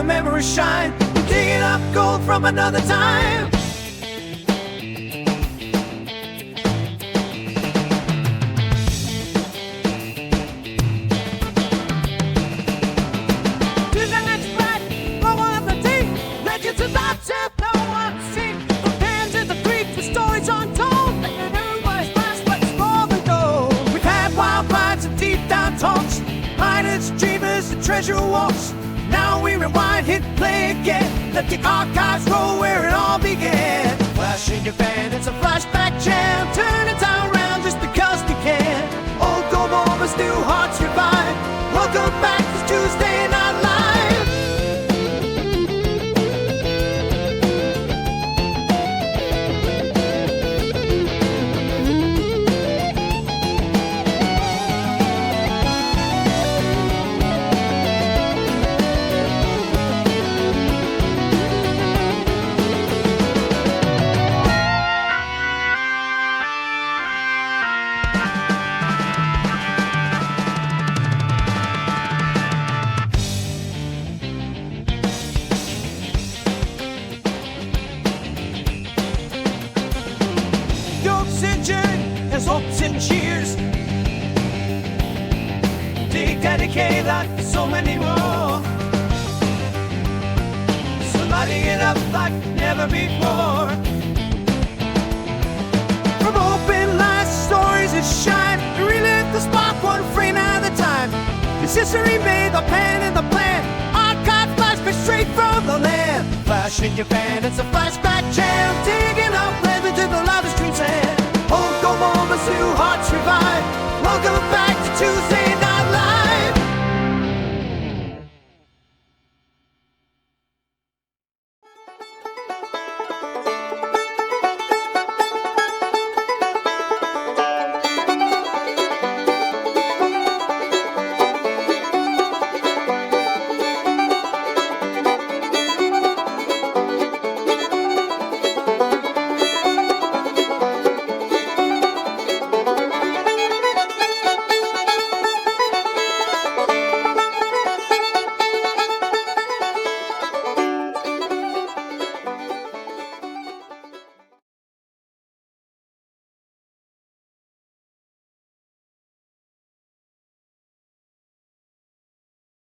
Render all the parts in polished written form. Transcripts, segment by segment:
memories shine. We're digging up gold from another time. Treasure walks. Now we rewind, hit play again. Let the archives roll where it all began. Flash in your pan, it's a flashback jam. Turn it around just because we can. Old gold moments, new hearts revive. Welcome back to Tuesday Night Live. Hopes and cheers. Dig, dedicate, like so many more. So lighting it up like never before. From open light stories that shine, relive the spark one frame at a time. It's history made, the pen and the plan. Archive flashback straight from the land. Flash in your pan, it's a flashback jam. Digging up legend to the loudest dreams and old gold moments, new hearts revive. Welcome back to Tuesday Night Live.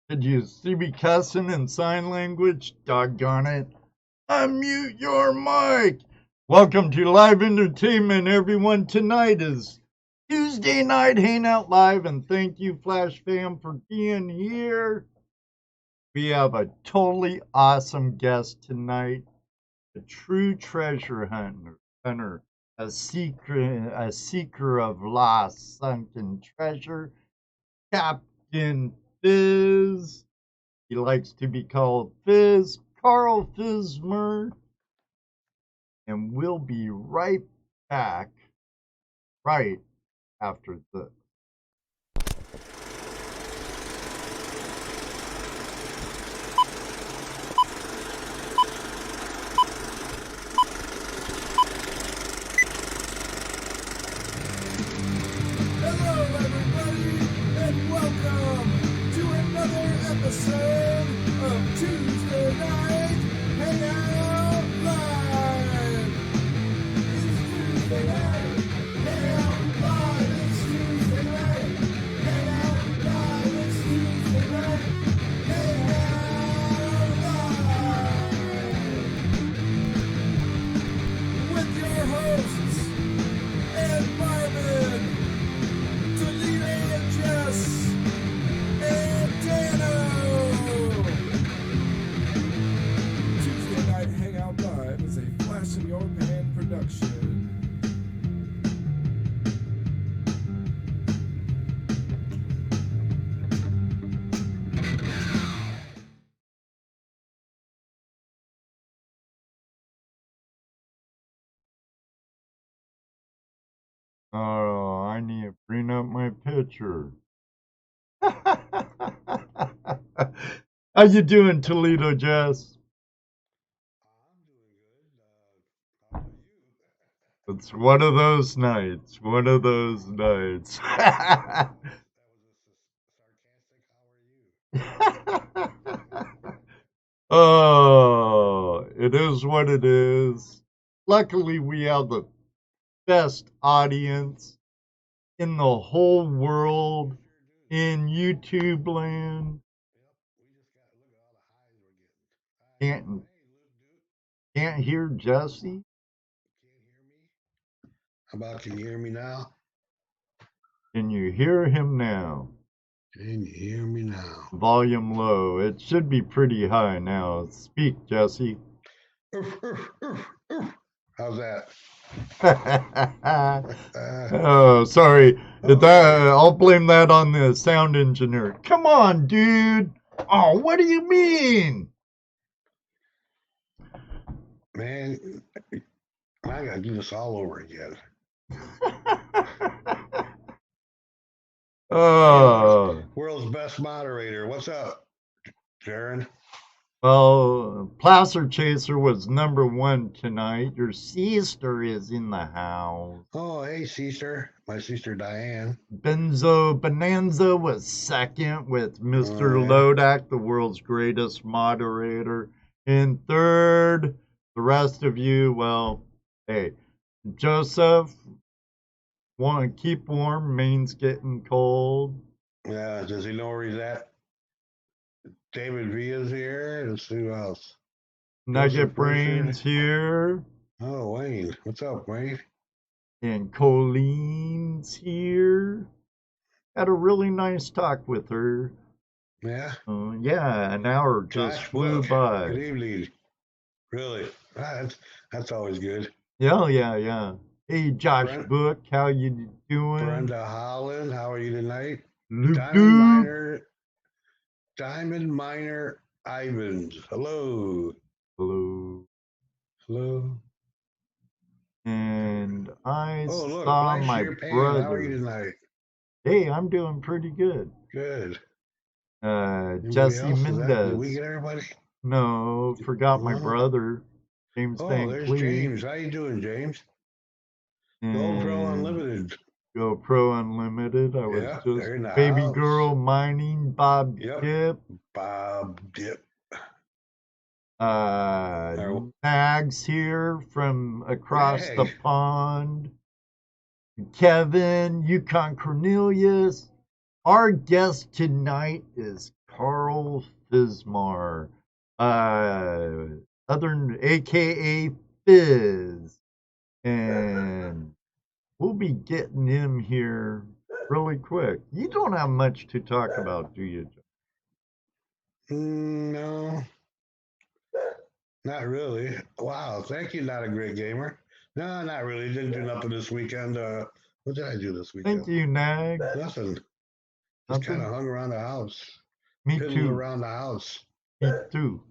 Did you see me cussing in sign language? Doggone it. Unmute your mic. Welcome to live entertainment, everyone. Tonight is Tuesday Night Hangout Live, and thank you, Flash fam, for being here. We have a totally awesome guest tonight, a true treasure hunter, a seeker of lost, sunken treasure, Captain Fizz. He likes to be called Fizz, Carl Fismer. And we'll be right back right after this. Episode of Tuesday Night Hangout Live. It's Tuesday night Hangout Live. It's Tuesday night Hangout Live. It's Tuesday night Hangout Live. With your hosts, Ed, Marvin, Toledo, and Jess, and Dana. Tuesday Night Hangout Live is a Flash in Your Pan production. Oh, I need to bring up my picture. How you doing, Toledo Jess? I'm doing good. How about you? It's one of those nights. One of those nights. That was a sarcastic, how are you? Oh, it is what it is. Luckily, we have the best audience in the whole world in YouTube land. Can't hear Jesse. How about, can you hear me now? Can you hear him now? Can you hear me now? Volume low. It should be pretty high now. Speak, Jesse. How's that? Oh, sorry. I'll blame that on the sound engineer. Come on, dude. Oh, what do you mean? Man, I gotta do this all over again. Oh. World's best moderator. What's up, Jaron? Well, Placer Chaser was #1 tonight. Your sister is in the house. Oh, hey, sister. My sister Diane. Benzo Bonanza was second with Mr. Lodak, the world's greatest moderator. In third, the rest of you, well, hey, Joseph, want to keep warm, Maine's getting cold. Yeah, does he know where he's at? David Villa's here. Let's see who else. Nugget Brains here. Oh, Wayne. What's up, Wayne? And Colleen's here. Had a really nice talk with her. Yeah? Yeah, an hour just flew by. Good evening. Really? That's always good. Yeah. Hey, Josh Book, how you doing? Brenda Holland, how are you tonight? Diamond Miner Ivans. Hello. And I look, saw my brother. How are you tonight? Hey, I'm doing pretty good. Good. Jesse Mendez. Did we get everybody? No, forgot my brother. James Van there's Cleef. James. How you doing, James? GoPro Unlimited. GoPro Unlimited. I was just Baby house. Girl Mining, Bob Dip. Bob Dip. Nags here from across the pond. Kevin, Yukon Cornelius. Our guest tonight is Carl Fismer, aka Fizz, and we'll be getting him here really quick. You don't have much to talk about, do you? No, not really. Wow, thank you, Not a Great Gamer. No, not really. Didn't do nothing this weekend. What did I do this weekend? Thank you, Nag. Nothing. Just kind of hung around the house. Me Piddled too. around the house. Me too.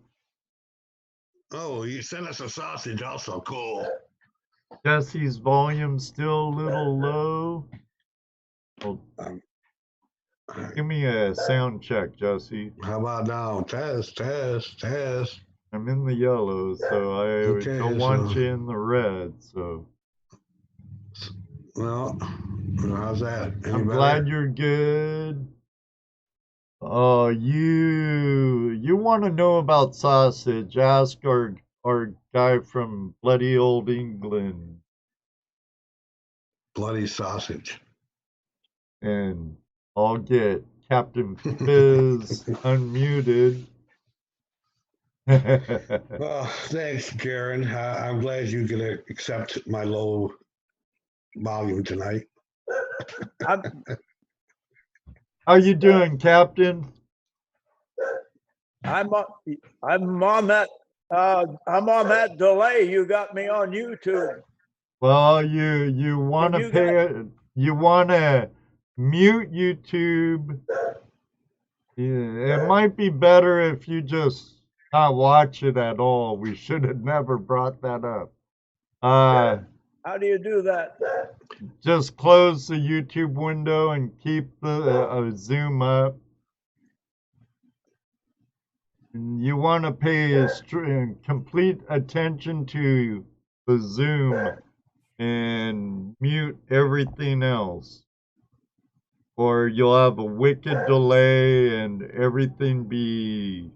Oh, you sent us a sausage also. Cool. Jesse's volume still a little low. Give me a sound check, Jesse. How about now? Test. I'm in the yellow, so I don't want you in the red. So. Well, how's that? I'm glad you're good. Oh, you want to know about sausage? Ask our guy from bloody old England. Bloody sausage. And I'll get Captain Fizz unmuted. Well, thanks, Karen. I'm glad you can accept my low volume tonight. How you doing, Captain? I'm on that delay. You got me on YouTube. Well, you want to pay it. You want to mute YouTube. Yeah, it might be better if you just not watch it at all. We should have never brought that up. How do you do that? Just close the YouTube window and keep the zoom up. You want to pay complete attention to the zoom and mute everything else, or you'll have a wicked delay and everything be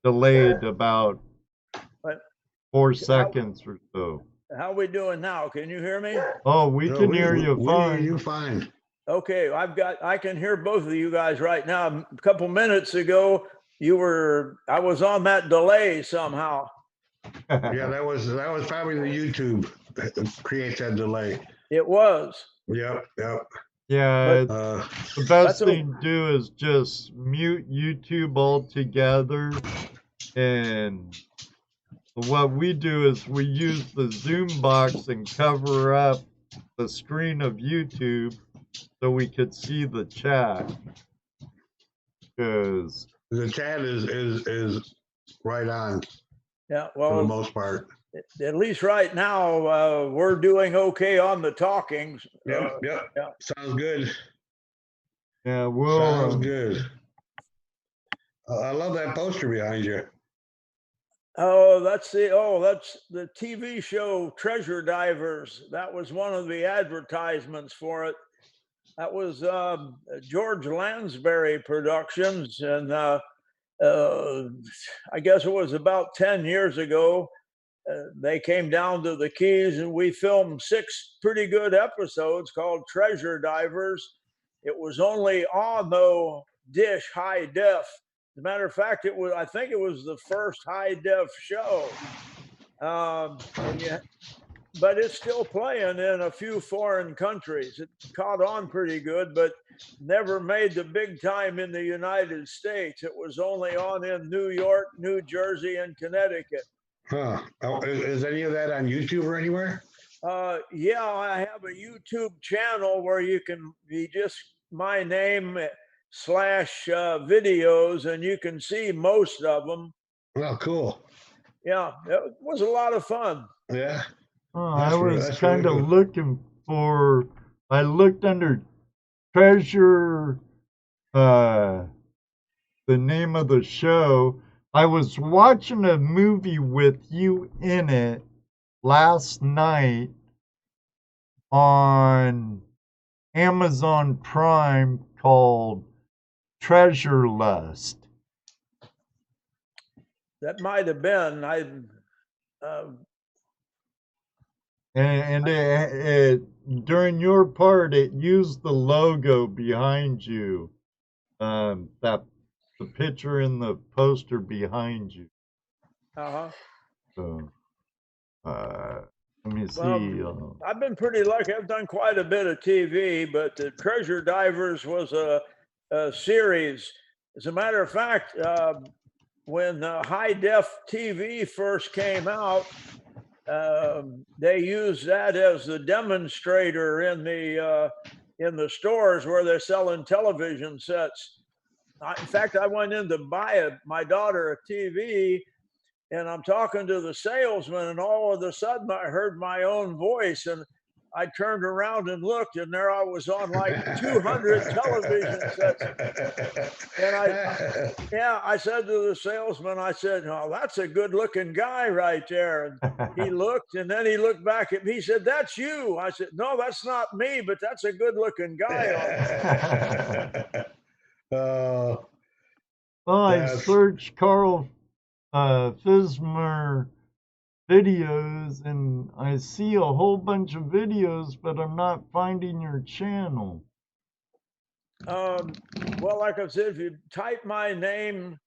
delayed about But 4 seconds or so. how we doing now? Can you hear me? Oh, we No, can hear you we hear fine. you fine. Okay, I can hear both of you guys right now. A couple minutes ago, I was on that delay somehow. Yeah, that was probably the YouTube that creates that delay. It was. Yep. Yeah, Uh, the best That's a- thing to do is just mute YouTube altogether. And what we do is we use the Zoom box and cover up the screen of YouTube so we could see the chat. Because the chat is right on Yeah, for the well, most part. at least right now, we're doing okay on the talking. Yep. yeah. Sounds good. yeah, Sounds we'll good. I love that poster behind you. That's the TV show Treasure Divers. That was one of the advertisements for it. That was George Lansbury Productions, and I guess it was about 10 years ago. They came down to the Keys, and we filmed 6 pretty good episodes called Treasure Divers. It was only on though dish high def. As a matter of fact, I think it was the first high def show. But it's still playing in a few foreign countries. It caught on pretty good, but never made the big time in the United States. It was only on in New York, New Jersey, and Connecticut. Huh. Oh, is any of that on YouTube or anywhere? Yeah, I have a YouTube channel where you can be just my name / videos, and you can see most of them. Oh, cool. Yeah, it was a lot of fun. Yeah. I was that's kind of really good. looking for. I looked under treasure, the name of the show. I was watching a movie with you in it last night on Amazon Prime called Treasure Lust. That might have been. And during your part, it used the logo behind you, that the picture in the poster behind you. Uh-huh. So, let me see. Well, I've been pretty lucky. I've done quite a bit of TV, but the Treasure Divers was a series. As a matter of fact, when high def TV first came out, they used that as the demonstrator in the stores where they're selling television sets. In fact, I went in to buy my daughter a TV, and I'm talking to the salesman, and all of a sudden I heard my own voice, and I turned around and looked, and there I was on like 200 television sets. And I said to the salesman, I said, "Oh, that's a good looking guy right there." And he looked, and then he looked back at me. He said, "That's you." I said, "No, that's not me, but that's a good looking guy." Oh, Well, I that's- searched Carl Fismer videos, and I see a whole bunch of videos, but I'm not finding your channel. Well, like I said, if you type my name,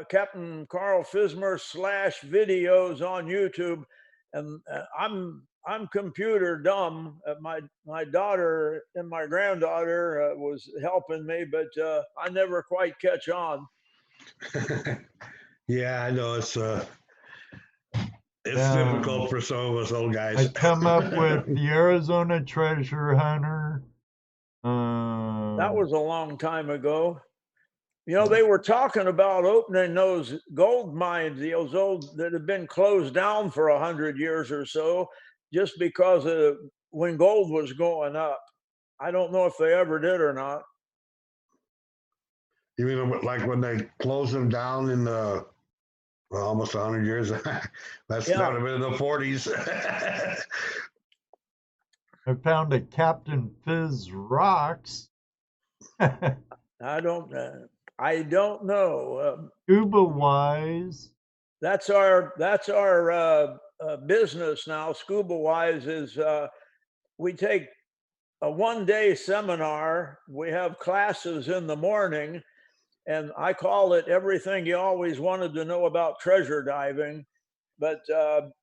Captain Carl Fismer / videos on YouTube, and I'm computer dumb. My daughter and my granddaughter was helping me, but I never quite catch on. yeah, I know it's Yeah. difficult for some of us old guys. I come up with the Arizona Treasure Hunter. That was a long time ago. You know, they were talking about opening those gold mines, those old that have been closed down for 100 years or so, just because of when gold was going up. I don't know if they ever did or not. You mean like when they closed them down in the almost 100 years? That would have been in the 40s. I found a Captain Fizz Rocks. I don't know. Scuba Wise. that's our business now, scuba wise. Is we take a 1-day seminar. We have classes in the morning, and I call it everything you always wanted to know about treasure diving. But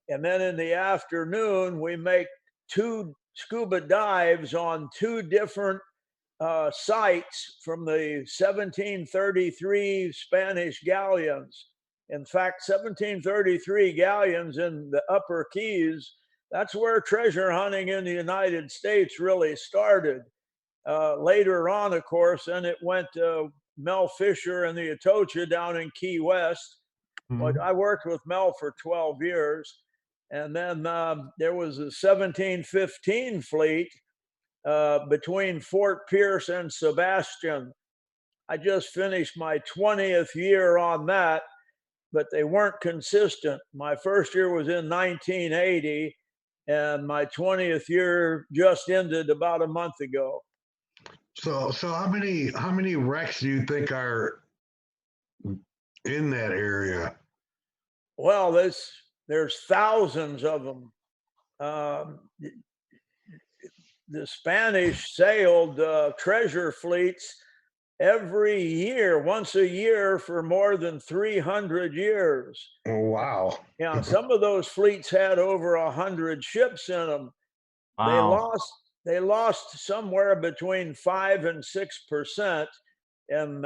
and then in the afternoon, we make 2 scuba dives on 2 different sites from the 1733 Spanish galleons. In fact, 1733 galleons in the Upper Keys, that's where treasure hunting in the United States really started. Later on, of course, then it went to Mel Fisher and the Atocha down in Key West. But I worked with Mel for 12 years. And then there was a 1715 fleet between Fort Pierce and Sebastian. I just finished my 20th year on that, but they weren't consistent. My first year was in 1980, and my 20th year just ended about a month ago. So how many wrecks do you think are in that area? Well, there's thousands of them. The Spanish sailed treasure fleets every year, once a year, for more than 300 years. Oh, wow. Yeah, some of those fleets had over 100 ships in them. Wow. They lost somewhere between 5 and 6%, and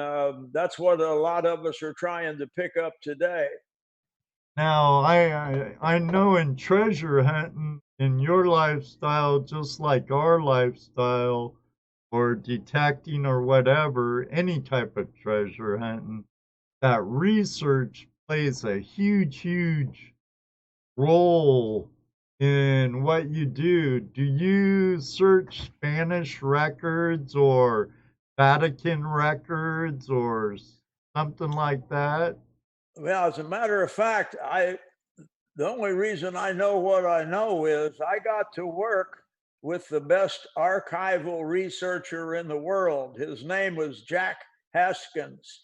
that's what a lot of us are trying to pick up today. Now, I know in treasure hunting, in your lifestyle, just like our lifestyle, or detecting or whatever, any type of treasure hunting, that research plays a huge role in what you do. Do you search Spanish records or Vatican records or something like that? Well, as a matter of fact, the only reason I know what I know is I got to work with the best archival researcher in the world. His name was Jack Haskins.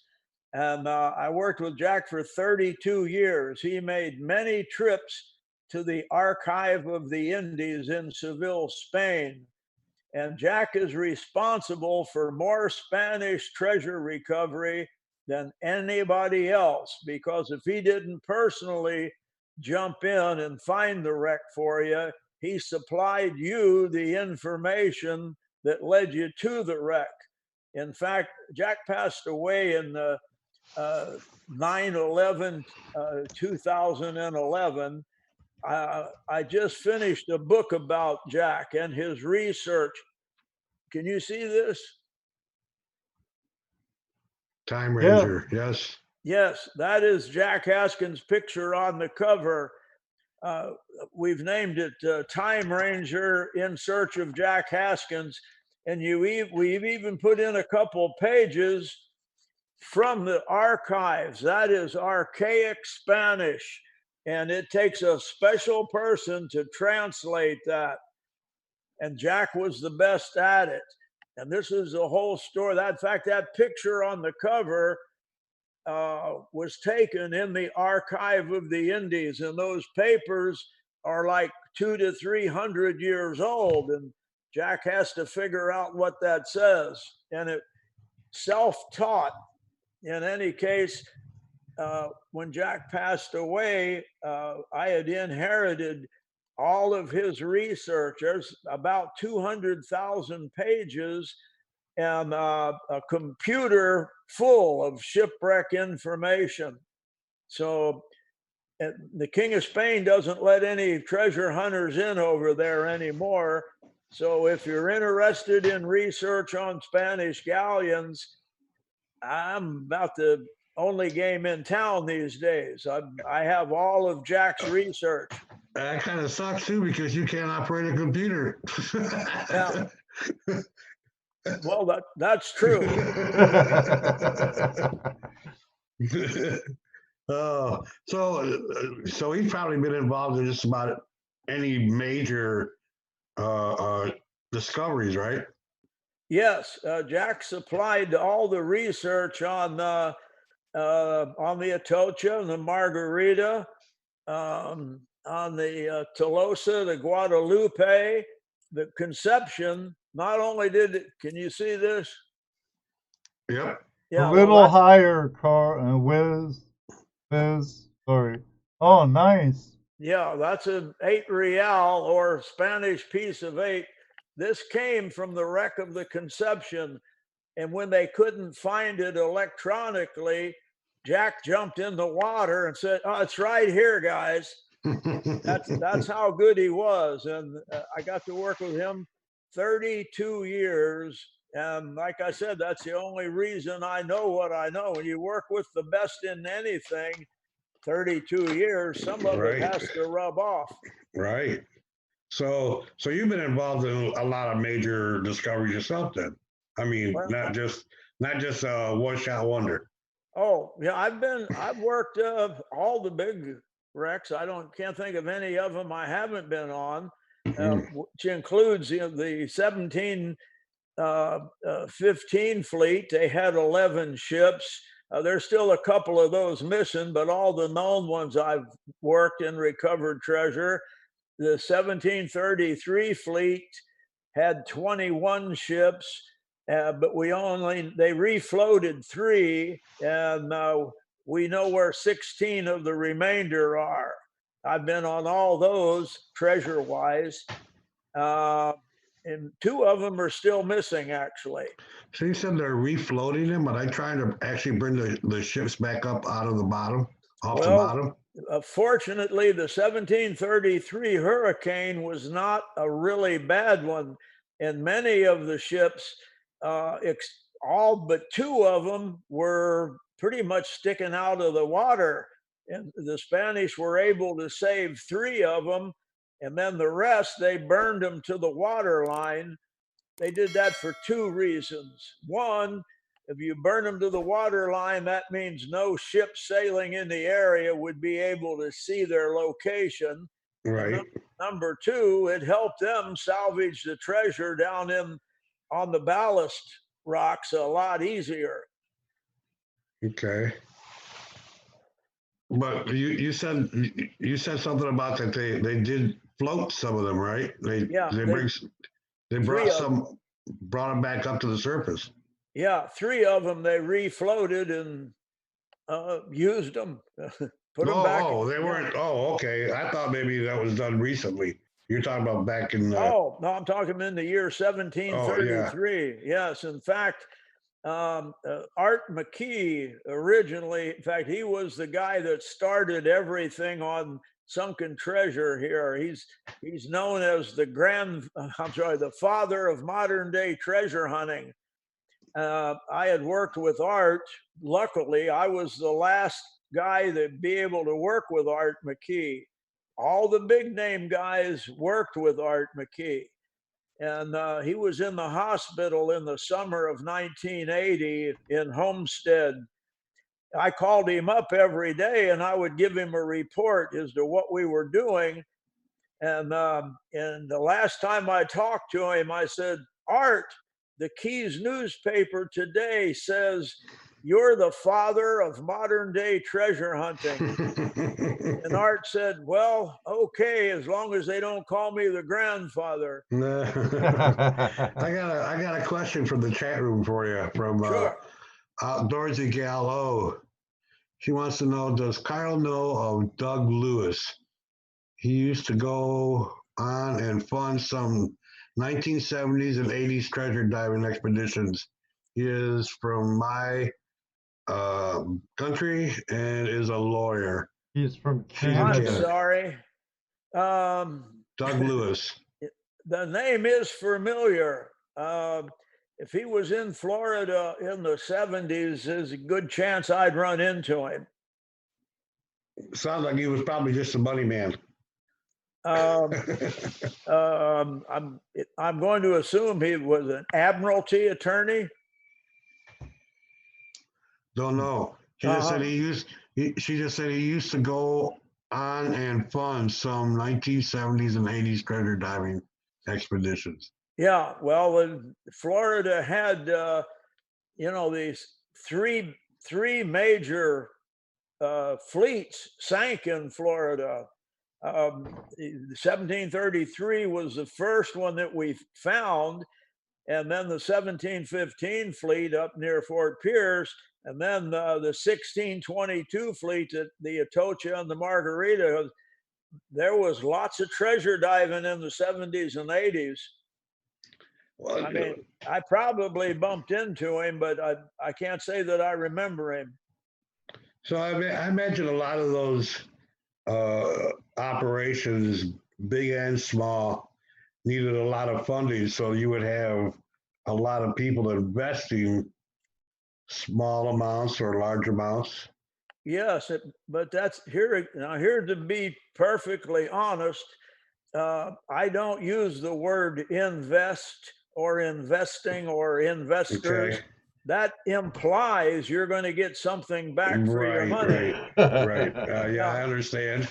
And I worked with Jack for 32 years. He made many trips to the Archive of the Indies in Seville, Spain. And Jack is responsible for more Spanish treasure recovery than anybody else, because if he didn't personally jump in and find the wreck for you, he supplied you the information that led you to the wreck. In fact, Jack passed away in the 9/11, 2011. I just finished a book about Jack and his research. Can you see this? Time Yeah. Ranger, yes. Yes, that is Jack Haskins' picture on the cover. We've named it Time Ranger in Search of Jack Haskins. And we've even put in a couple pages from the archives. That is archaic Spanish, and it takes a special person to translate that. And Jack was the best at it. And this is the whole story. In fact, that picture on the cover was taken in the Archive of the Indies, and those papers are like 200 to 300 years old, and Jack has to figure out what that says. And it self-taught. In any case, when Jack passed away, I had inherited all of his research. There's about 200,000 pages and a computer full of shipwreck information. So the King of Spain doesn't let any treasure hunters in over there anymore. So if you're interested in research on Spanish galleons, I'm about the only game in town these days. I have all of Jack's research. That kind of sucks too, because you can't operate a computer. Yeah. Well, that's true. Oh, so he's probably been involved in just about any major discoveries, right? Yes, Jack supplied all the research on on the Atocha and the Margarita, on the Tolosa, the Guadalupe, the Conception. Not only did it, can you see this? Yep. Yeah, a little well, higher, Carl. Whiz. Sorry. Oh, nice. yeah, that's an 8 real or Spanish piece of 8. This came from the wreck of the Conception. And when they couldn't find it electronically, Jack jumped in the water and said, "Oh, it's right here, guys." That's how good he was. And I got to work with him 32 years. And like I said, that's the only reason I know what I know. When you work with the best in anything 32 years, some of it Right. has to rub off. Right. So you've been involved in a lot of major discoveries yourself, then. I mean, Well, not just one shot wonder. oh, yeah, I've worked all the big wrecks. Can't think of any of them I haven't been on, which includes the 15 fleet. They had 11 ships. There's still a couple of those missing, but all the known ones I've worked and recovered treasure. The 1733 fleet had 21 ships, but they refloated 3, and we know where 16 of the remainder are. I've been on all those treasure-wise, and 2 of them are still missing, actually. So you said they're refloating them, but I trying to actually bring the ships back up out of the bottom, off the bottom. Fortunately, the 1733 hurricane was not a really bad one, and many of the ships, all but 2 of them, were pretty much sticking out of the water. And the Spanish were able to save 3 of them, and then the rest, they burned them to the water line. They did that for 2 reasons. One, if you burn them to the water line, that means no ship sailing in the area would be able to see their location. Right. And number 2, it helped them salvage the treasure down on the ballast rocks a lot easier. Okay. But you said something about that they did float some of them, right? They brought them back up to the surface. Yeah, 3 of them they refloated and used them. Put them back. Oh, they weren't. Oh, okay. I thought maybe that was done recently. You're talking about back in. Oh no, I'm talking in the year 1733. Oh, yeah. Yes, in fact, Art McKee originally. In fact, he was the guy that started everything on sunken treasure here. He's known as the father of modern day treasure hunting. I had worked with Art. Luckily, I was the last guy to be able to work with Art McKee. All the big name guys worked with Art McKee. And he was in the hospital in the summer of 1980 in Homestead. I called him up every day and I would give him a report as to what we were doing. And the last time I talked to him, I said, "Art, the Keys newspaper today says you're the father of modern day treasure hunting." And Art said, "Well, okay, as long as they don't call me the grandfather." I got a question from the chat room for you from Sure. Outdoorsy Gallo. She wants to know, does Carl know of Doug Lewis? He used to go on and fund some 1970s and 80s treasure diving expeditions. He is from my country and is a lawyer. He's from I'm Canada. sorry. Doug Lewis. The name is familiar. If he was in Florida in the 70s, there's a good chance I'd run into him. Sounds like he was probably just a money man. I'm going to assume he was an admiralty attorney. Don't know. She just said she just said he used to go on and fund some 1970s and 80s treasure diving expeditions. Yeah, well, Florida had, these 3 three major fleets sank in Florida. 1733 was the first one that we found, and then the 1715 fleet up near Fort Pierce, and then the 1622 fleet at the Atocha and the Margarita. There was lots of treasure diving in the 70s and 80s. Well, I mean, I probably bumped into him, but I can't say that I remember him. so I imagine a lot of those operations, big and small, needed a lot of funding. So you would have a lot of people investing small amounts or large amounts. Yes, but that's here. Now, here to be perfectly honest, I don't use the word invest or investing or investors. Okay. That implies you're going to get something back for your money. Right. Yeah, I Now, understand.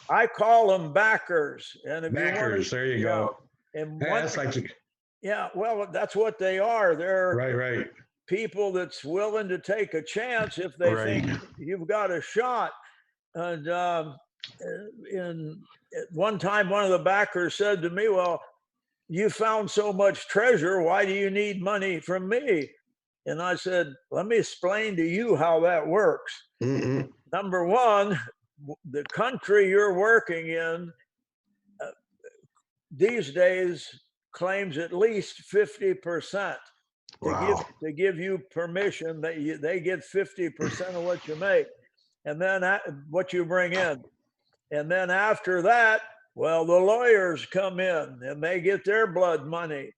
I call them backers, and if you want Backers, to, there you go. and Yeah, one, that's like, yeah, well, that's what they are. They're right. people that's willing to take a chance if they Right. think you've got a shot. And in at one time, one of the backers said to me, "Well, you found so much treasure. Why do you need money from me?" And I said, "Let me explain to you how that works. Mm-mm. Number one, the country you're working in these days claims at least 50% Wow. to give you permission that they get 50% of what you make, and then what you bring in. And then after that, well, the lawyers come in and they get their blood money.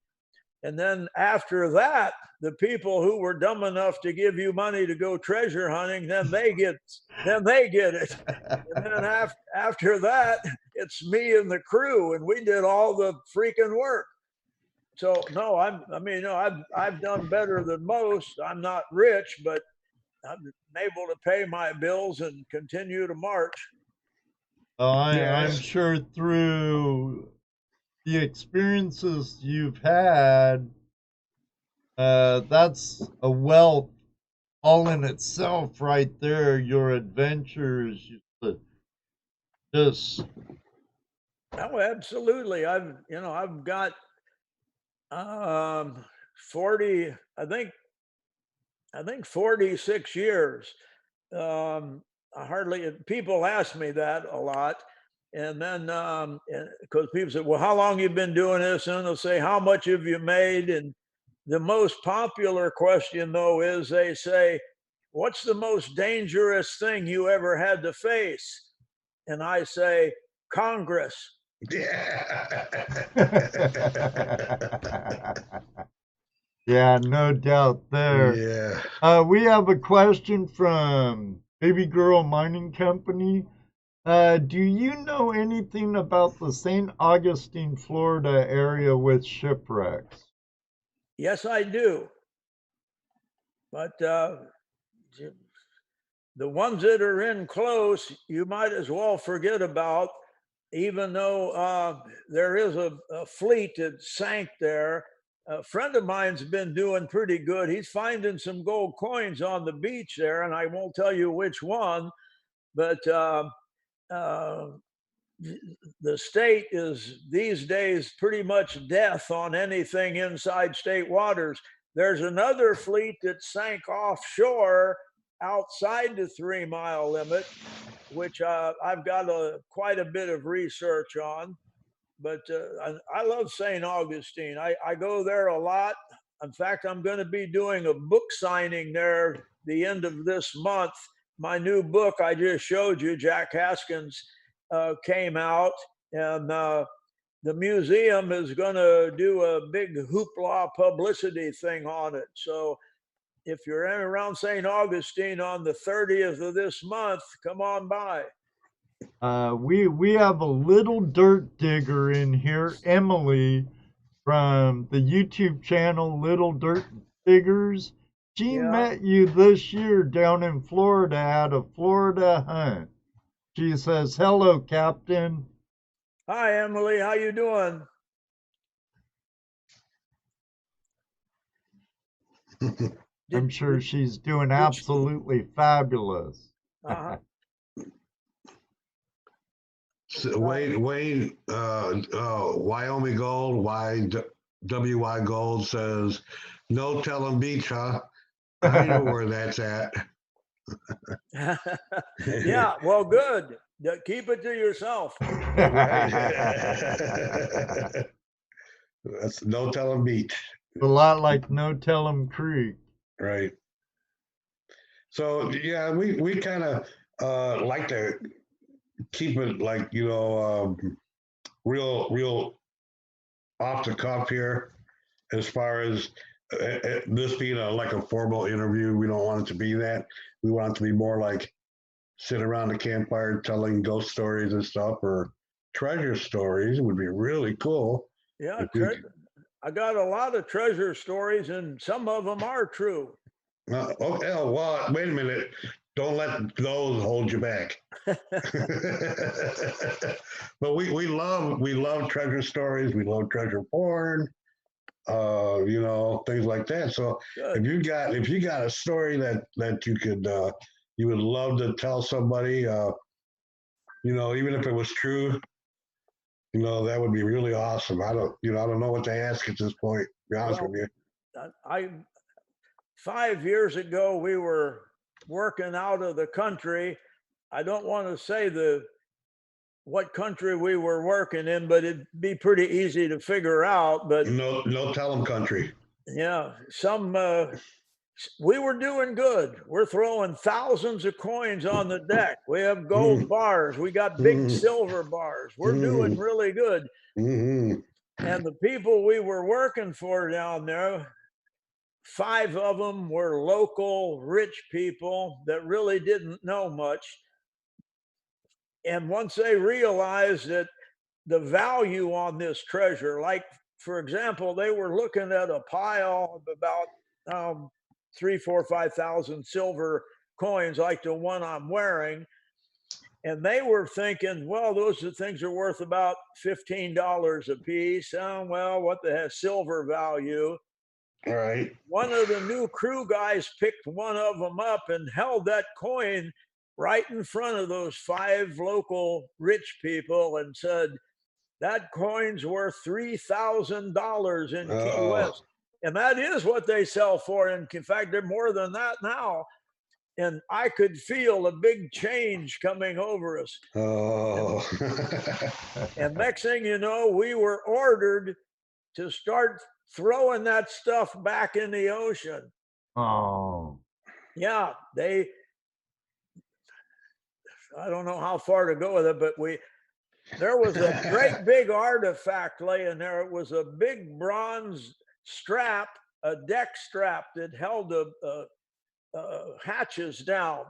And then after that, the people who were dumb enough to give you money to go treasure hunting, then they get it. And then after that, it's me and the crew, and we did all the freaking work. So no, I've done better than most. I'm not rich, but I'm able to pay my bills and continue to march. I'm Yes. sure through the experiences you've had, that's a wealth all in itself, right there. Your adventures, just Oh, absolutely. I've got 40, I think 46 years. I hardly people ask me that a lot. And then because people say, "Well, how long you been doing this?" And they'll say, "How much have you made?" And the most popular question though is they say, "What's the most dangerous thing you ever had to face?" And I say, "Congress." yeah, no doubt there. Yeah. We have a question from Baby Girl Mining Company. Do you know anything about the St. Augustine, Florida area with shipwrecks? Yes, I do. But the ones that are in close, you might as well forget about, even though there is a fleet that sank there. A friend of mine's been doing pretty good. He's finding some gold coins on the beach there, and I won't tell you which one, but the state is these days pretty much death on anything inside state waters. There's another fleet that sank offshore outside the 3 mile limit, which I've got quite a bit of research on. But I love St. Augustine. I go there a lot. In fact, I'm going to be doing a book signing there the end of this month. My new book I just showed you, Jack Haskins, came out, and the museum is going to do a big hoopla publicity thing on it. So if you're around St. Augustine on the 30th of this month, come on by. We have a little dirt digger in here, Emily, from the YouTube channel Little Dirt Diggers. She Yeah. met you this year down in Florida at a Florida hunt. She says, "Hello, Captain." Hi, Emily. How you doing? I'm sure she's doing did she- absolutely fabulous. Uh-huh. So Wayne, Wyoming Gold, WY Gold says, no telling beach, huh? I know where that's at. Yeah, well, good. Keep it to yourself. That's no telling beach. A lot like No Tell 'em Creek. Right. So yeah, we kind of like to keep it like, real off the cuff here, as far as this being like a formal interview. We don't want it to be that. We want it to be more like sit around the campfire telling ghost stories and stuff, or treasure stories would be really cool. Yeah, I got a lot of treasure stories, and some of them are true. Okay, well, wait a minute. Don't let those hold you back. But we love treasure stories. We love treasure porn. Things like that. So Good. if you got a story that you would love to tell somebody, even if it was true, that would be really awesome. I don't know what to ask at this point, to be honest with you. 5 years ago, we were working out of the country. I don't want to say what country we were working in, but it'd be pretty easy to figure out. But no tell 'em country. Yeah, we were doing good. We're throwing thousands of coins on the deck. We have gold bars. We got big silver bars. We're doing really good. Mm-hmm. And the people we were working for down there, 5 of them were local rich people that really didn't know much. And once they realized that the value on this treasure, like, for example, they were looking at a pile of about 3, 4, 5,000 silver coins, like the one I'm wearing. And they were thinking, well, those things are worth about $15 a piece. Oh, well, what the heck, silver value. All right. One of the new crew guys picked one of them up and held that coin right in front of those 5 local rich people and said, that coin's worth $3,000 in Key West. And that is what they sell for. And in fact, they're more than that now. And I could feel a big change coming over us. Oh. And next thing you know, we were ordered to start throwing that stuff back in the ocean. Oh. Yeah, I don't know how far to go with it, but there was a great big artifact laying there. It was a big bronze strap, a deck strap that held the hatches down.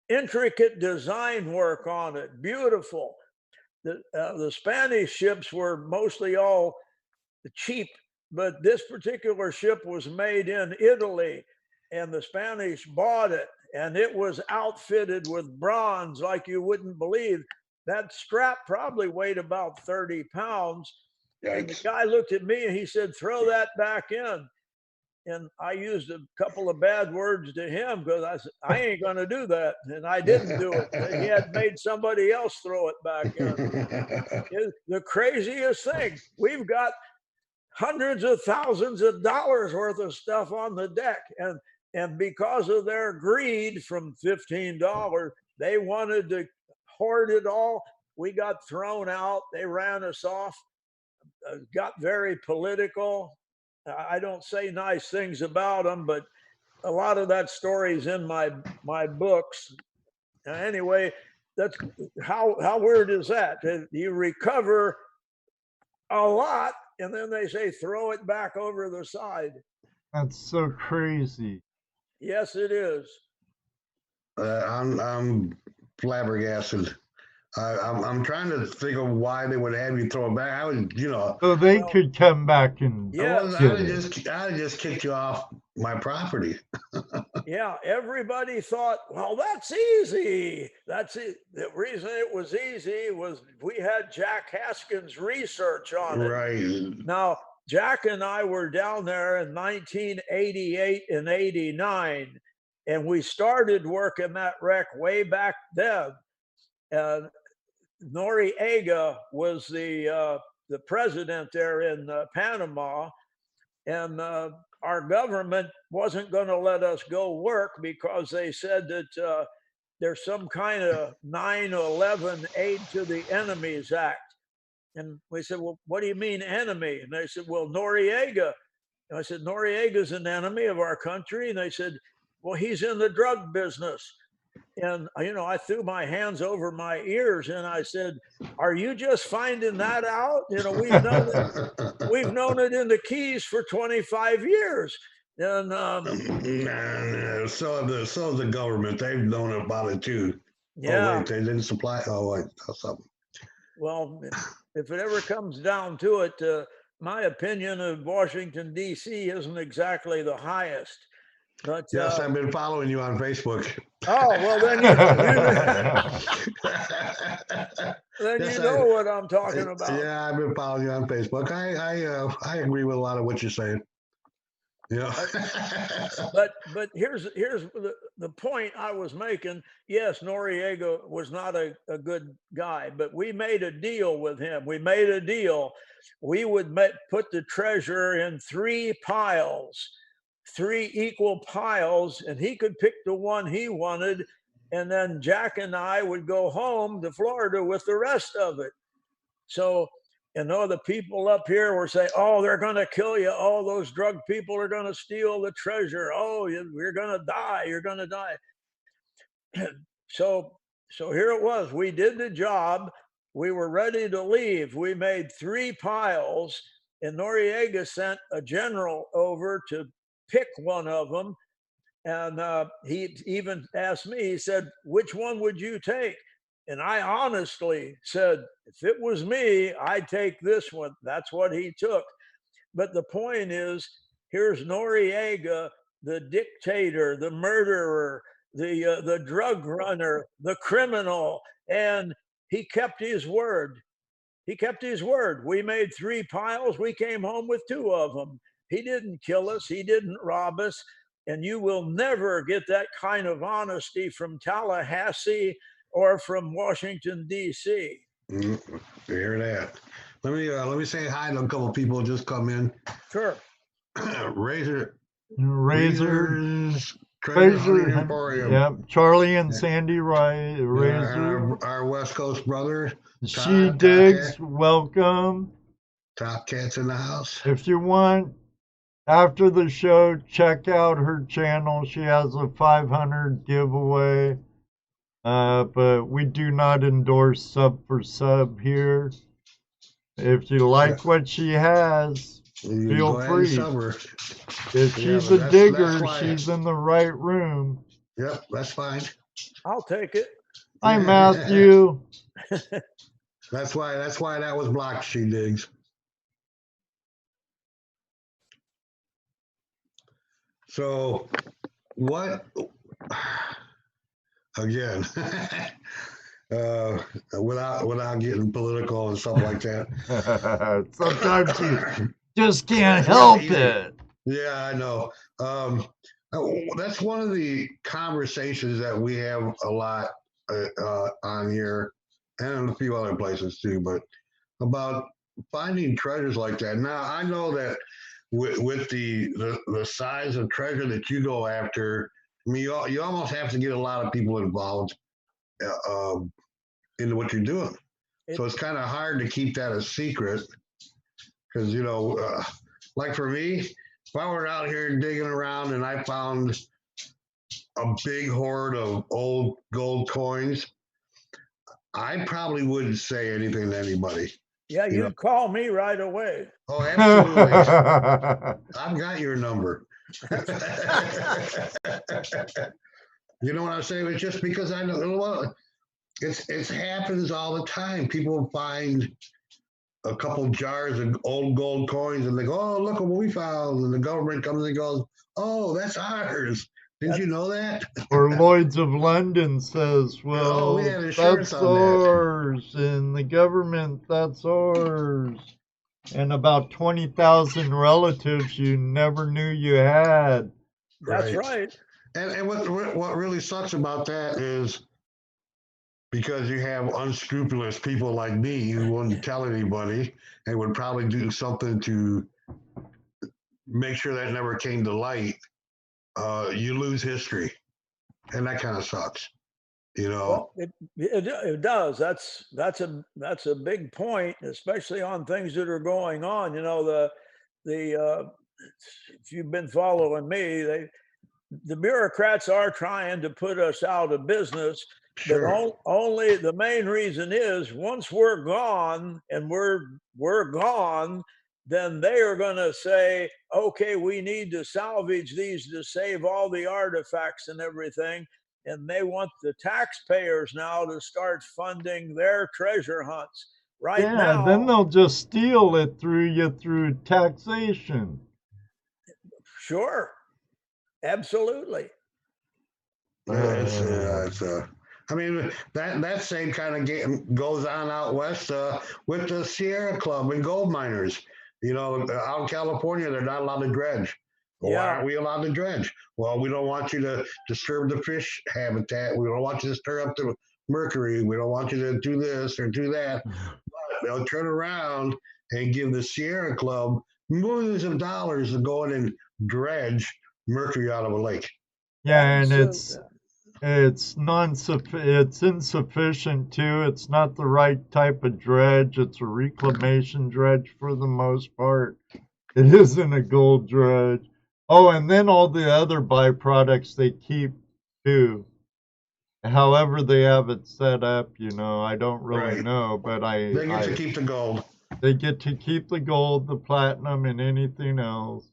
Intricate design work on it, beautiful. The Spanish ships were mostly all cheap, but this particular ship was made in Italy, and the Spanish bought it, and it was outfitted with bronze like you wouldn't believe. That strap probably weighed about 30 pounds. Yikes. And the guy looked at me and he said, throw that back in. And I used a couple of bad words to him because I said, I ain't going to do that. And I didn't do it. He had made somebody else throw it back in. The craziest thing, we've got hundreds of thousands of dollars worth of stuff on the deck. And because of their greed from $15, they wanted to hoard it all. We got thrown out. They ran us off, got very political. I don't say nice things about them, but a lot of that story's in my books. Anyway, that's how weird is that? You recover a lot, and then they say throw it back over the side. That's so crazy. Yes, it is. I'm flabbergasted. I'm trying to think of why they would have you throw it back. I would, So they could come back and Yes. I'd just kicked you off my property. Yeah, everybody thought, well, that's easy. That's it. The reason it was easy was we had Jack Haskins research on it. Right. Now, Jack and I were down there in 1988 and 89, and we started working that wreck way back then. Noriega was the president there in Panama, and our government wasn't going to let us go work because they said that there's some kind of 9/11 Aid to the Enemies Act. And we said, well, what do you mean enemy? And they said, well, Noriega. And I said, Noriega's an enemy of our country. And they said, well, he's in the drug business. And, I threw my hands over my ears and I said, are you just finding that out? We've known it in the Keys for 25 years. And so the government, they've known about it too. Yeah. Oh, wait, they didn't supply. Oh, wait, something. Well, if it ever comes down to it, my opinion of Washington, D.C. isn't exactly the highest. But, yes, I've been following you on Facebook. Oh, well, then you know what I'm talking about. Yeah, I've been following you on Facebook. I agree with a lot of what you're saying. Yeah. but here's the point I was making. Yes, Noriega was not a good guy, but we made a deal with him. We made a deal. We would put the treasure in 3 piles, 3 equal piles, and he could pick the one he wanted. And then Jack and I would go home to Florida with the rest of it. So, the people up here were saying, oh, they're going to kill you. Oh, those drug people are going to steal the treasure. Oh, you're going to die. You're going to die. So here it was. We did the job. We were ready to leave. We made 3 piles, and Noriega sent a general over to pick one of them. And he even asked me, he said, which one would you take? And I honestly said, if it was me, I'd take this one. That's what he took. But the point is, here's Noriega, the dictator, the murderer, the drug runner, the criminal, and he kept his word. He kept his word. We made 3 piles. We came home with 2 of them. He didn't kill us. He didn't rob us. And you will never get that kind of honesty from Tallahassee or from Washington, D.C. Hear that? Let me say hi to a couple of people just come in. Sure. Razor's Treasure Emporium. Yep, Charlie and Sandy Razor. Our West Coast brother. She Digs, welcome. Top Cat's in the house. If you want, after the show, check out her channel. She has a 500 giveaway. But we do not endorse sub for sub here. If you like what she has, feel free. If she's a digger, she's in the right room. Yep, that's fine. I'll take it. Hi, Matthew. That's why that was blocked, She Digs. So what again, without getting political and stuff like that. Sometimes you just can't help it. Yeah, I know. That's one of the conversations that we have a lot on here and a few other places too, but about finding treasures like that. Now, I know that with the size of treasure that you go after, I mean, you almost have to get a lot of people involved into what you're doing. So it's kind of hard to keep that a secret because, like for me, if I were out here digging around and I found a big hoard of old gold coins, I probably wouldn't say anything to anybody. Yeah, you'd call me right away. Oh, absolutely. I've got your number. You know what I'm saying? It's just because I know it happens all the time. People find a couple jars of old gold coins and they go, "Oh, look what we found!" And the government comes and goes, "Oh, that's ours. Didn't you know that?" Or Lloyd's of London says, "Well, that's ours," and the government, that's ours. and about 20,000 relatives you never knew you had. That's right. And what really sucks about that is because you have unscrupulous people like me who wouldn't tell anybody and would probably do something to make sure that never came to light. You lose history, and that kind of sucks. You know. Well, it does. That's a big point, especially on things that are going on. You know, the if you've been following me, the bureaucrats are trying to put us out of business. But Sure. only the main reason is once we're gone and we're gone, then they are going to say, okay, we need to salvage these to save all the artifacts and everything. And they want the taxpayers now to start funding their treasure hunts. Right Yeah, then now, they'll just steal it through taxation. sure, absolutely. I mean, that same kind of game goes on out west with the Sierra Club and gold miners. You know, out in California, they're not allowed to dredge. Well, why aren't we allowed to dredge? Well, we don't want you to disturb the fish habitat. We don't want you to stir up the mercury. We don't want you to do this or do that. But they'll turn around and give the Sierra Club millions of dollars to go in and dredge mercury out of a lake. Yeah, and it's insufficient too. It's not the right type of dredge. It's a reclamation dredge for the most part. It isn't a gold dredge. Oh, and then all the other byproducts they keep too. However they have it set up, you know, I don't really know, but they get to keep the gold. They get to keep the gold, the platinum, and anything else.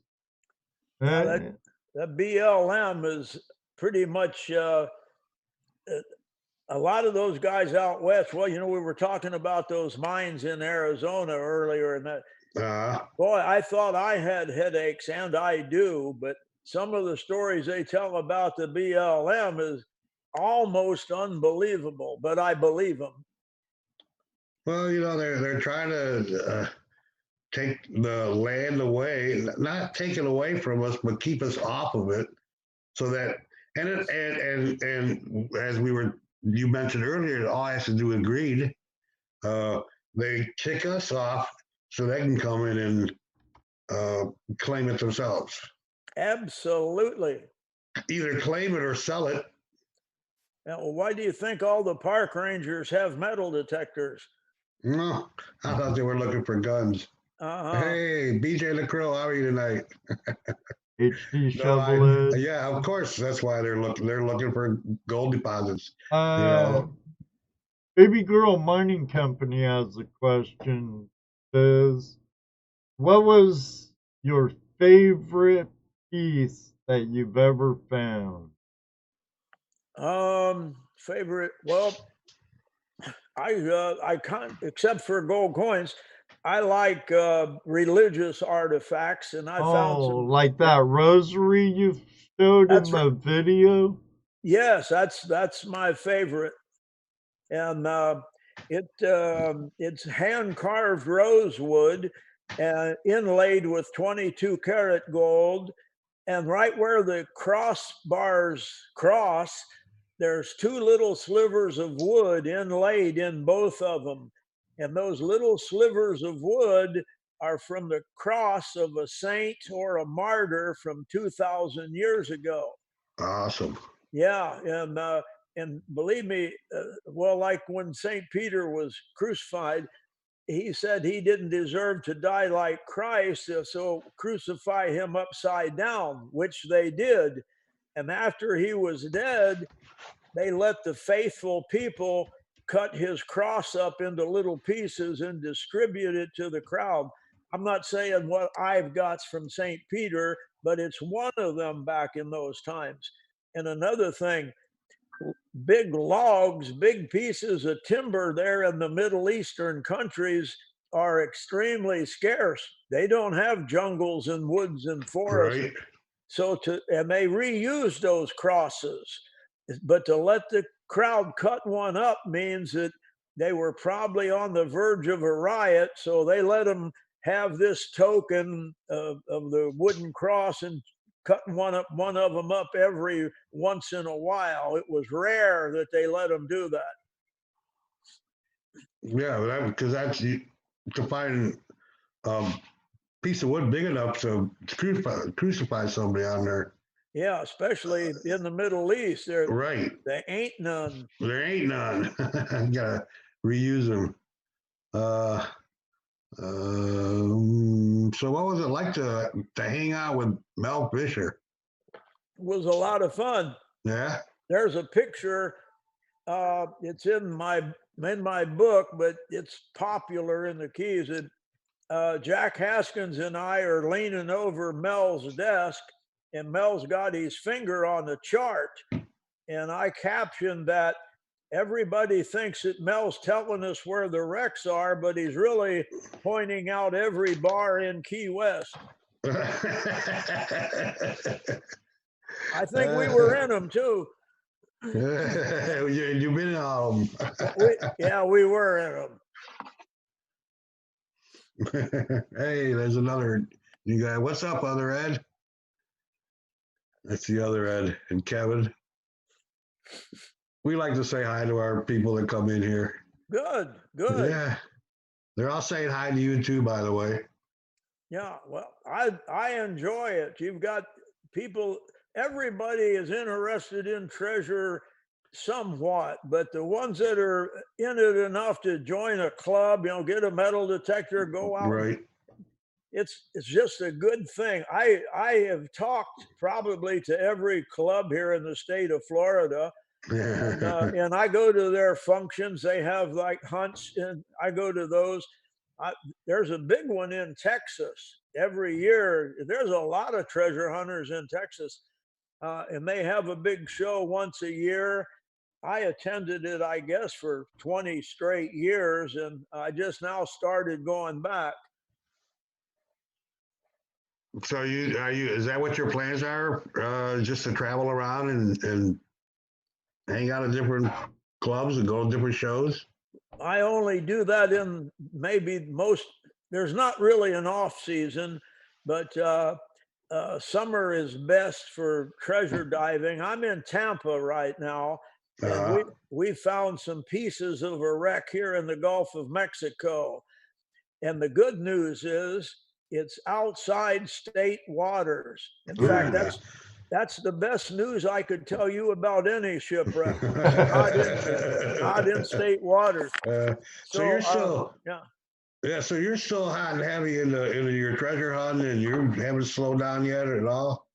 That BLM is pretty much a lot of those guys out west. Well, you know, we were talking about those mines in Arizona earlier, and that boy, I thought I had headaches, and I do. But some of the stories they tell about the BLM is almost unbelievable. But I believe them. Well, you know, they're trying to take the land away, not take it away from us, but keep us off of it, so that and as you mentioned earlier, it all has to do with greed. They kick us off so they can come in and claim it themselves. Absolutely. Either claim it or sell it. Now, well, why do you think all the park rangers have metal detectors? No, I thought they were looking for guns. Hey, BJ LaCroix, how are you tonight? HD Chevrolet. Yeah, of course. That's why they're looking for gold deposits. You know. Baby Girl Mining Company has a question. Says, what was your favorite piece that you've ever found? Favorite? Well, I can't, except for gold coins. I like religious artifacts, and I found some. Like that rosary you showed in the video. Yes, that's my favorite, and it's hand carved rosewood and inlaid with 22 karat gold, and right where the crossbars cross, there's two little slivers of wood inlaid in both of them. And those little slivers of wood are from the cross of a saint or a martyr from 2,000 years ago. Awesome. Yeah, and believe me, well, like when St. Peter was crucified, he said he didn't deserve to die like Christ, so crucify him upside down, which they did. And after he was dead, they let the faithful people cut his cross up into little pieces and distribute it to the crowd. I'm not saying what I've got from St. Peter, but it's one of them back in those times. And another thing, big logs, big pieces of timber there in the Middle Eastern countries are extremely scarce. They don't have jungles and woods and forests. Right. So and they reuse those crosses. But to let the crowd cut one up means that they were probably on the verge of a riot. So they let them have this token of the wooden cross and cutting one of them up every once in a while. It was rare that they let them do that. Yeah, because that's to find a piece of wood big enough to crucify somebody on there. Yeah, especially in the Middle East, there Right. ain't none. There ain't none. Gotta reuse them. So what was it like to hang out with Mel Fisher? It was a lot of fun. Yeah. There's a picture. It's in my book, but it's popular in the Keys. Jack Haskins and I are leaning over Mel's desk, and Mel's got his finger on the chart, and I captioned that. Everybody thinks that Mel's telling us where the wrecks are, but he's really pointing out every bar in Key West. I think we were in them too. You've been in all of them. We were in them. Hey, there's another new guy. What's up, other Ed? That's the other Ed and Kevin. We like to say hi to our people that come in here. Good. Yeah. They're all saying hi to you too, by the way. Yeah, well, I enjoy it. You've got people, everybody is interested in treasure somewhat, but the ones that are in it enough to join a club, get a metal detector, go out. Right. It's just a good thing. I have talked probably to every club here in the state of Florida. And I go to their functions. They have like hunts, and I go to those. There's a big one in Texas every year. There's a lot of treasure hunters in Texas, and they have a big show once a year. I attended it, I guess, for 20 straight years, and I just now started going back. So is that what your plans are? Just to travel around and hang out at different clubs and go to different shows? I only do that in maybe there's not really an off season, but summer is best for treasure diving. I'm in Tampa right now, and we found some pieces of a wreck here in the Gulf of Mexico. And the good news is it's outside state waters. In fact, that's the best news I could tell you about any shipwreck. Not in state waters. So you're still yeah. So you're still hot and heavy into your treasure hunting, and you haven't slowed down yet at all.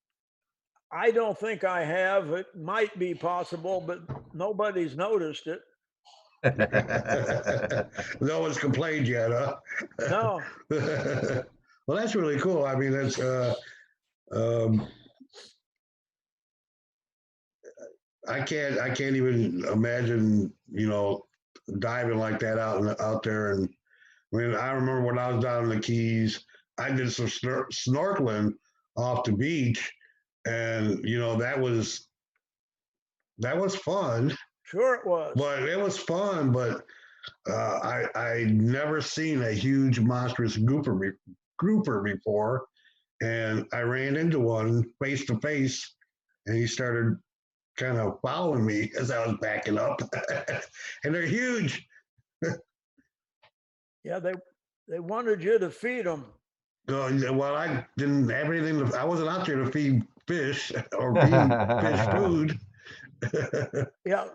I don't think I have. It might be possible, but nobody's noticed it. No one's complained yet, huh? No. Well, that's really cool. I mean, that's I can't even imagine, diving like that out there. And I mean, I remember when I was down in the Keys, I did some snorkeling off the beach, and that was fun. Sure, it was. But it was fun. But I never seen a huge monstrous grouper before, and I ran into one face to face, and he started kind of following me as I was backing up. And they're huge. Yeah, they wanted you to feed them. Well, I didn't have anything. I wasn't out there to feed fish or feed fish food. Yeah,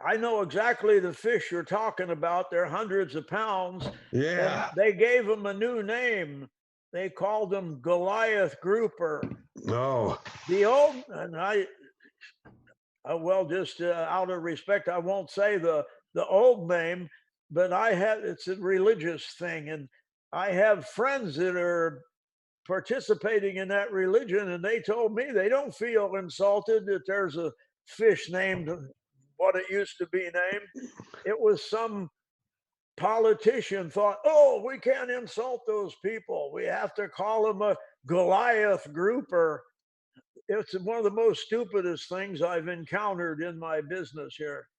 I know exactly the fish you're talking about. They're hundreds of pounds. Yeah. And they gave them a new name. They called them Goliath grouper. No. The old, and just out of respect, I won't say the old name, but it's a religious thing, and I have friends that are participating in that religion, and they told me they don't feel insulted that there's a fish named what it used to be named. It was some politician thought, oh, we can't insult those people. We have to call them a Goliath grouper. It's one of the most stupidest things I've encountered in my business here.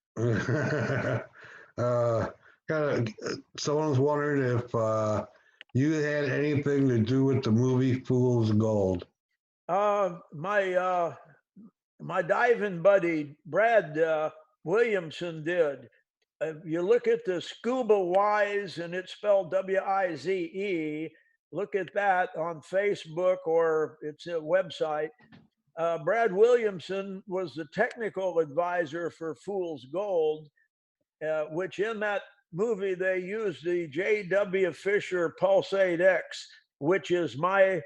Someone's wondering if you had anything to do with the movie Fool's Gold? My diving buddy Brad Williamson did. You look at the Scuba Wise, and it's spelled Wize. Look at that on Facebook, or it's a website. Brad Williamson was the technical advisor for Fool's Gold, which in that movie they used the J.W. Fisher Pulsate X, which is my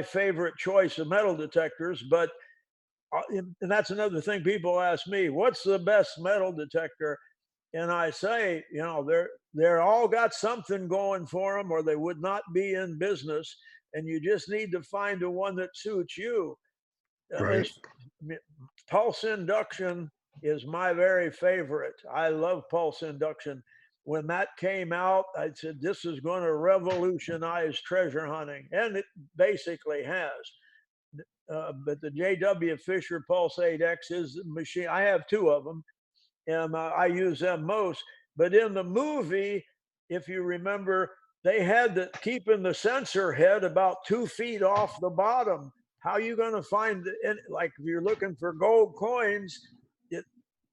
favorite choice of metal detectors. But and that's another thing people ask me, what's the best metal detector? And I say, they're all got something going for them, or they would not be in business. And you just need to find the one that suits you. Right. Pulse induction is my very favorite. I love pulse induction. When that came out, I said, this is going to revolutionize treasure hunting. And it basically has. But the J.W. Fisher Pulsate X is the machine. I have two of them, and I use them most. But in the movie, if you remember, they had to keeping the sensor head about 2 feet off the bottom. How are you going to find like if you're looking for gold coins,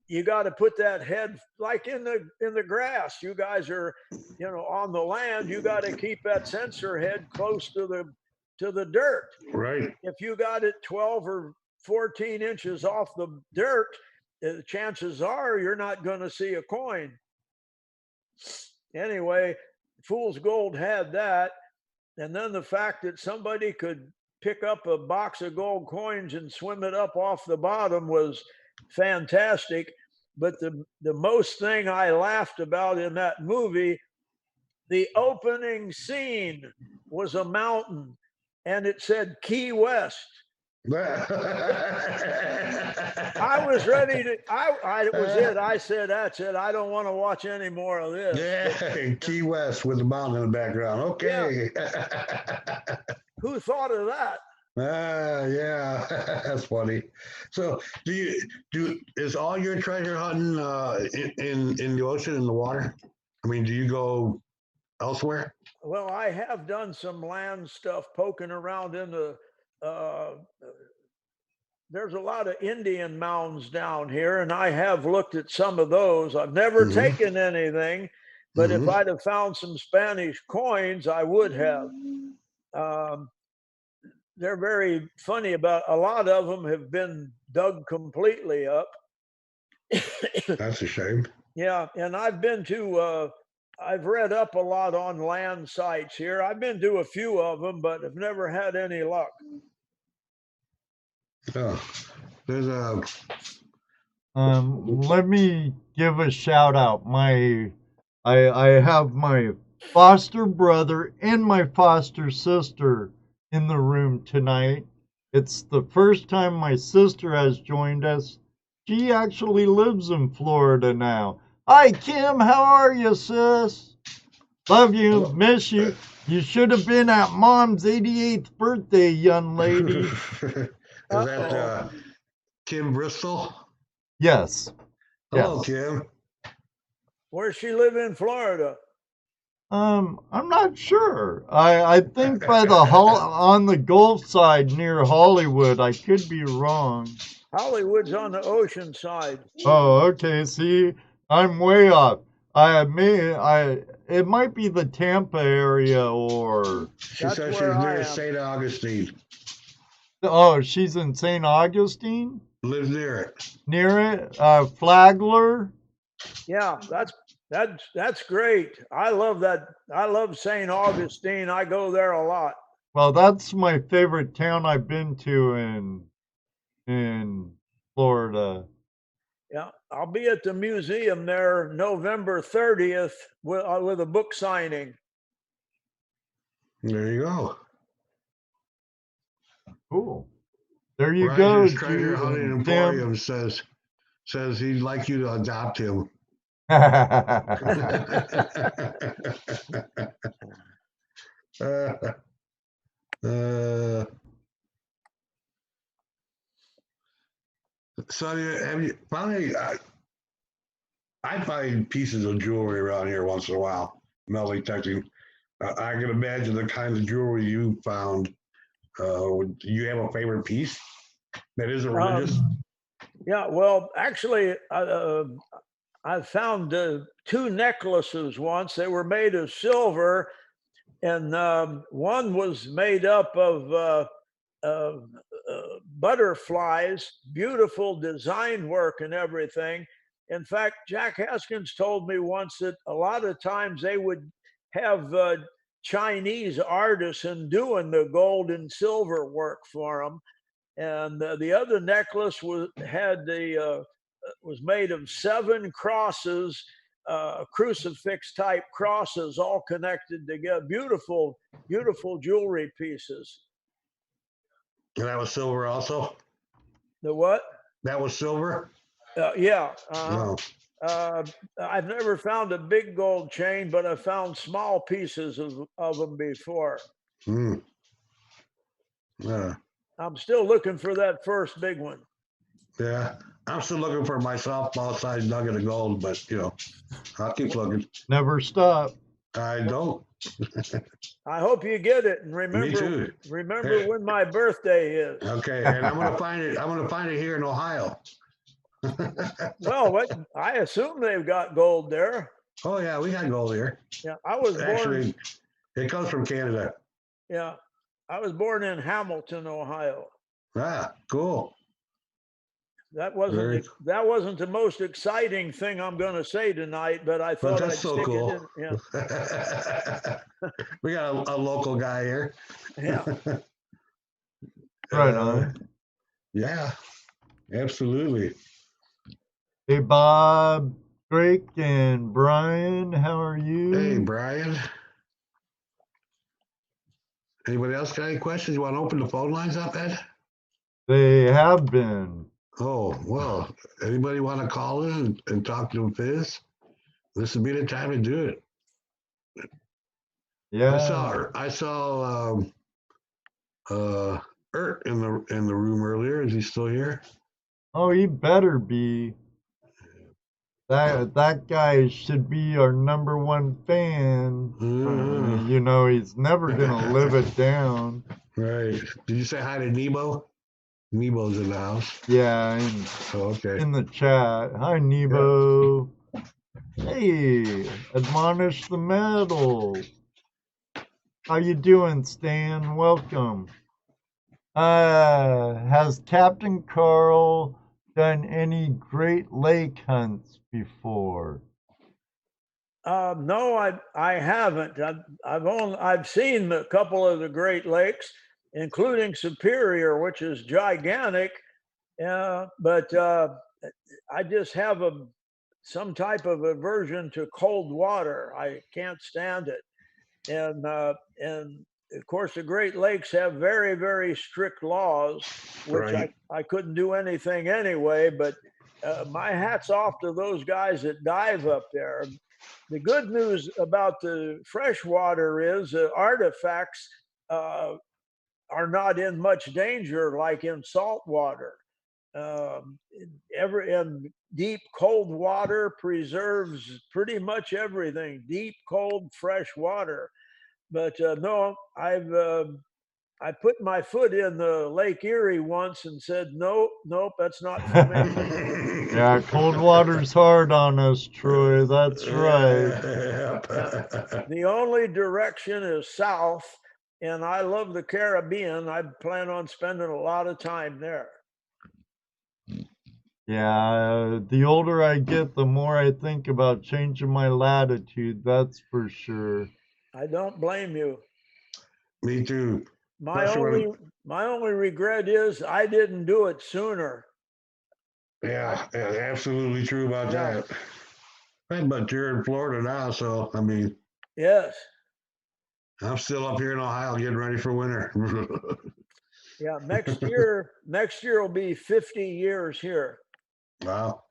you got to put that head like in the grass. You guys are, on the land. You got to keep that sensor head close to the dirt. Right. If you got it 12 or 14 inches off the dirt, the chances are you're not going to see a coin. Anyway, Fool's Gold had that. And then the fact that somebody could pick up a box of gold coins and swim it up off the bottom was fantastic. But the most thing I laughed about in that movie, the opening scene was a mountain, and it said Key West. I was ready to. I was it. I said, "That's it. I don't want to watch any more of this." Yeah, Key West with the mountain in the background. Okay. Yeah. Who thought of that? Yeah, that's funny. So, is all your treasure hunting in the ocean, in the water? I mean, do you go elsewhere? Well, I have done some land stuff, poking around in the. There's a lot of Indian mounds down here, and I have looked at some of those. I've never taken anything, but if I'd have found some Spanish coins, I would have. They're very funny about a lot of them have been dug completely up. That's a shame. Yeah, and I've been to. I've read up a lot on land sites here. I've been to a few of them, but have never had any luck. Oh, there's a. Let me give a shout out. I have my foster brother and my foster sister in the room tonight. It's the first time my sister has joined us. She actually lives in Florida now. Hi, Kim. How are you, sis? Love you. Miss you. You should have been at Mom's 88th birthday, young lady. Is that Kim Bristol? Yes. Hello, Yes. Kim. Where's she live in Florida? I'm not sure. I think by on the Gulf side near Hollywood. I could be wrong. Hollywood's on the ocean side. Oh, okay. See, I'm way off. It might be the Tampa area or. She says she's near St. Augustine. Oh, she's in St. Augustine? Lives near it. Near it? Flagler? Yeah, that's great. I love that. I love St. Augustine. I go there a lot. Well, that's my favorite town I've been to in Florida. Yeah, I'll be at the museum there November 30th with a book signing. There you go. Cool. There you go. Rogers Treasure Hunting Emporium says he'd like you to adopt him. So have you finally? I find pieces of jewelry around here once in a while, metal detecting. I can imagine the kind of jewelry you found. Do you have a favorite piece that isn't religious? Yeah, well, actually, I found two necklaces once. They were made of silver, and one was made up of butterflies, beautiful design work and everything. In fact, Jack Haskins told me once that a lot of times they would have Chinese artisans doing the gold and silver work for them. And the other necklace was made of 7 crosses, crucifix type crosses, all connected together. Beautiful, beautiful jewelry pieces. And that was silver also? The what? That was silver? Yeah. No. I've never found a big gold chain, but I found small pieces of them before. Hmm. Yeah. I'm still looking for that first big one. Yeah. I'm still looking for my softball size nugget of gold, but I'll keep looking. Never stop. I don't. I hope you get it, and Me too. remember when my birthday is. Okay, and I'm gonna find it. I'm gonna find it here in Ohio. Well, I assume they've got gold there. Oh yeah, we got gold here. Yeah, I was born. Actually, it comes from Canada. Yeah, I was born in Hamilton, Ohio. Ah, cool. That wasn't the most exciting thing I'm going to say tonight, but I thought But that's I'd so stick cool. it in. Yeah. We got a local guy here. Yeah. Right on. Yeah, absolutely. Hey, Bob, Drake, and Brian, how are you? Hey, Brian. Anybody else got any questions? You want to open the phone lines up, Ed? They have been. Oh, well, anybody want to call in and talk to Fizz? This would be the time to do it. Yeah. I saw Ert in the room earlier. Is he still here? Oh, he better be. That guy should be our #1 fan. He's never gonna live it down. Right. Did you say hi to Nebo? Nebo's in the house. Yeah, Okay. in the chat. Hi, Nebo. Yeah. Hey, admonish the metal. How you doing, Stan? Welcome. Has Captain Carl done any Great Lake hunts before? No, I haven't. I've seen a couple of the Great Lakes, including Superior, which is gigantic. But I just have some type of aversion to cold water. I can't stand it. And of course, the Great Lakes have very, very strict laws, which Right. I couldn't do anything anyway. But my hat's off to those guys that dive up there. The good news about the freshwater is artifacts are not in much danger like in salt water. And deep cold water preserves pretty much everything. Deep cold fresh water. But no, I put my foot in the Lake Erie once and said, nope, that's not for me. Yeah, cold water's hard on us, Troy. That's right. The only direction is south, and I love the Caribbean. I plan on spending a lot of time there. Yeah, the older I get, the more I think about changing my latitude. That's for sure. I don't blame you. Me too. My only regret is I didn't do it sooner. Yeah, absolutely true about that. But you're in Florida now, so I mean. Yes. I'm still up here in Ohio getting ready for winter. Yeah, next year will be 50 years here. Wow.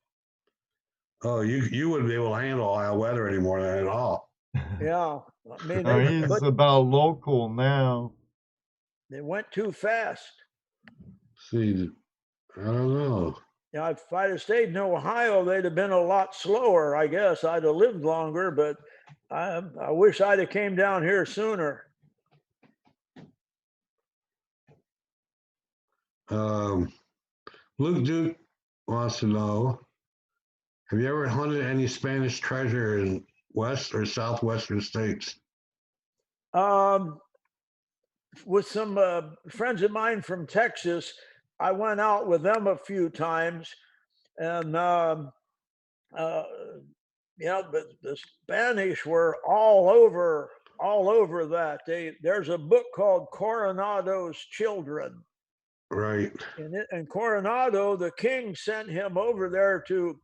Oh, you wouldn't be able to handle Ohio weather anymore than at all. Yeah. I mean, he's about local now. They went too fast. See, I don't know. Yeah, if I'd have stayed in Ohio, they'd have been a lot slower, I guess. I'd have lived longer, but I wish I'd have came down here sooner. Luke Duke wants to know, have you ever hunted any Spanish treasure in West or Southwestern states? With some friends of mine from Texas, I went out with them a few times, and but the Spanish were all over that. There's a book called Coronado's Children. Right. And Coronado, the king sent him over there to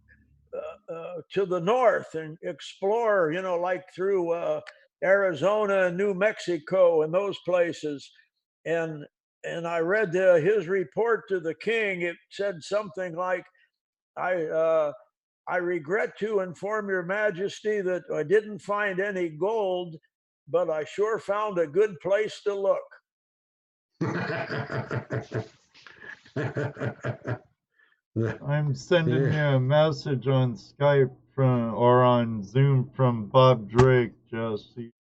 the north and explore, like through Arizona and New Mexico and those places. And I read his report to the king. It said something like, I regret to inform your majesty that I didn't find any gold, but I sure found a good place to look. I'm sending you a message on Skype or on Zoom from Bob Drake, Jesse.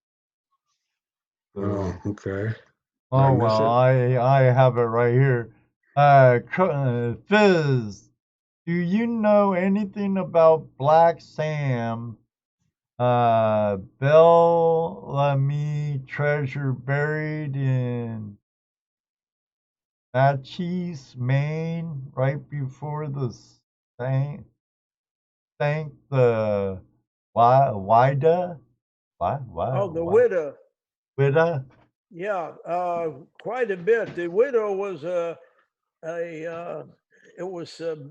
Oh, okay. Oh, well, I have it right here. Fizz, do you know anything about Black Sam, Bellamy treasure buried in Natchez, Maine, right before the sank the Wida? Oh, the widow. Wida? Yeah, quite a bit. The widow was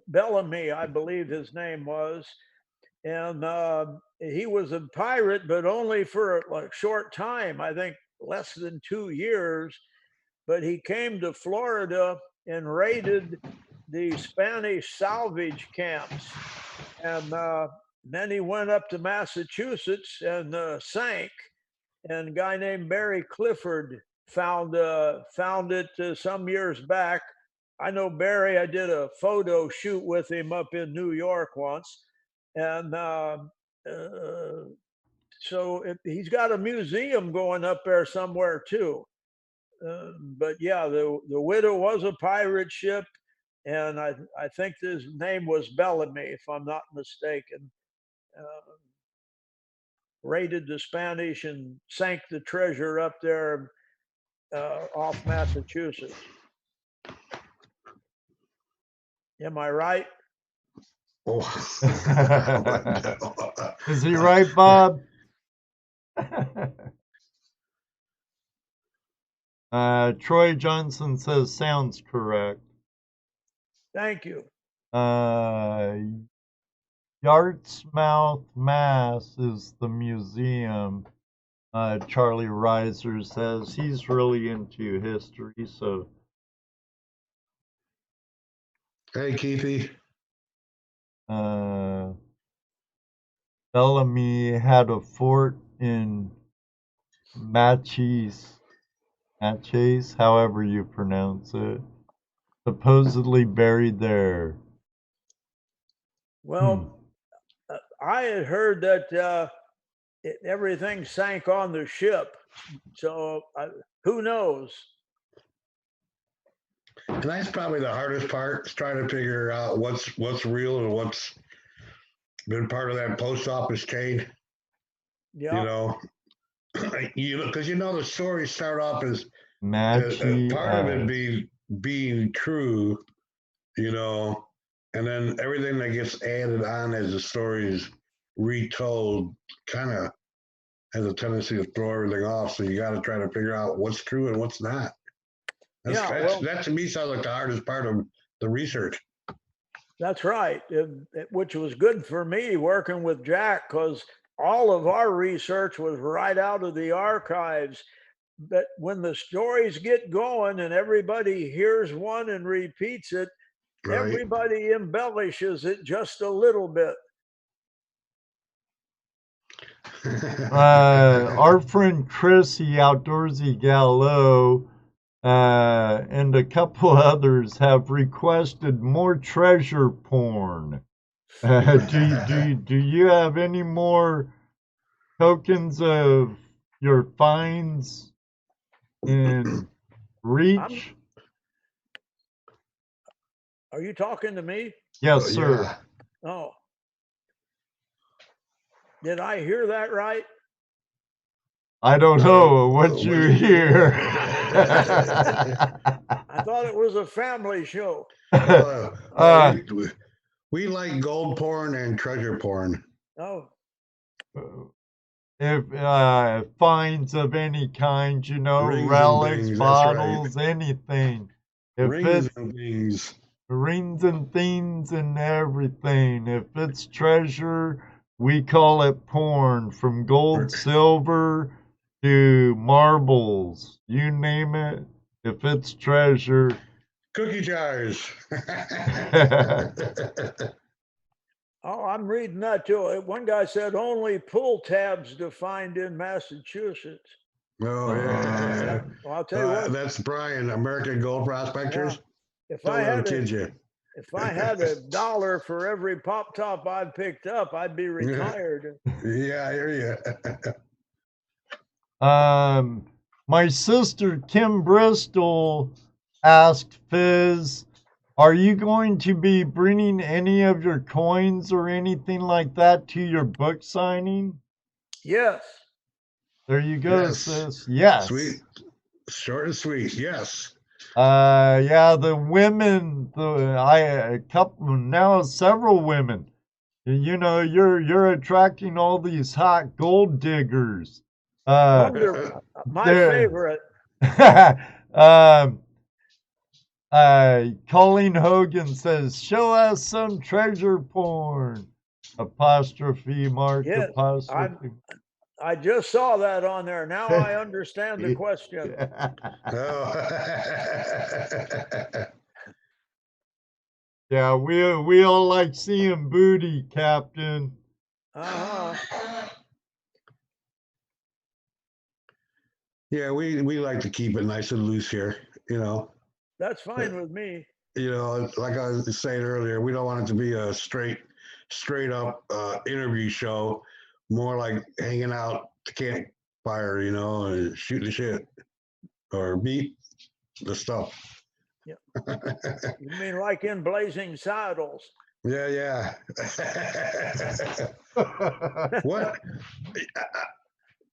Bellamy, I believe his name was, and he was a pirate, but only for a short time. I think less than 2 years. But he came to Florida and raided the Spanish salvage camps, and then he went up to Massachusetts and sank. And a guy named Barry Clifford found it some years back. I know Barry. I did a photo shoot with him up in New York once, and so he's got a museum going up there somewhere too. But yeah, the widow was a pirate ship, and I think his name was Bellamy, if I'm not mistaken. Raided the Spanish and sank the treasure up there off Massachusetts. Am I right? Oh. Is he right, Bob? Troy Johnson says sounds correct. Thank you. Yartsmouth, Mass is the museum. Charlie Reiser says he's really into history, so. Hey, Keithy. Bellamy had a fort in Natchez, however you pronounce it, supposedly buried there. Well, I had heard that everything sank on the ship, so who knows? And that's probably the hardest part, is trying to figure out what's real and what's been part of that post office chain. Yeah. Because the stories start off as part of it being true, and then everything that gets added on as the story is retold kind of has a tendency to throw everything off. So you got to try to figure out what's true and what's not. That to me sounds like the hardest part of the research. That's right, which was good for me working with Jack, because all of our research was right out of the archives. But when the stories get going and everybody hears one and repeats it, right, everybody embellishes it just a little bit. Our friend Chris, the Outdoorsy Gallo, and a couple others have requested more treasure porn. Do you have any more tokens of your finds in reach? Are you talking to me? Yes, sir. Yeah. Oh. Did I hear that right? I don't know what what you did you hear. I thought it was a family show. We like gold porn and treasure porn. Oh, if finds of any kind, you know, Rings and relics, things, that's right. bottles, anything. If Rings it's and things. rings and things and everything, if it's treasure, we call it porn. From gold, silver to marbles, you name it. If it's treasure, Cookie jars. oh, I'm reading that too. One guy said only pull tabs to find in Massachusetts. Oh, yeah. Well, I'll tell you what. That's Brian, American Gold Prospectors. If Don't I let him had kid you. if I had $1 for every pop top I'd picked up, I'd be retired. Yeah, I hear you. My sister Kim Bristol asked Fizz, are you going to be bringing any of your coins or anything like that to your book signing? Yes. There you go, Yes. sis. Yes. Sweet. Short and sweet. Yes. Yeah, the women, a couple now, several women. You know, you're attracting all these hot gold diggers. Wonderful. My favorite. Colleen Hogan says, "Show us some treasure porn." Apostrophe mark. Yes, apostrophe. I just saw that on there. Now I understand the question. Yeah, we all like seeing booty, Captain. Yeah, we like to keep it nice and loose here, you know. That's fine with me. You know, like I was saying earlier, we don't want it to be a straight up interview show, more like hanging out the campfire, you know, and shoot the shit or beat the stuff. Yeah. You mean like in Blazing Saddles? Yeah. What?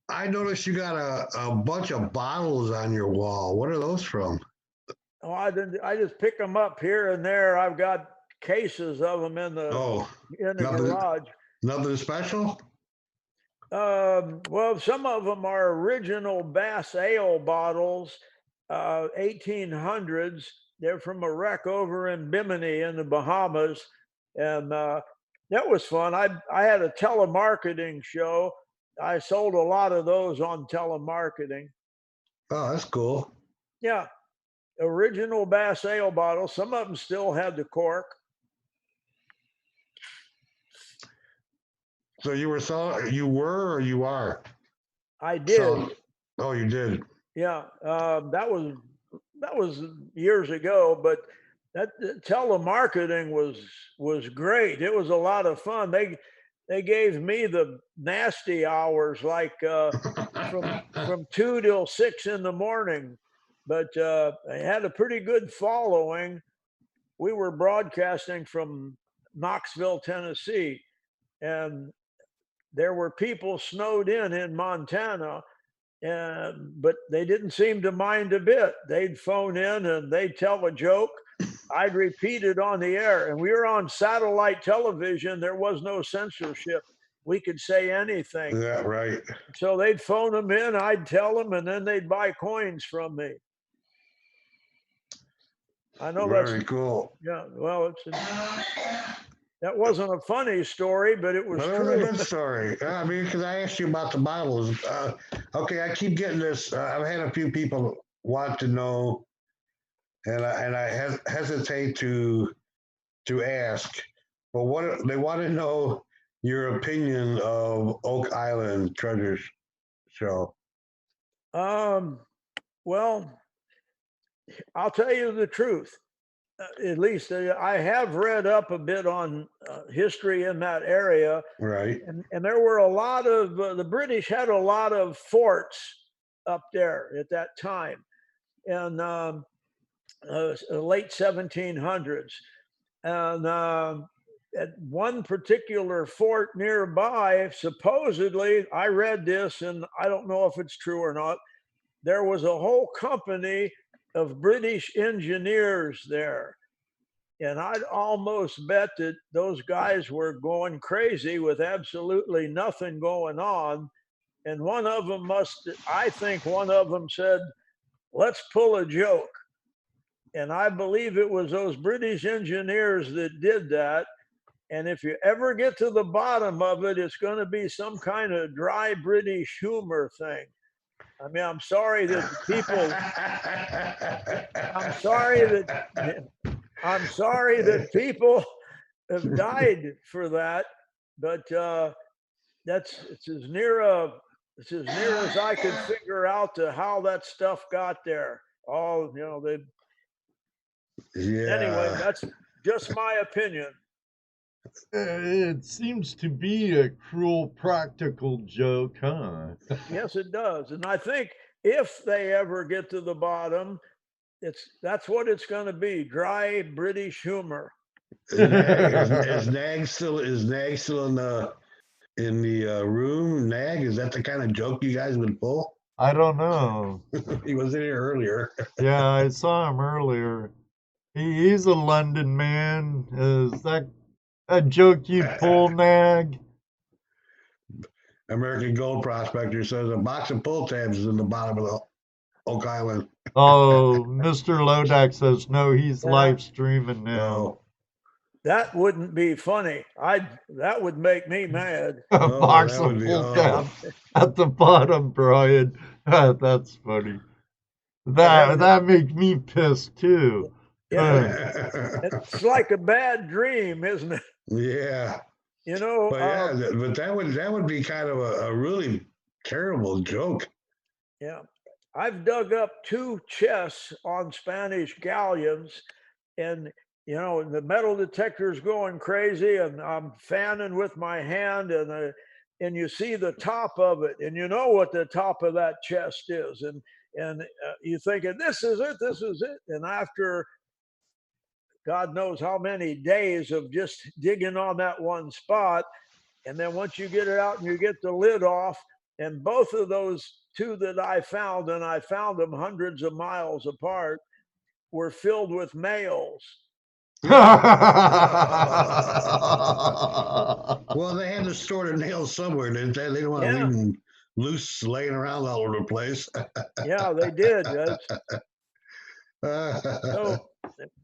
I noticed you got a bunch of bottles on your wall. What are those from? Oh, I just pick them up here and there. I've got cases of them in the garage. Nothing special? Well, some of them are original Bass Ale bottles, 1800s. They're from a wreck over in Bimini in the Bahamas, and that was fun. I had a telemarketing show. I sold a lot of those on telemarketing. Oh, that's cool. Yeah, original Bass Ale bottles. Some of them still had the cork. So you were or you are? I did. Oh, you did. Yeah, that was years ago, but that telemarketing was great. It was a lot of fun. They gave me the nasty hours, like from 2 till 6 in the morning, but they had a pretty good following. We were broadcasting from Knoxville, Tennessee, and there were people snowed in Montana, but they didn't seem to mind a bit. They'd phone in and they'd tell a joke. I'd repeat it on the air, and we were on satellite television. There was no censorship. We could say anything. Yeah, right. So they'd phone them in, I'd tell them, and then they'd buy coins from me. I know Very cool. Yeah, well, that wasn't a funny story, but it was true. It was a good story. I mean, because I asked you about the bottles. Okay, I keep getting this. I've had a few people want to know, and I hesitate to ask, but what they want to know your opinion of Oak Island Treasure Show. Well, I'll tell you the truth. at least I have read up a bit on history in that area, Right. and there were a lot of the British had a lot of forts up there at that time, and late 1700s, and at one particular fort nearby, supposedly, I read this, and I don't know if it's true or not. There was a whole company of British engineers there. And I'd almost bet that those guys were going crazy with absolutely nothing going on. And one of them I think one of them said, let's pull a joke. And I believe it was those British engineers that did that. And if you ever get to the bottom of it, it's going to be some kind of dry British humor thing. I mean, I'm sorry that the people, I'm sorry that people have died for that, but it's as near as I could figure out to how that stuff got there. All they. Anyway, Yeah. that's just my opinion. It seems to be a cruel practical joke, huh? Yes, it does, and I think if they ever get to the bottom, that's what it's going to be: dry British humor. Is Nag still in the room? Nag, is that the kind of joke you guys would pull? I don't know. He was in here earlier. Yeah, I saw him earlier. He's a London man. Is that a joke you pull, Nag? American Gold Prospector says a box of pull tabs is in the bottom of the Oak Island. Oh, Mr. Lodak says no, he's Yeah. live streaming now. Oh, That wouldn't be funny. That would make me mad. A Oh, box that of would be full awful. tabs at the bottom, Brian. That's funny. Whatever. That makes me pissed too. Yeah, it's like a bad dream, isn't it? Yeah. You know, But yeah, but that would be kind of a really terrible joke. yeah. I've dug up 2 chests on Spanish galleons, and the metal detector's going crazy, and I'm fanning with my hand, and you see the top of it, and you know what the top of that chest is, and you thinking this is it, and after God knows how many days of just digging on that one spot. And then once you get it out and you get the lid off, and both of those 2 that I found, and I found them hundreds of miles apart, were filled with males. Well, they had to store the nails somewhere, didn't they? They didn't want to leave them loose, laying around all over the place. Yeah, they did. So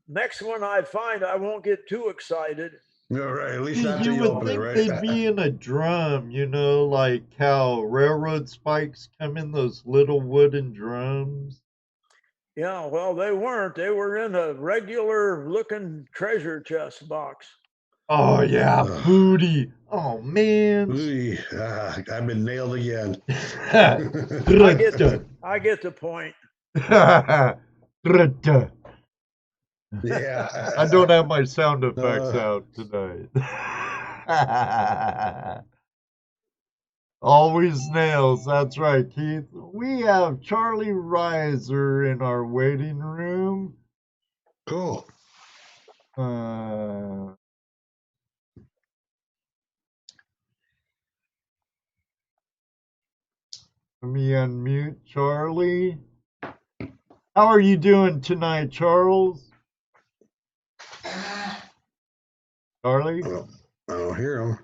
next one I find, I won't get too excited. All right, at least not till You you would open it, think right? they'd be in a drum, like how railroad spikes come in those little wooden drums. Yeah, well, they weren't. They were in a regular looking treasure chest box. Oh yeah, booty. Oh man. Ooh, I've been nailed again. I get the point. Yeah. I don't have my sound effects out tonight. Always nails. That's right, Keith. We have Charlie Reiser in our waiting room. Cool. Let me unmute Charlie. How are you doing tonight, Charles? Charlie? I don't hear him.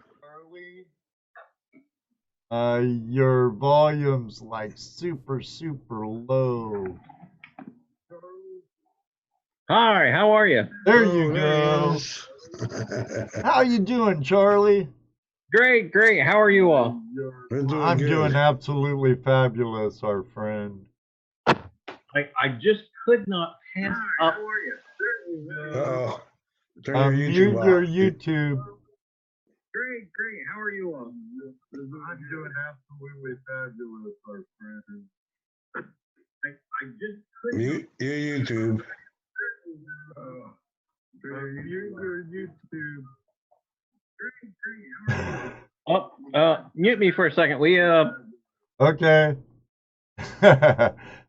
Your volume's like super, super low. Hi, how are you? There you go. How you doing, Charlie? Great, great. How are you all? I'm doing absolutely fabulous, our friend. I just could not pass up. How are you? Mute your YouTube. Great, great. How are you all? I'm doing absolutely fabulous, our friend. I just couldn't. Mute your YouTube. Oh, mute me for a second. Okay.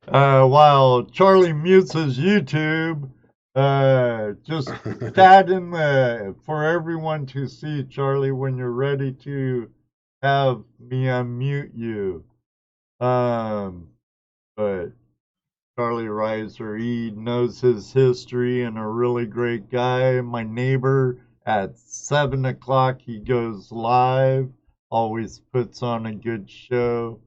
While Charlie mutes his YouTube, just chat in for everyone to see, Charlie, when you're ready to have me unmute you. But Charlie Reiser, he knows his history and a really great guy. My neighbor at 7 o'clock, he goes live, always puts on a good show.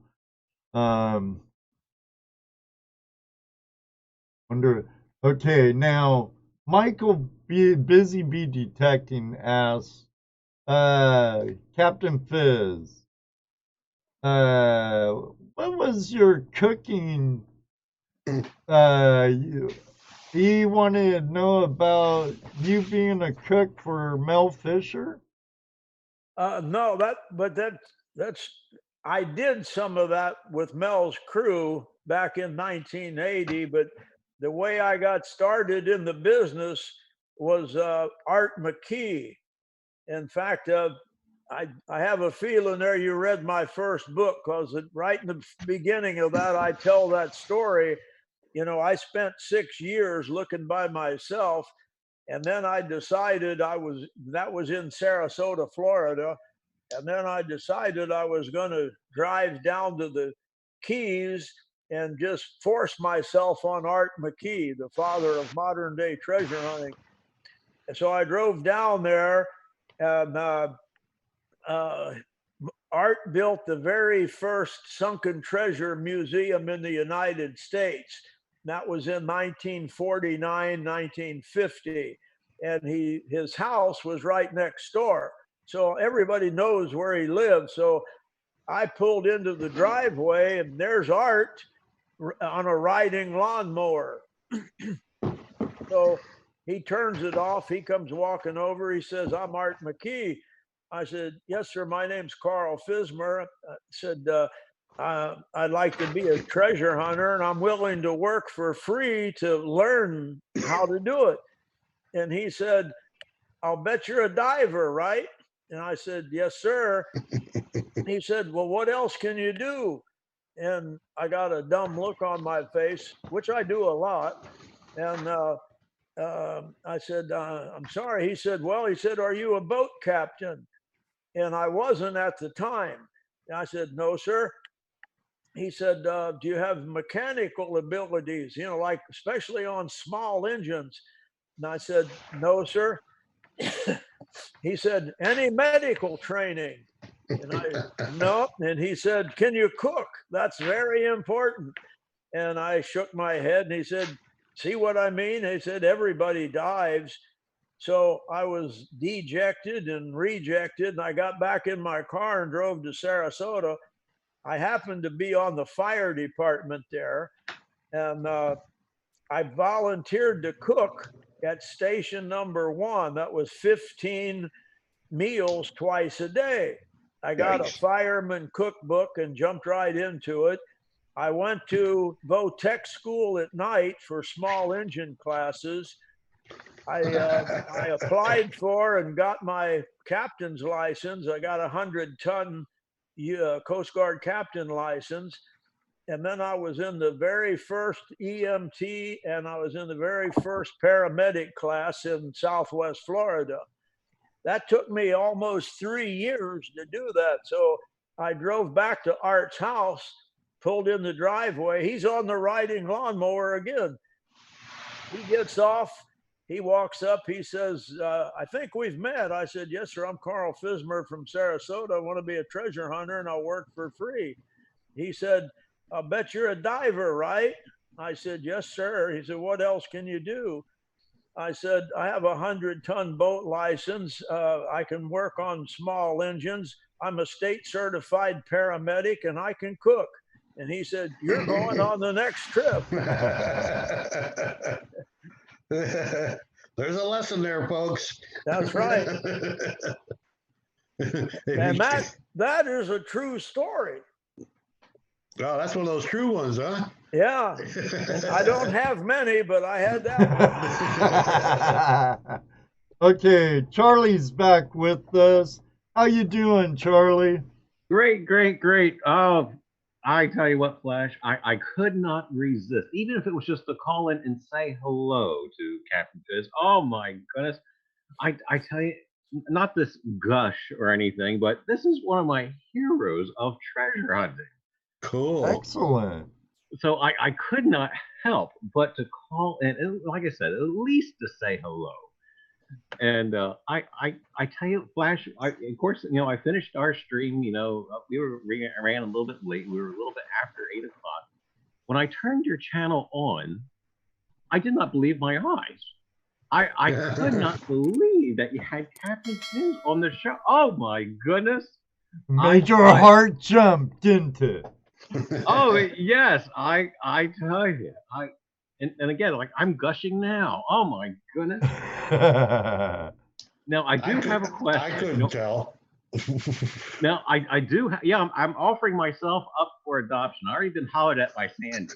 Okay, now Michael Busy Bee Detecting asks, Captain Fizz, what was your cooking? He wanted to know about you being a cook for Mel Fisher. No, that's I did some of that with Mel's crew back in 1980, but the way I got started in the business was Art McKee. In fact, I have a feeling there you read my first book, because right in the beginning of that, I tell that story. You know, I spent 6 years looking by myself, and then I decided that was in Sarasota, Florida. And then I decided I was going to drive down to the Keys and just force myself on Art McKee, the father of modern day treasure hunting. And so I drove down there, and Art built the very first sunken treasure museum in the United States. That was in 1949, 1950. And his house was right next door. So everybody knows where he lived. So I pulled into the driveway, and there's Art on a riding lawnmower. So he turns it off. He comes walking over. He says, "I'm Art McKee." I said, "Yes, sir. My name's Carl Fismer." I said, "I'd like to be a treasure hunter, and I'm willing to work for free to learn how to do it." And he said, "I'll bet you're a diver, right?" And I said, "Yes, sir." He said, "Well, what else can you do?" And I got a dumb look on my face, which I do a lot. And I said, "I'm sorry." He said, "Are you a boat captain?" And I wasn't at the time. And I said, "No, sir." He said, "Do you have mechanical abilities, you know, like especially on small engines?" And I said, "No, sir." He said, "Any medical training?" And I, "No." And he said, "Can you cook? That's very important." And I shook my head, and he said, "See what I mean?" He said, "Everybody dives." So I was dejected and rejected, and I got back in my car and drove to Sarasota. I happened to be on the fire department there, and I volunteered to cook at station number 1. That was 15 meals twice a day. I got a fireman cookbook and jumped right into it. I went to VOTEC school at night for small engine classes. I applied for and got my captain's license. I got a 100-ton Coast Guard captain license. And then I was in the very first EMT, and I was in the very first paramedic class in Southwest Florida. That took me almost 3 years to do that. So I drove back to Art's house, pulled in the driveway. He's on the riding lawnmower again. He gets off. He walks up. He says, "I think we've met." I said, "Yes, sir. I'm Carl Fismer from Sarasota. I want to be a treasure hunter, and I'll work for free." He said, "I'll bet you're a diver, right?" I said, "Yes, sir." He said, "What else can you do?" I said, "I have a 100-ton boat license. I can work on small engines. I'm a state certified paramedic, and I can cook." And he said, "You're going on the next trip." There's a lesson there, folks. That's right. And that is a true story. Oh, that's one of those true ones, huh? Yeah. I don't have many, but I had that one. Okay, Charlie's back with us. How you doing, Charlie? Great, great, great. Oh, I tell you what, Flash, I could not resist, even if it was just to call in and say hello to Captain Fizz. Oh my goodness. I tell you, not this gush or anything, but this is one of my heroes of treasure hunting. Cool. Excellent. So I could not help but to call in, and like I said, at least to say hello. And I tell you, Flash. Of course, I finished our stream. We ran a little bit late. We were a little bit after 8 o'clock. When I turned your channel on, I did not believe my eyes. I could not believe that you had Captain Fizz on the show. Oh my goodness! Made your heart jump, didn't it? Oh yes, I tell you, and again, like I'm gushing now. Oh my goodness! Now I do have a question. I couldn't tell. Now I do. I'm offering myself up for adoption. I already been hollered at by Sandy.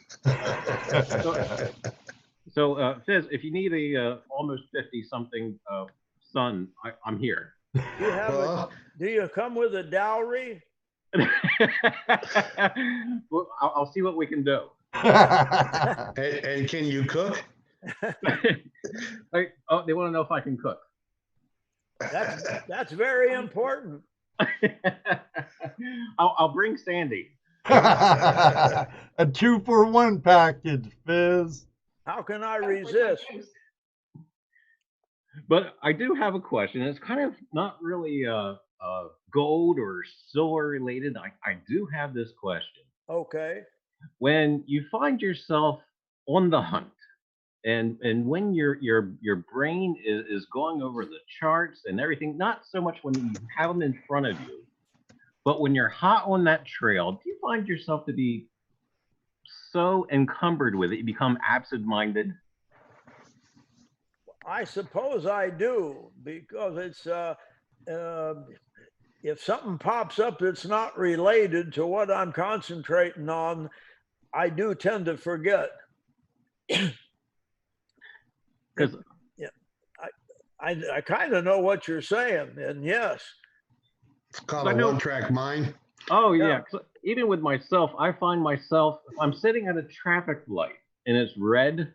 So Fizz, if you need a almost 50-something son, I'm here. Do you come with a dowry? Well, I'll see what we can do. And can you cook? They want to know if I can cook. That's very important. I'll bring Sandy. A 2-for-1 package, Fizz. How can I resist? But I do have a question. It's kind of not really gold or silver related. I do have this question. Okay. When you find yourself on the hunt, and when your brain is going over the charts and everything, not so much when you have them in front of you, but when you're hot on that trail, do you find yourself to be so encumbered with it you become absent-minded? I suppose I do, because it's if something pops up that's not related to what I'm concentrating on, I do tend to forget. Because I kind of know what you're saying, and yes. It's called a one-track mind. Oh yeah. Even with myself, I find myself, if I'm sitting at a traffic light and it's red,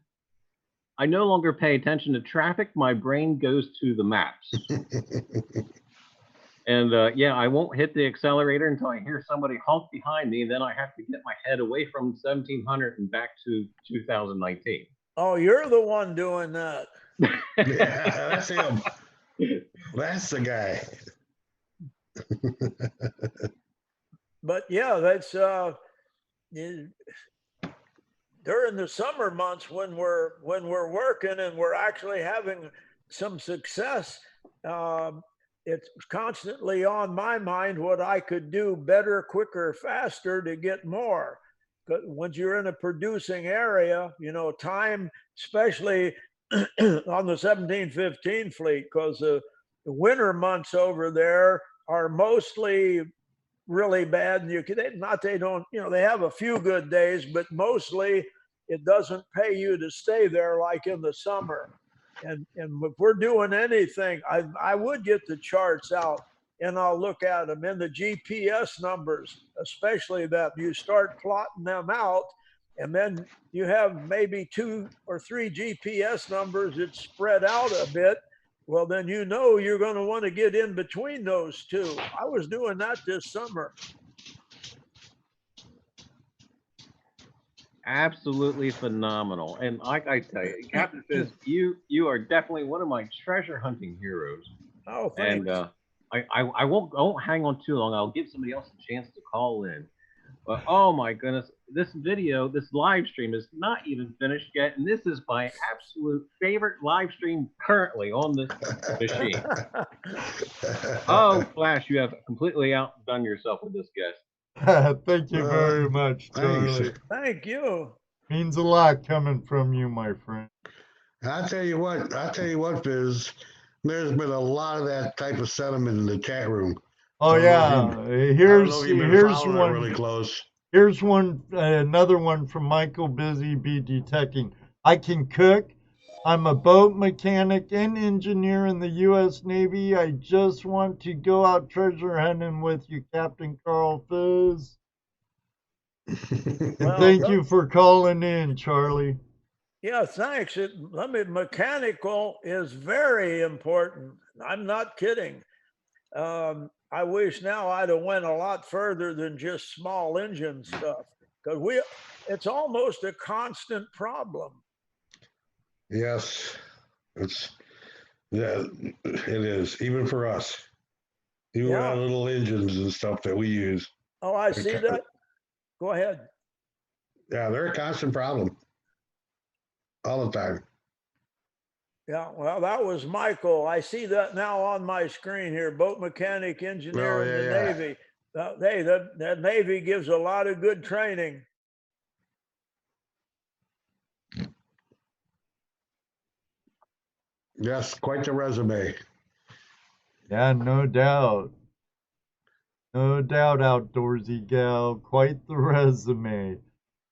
I no longer pay attention to traffic. My brain goes to the maps. And I won't hit the accelerator until I hear somebody honk behind me, and then I have to get my head away from 1700 and back to 2019. Oh, you're the one doing that. Yeah, that's him. That's the guy. But yeah, that's during the summer months when we're working and we're actually having some success. It's constantly on my mind what I could do better, quicker, faster to get more. Because once you're in a producing area, time, especially on the 1715 fleet, because the winter months over there are mostly really bad. And they have a few good days, but mostly it doesn't pay you to stay there like in the summer. And if we're doing anything, I would get the charts out and I'll look at them, and the GPS numbers, especially that you start plotting them out, and then you have maybe 2 or 3 GPS numbers that spread out a bit. Well, then you're going to want to get in between those two. I was doing that this summer. Absolutely phenomenal. And like I tell you, Captain Fizz, you are definitely one of my treasure hunting heroes. Oh, thanks. And I won't hang on too long. I'll give somebody else a chance to call in. But oh my goodness, this live stream is not even finished yet, and this is my absolute favorite live stream currently on this machine. Oh, Flash, you have completely outdone yourself with this guest. Thank you very much, Charlie. Thank you. Means a lot coming from you, my friend. I'll tell you what, Fizz. There's been a lot of that type of sentiment in the chat room. Oh yeah, here's one really close. Here's one, another one from Michael Busy Bee Detecting. I can cook. I'm a boat mechanic and engineer in the U.S. Navy. I just want to go out treasure hunting with you, Captain Carl Fismer. And Well, thank you for calling in, Charlie. yeah, thanks. Mechanical is very important. I'm not kidding. I wish now I'd have went a lot further than just small engine stuff because it's almost a constant problem. Yes, it's yeah, it is even for us. Even with our Yeah. little engines and stuff that we use. Oh, I see that. Go ahead. Yeah, they're a constant problem all the time. Yeah, well, that was Michael. I see that now on my screen here. Boat mechanic, engineer Oh in the yeah, Navy. Hey, that Navy gives a lot of good training. yes, quite the resume. Yeah, no doubt. No doubt, outdoorsy gal. Quite the resume.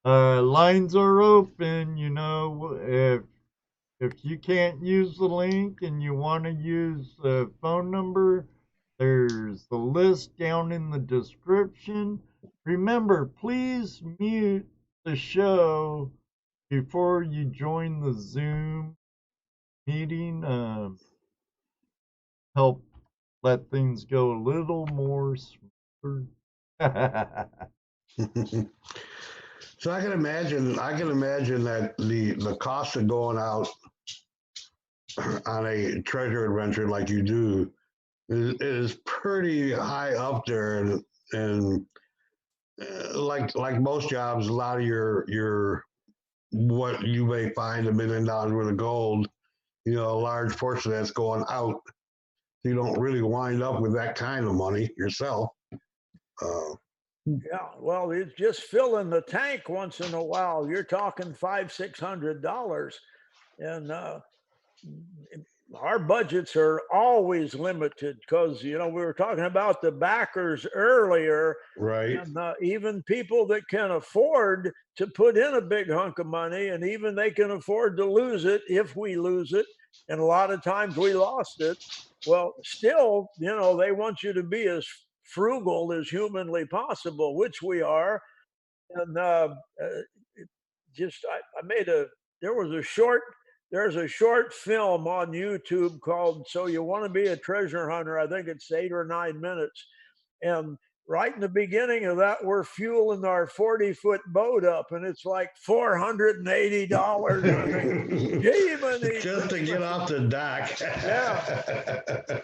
Lines are open, you know, if you can't use the link and you want to use a phone number, there's the list down in the description. Remember, please mute the show before you join the Zoom meeting. Help let things go a little more smoother. So I can imagine that the cost of going out on a treasure adventure like you do is pretty high up there, and like most jobs, a lot of your what you may find $1 million worth of gold, you know, a large portion of that's going out. You don't really wind up with that kind of money yourself. Yeah, well, it's just filling the tank once in a while. You're talking $500-600, and our budgets are always limited because we were talking about the backers earlier, Right. and even people that can afford to put in a big hunk of money, and even they can afford to lose it if we lose it, and a lot of times we lost it. Well, still, they want you to be as frugal as humanly possible, which we are. And just I made there was a short there's a short film on YouTube called "So You Want to Be a Treasure Hunter." I think it's 8 or 9 minutes, and right in the beginning of that, we're fueling our 40-foot boat up, and it's like $480. Just to get off the dock. Yeah.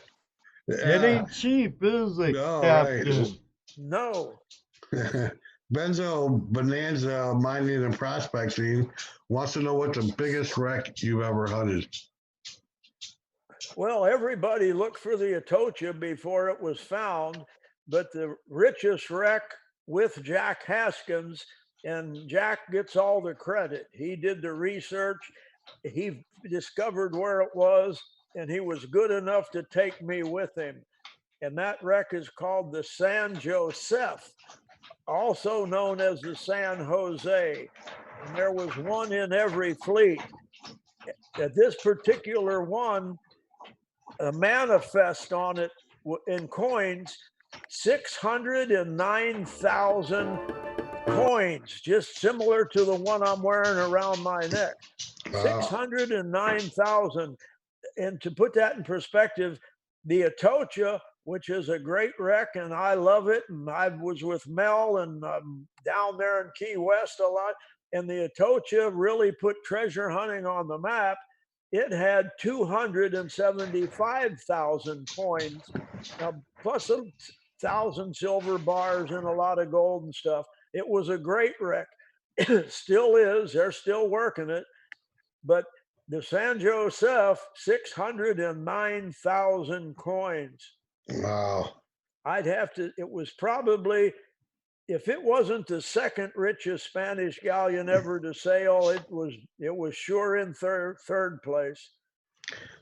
It ain't cheap, is it, No, Captain? right. No. Benzo Bonanza Mining and Prospecting wants to know what the biggest wreck you've ever hunted. Well, everybody looked for the Atocha before it was found, but the richest wreck with Jack Haskins, and Jack gets all the credit. He did the research, he discovered where it was, and he was good enough to take me with him. And that wreck is called the San Josef, also known as the San Jose. And there was one in every fleet. At this particular one, a manifest on it in coins, 609,000 coins, just similar to the one I'm wearing around my neck. Wow. 609,000. And to put that in perspective, the Atocha, which is a great wreck, and I love it. And I was with Mel and down there in Key West a lot. And the Atocha really put treasure hunting on the map. It had 275,000 coins, plus 1,000 silver bars and a lot of gold and stuff. It was a great wreck. It still is. They're still working it. But the San Josef, 609,000 coins. Wow. It was probably, if it wasn't the second richest Spanish galleon ever to sail, it was sure in third place.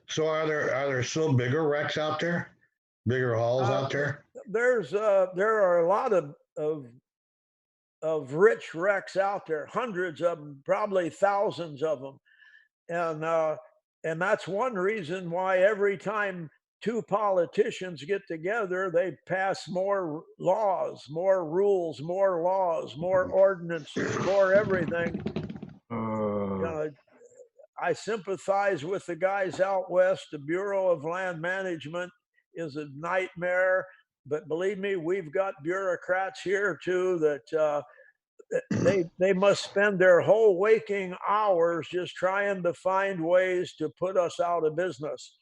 So are there still bigger wrecks out there? Bigger hulls out there? There are a lot of rich wrecks out there, hundreds of them, probably thousands of them. And And that's one reason why every time two politicians get together, they pass more laws, more rules, more laws, more ordinances, more everything. I sympathize with the guys out west. The Bureau of Land Management is a nightmare, but believe me, we've got bureaucrats here too that they must spend their whole waking hours just trying to find ways to put us out of business.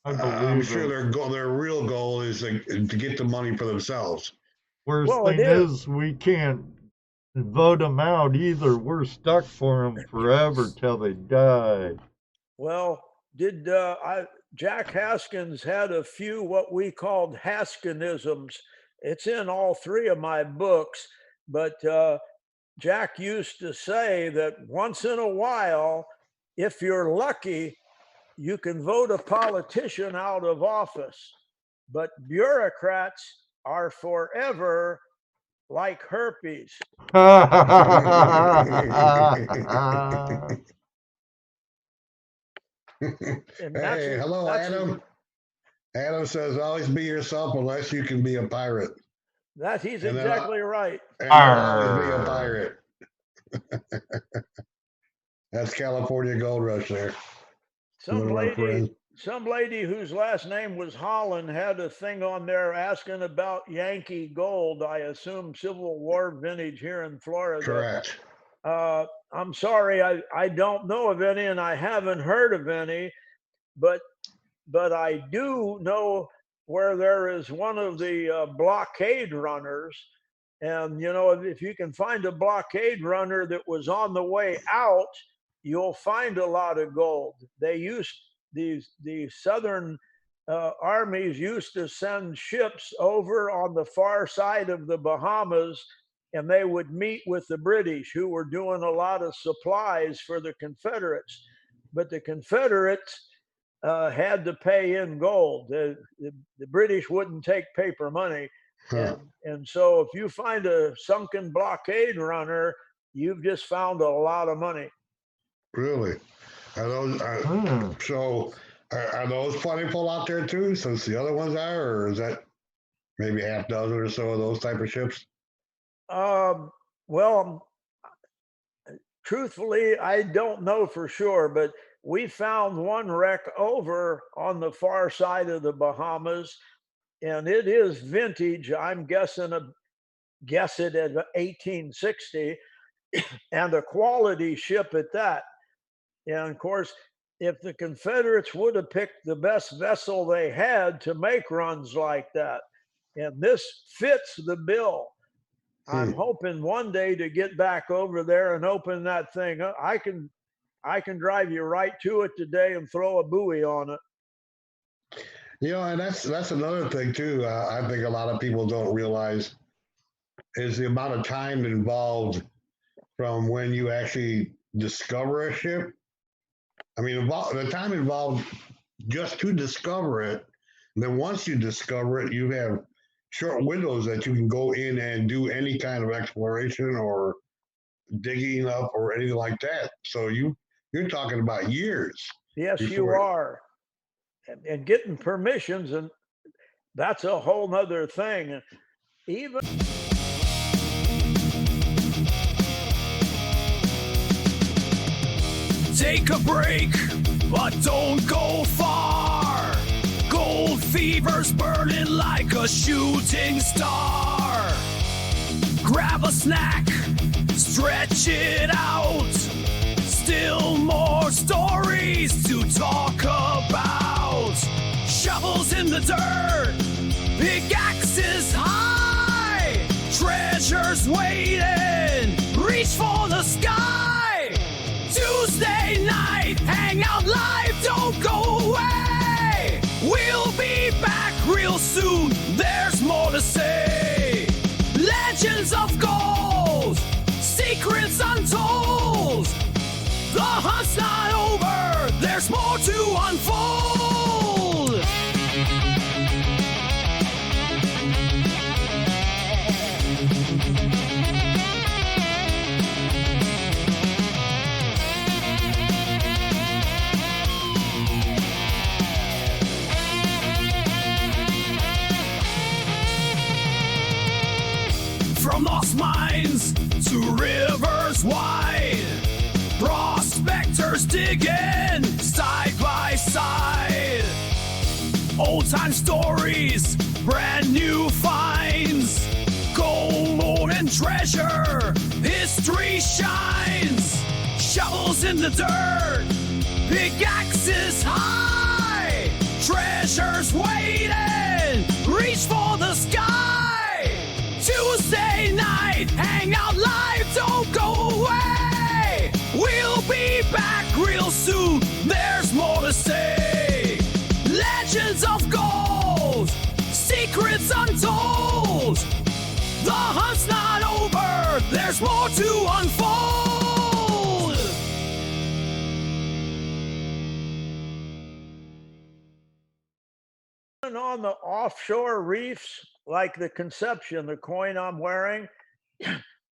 I'm sure their real goal is to get the money for themselves. Worst thing is we can't vote them out either. We're stuck for them forever till they die. Well, Jack Haskins had a few what we called Haskinisms. It's in all three of my books, but Jack used to say that once in a while, if you're lucky, you can vote a politician out of office, but bureaucrats are forever like herpes. Hey, hello, Adam. Adam says, always be yourself unless you can be a pirate. He's exactly right. And always be a pirate. That's California Gold Rush there. Some lady whose last name was Holland had a thing on there asking about Yankee gold. I assume Civil War vintage here in Florida. Correct. I'm sorry, I don't know of any, and I haven't heard of any, but I do know where there is one of the blockade runners. And, you know, if you can find a blockade runner that was on the way out, you'll find a lot of gold. The Southern armies used to send ships over on the far side of the Bahamas, and they would meet with the British, who were doing a lot of supplies for the Confederates. But the Confederates had to pay in gold. The British wouldn't take paper money. And so if you find a sunken blockade runner, you've just found a lot of money. Really? Are those are those plentiful out there too, since the other ones are, or is that maybe half dozen or so of those type of ships? Well, truthfully, I don't know for sure, but we found one wreck over on the far side of the Bahamas, and it is vintage. I'm guessing at 1860, and a quality ship at that. And of course, if the Confederates would have picked the best vessel they had to make runs like that, and this fits the bill. I'm hoping one day to get back over there and open that thing. I can drive you right to it today and throw a buoy on it. You know, and that's another thing too. I think a lot of people don't realize is the amount of time involved from when you actually discover a ship. I mean, the time involved just to discover it. And then once you discover it, you have short windows that you can go in and do any kind of exploration or digging up or anything like that. So you're talking about years. Yes, you are. And getting permissions, and that's a whole nother thing. Even take a break, but don't go far. Gold fever's burning like a shooting star. Grab a snack, stretch it out. Still more stories to talk about. Shovels in the dirt, pickaxes high. Treasures waiting, reach for the sky. Tuesday night, Hangout Live, don't go away. We'll be back real soon, there's more to say. Legends of gold, secrets untold. The hunt's not over, there's more to unfold. shines to rivers wide. Prospectors digging side by side. Old time stories, brand new finds. Gold and treasure, history shines. Shovels in the dirt, pickaxes high. Treasures waiting, reach for the sky. Tuesday night, Hangout Live, don't go away. We'll be back real soon, there's more to say. Legends of gold, secrets untold. The hunt's not over, there's more to unfold. And on the offshore reefs, like the Conception, the coin I'm wearing,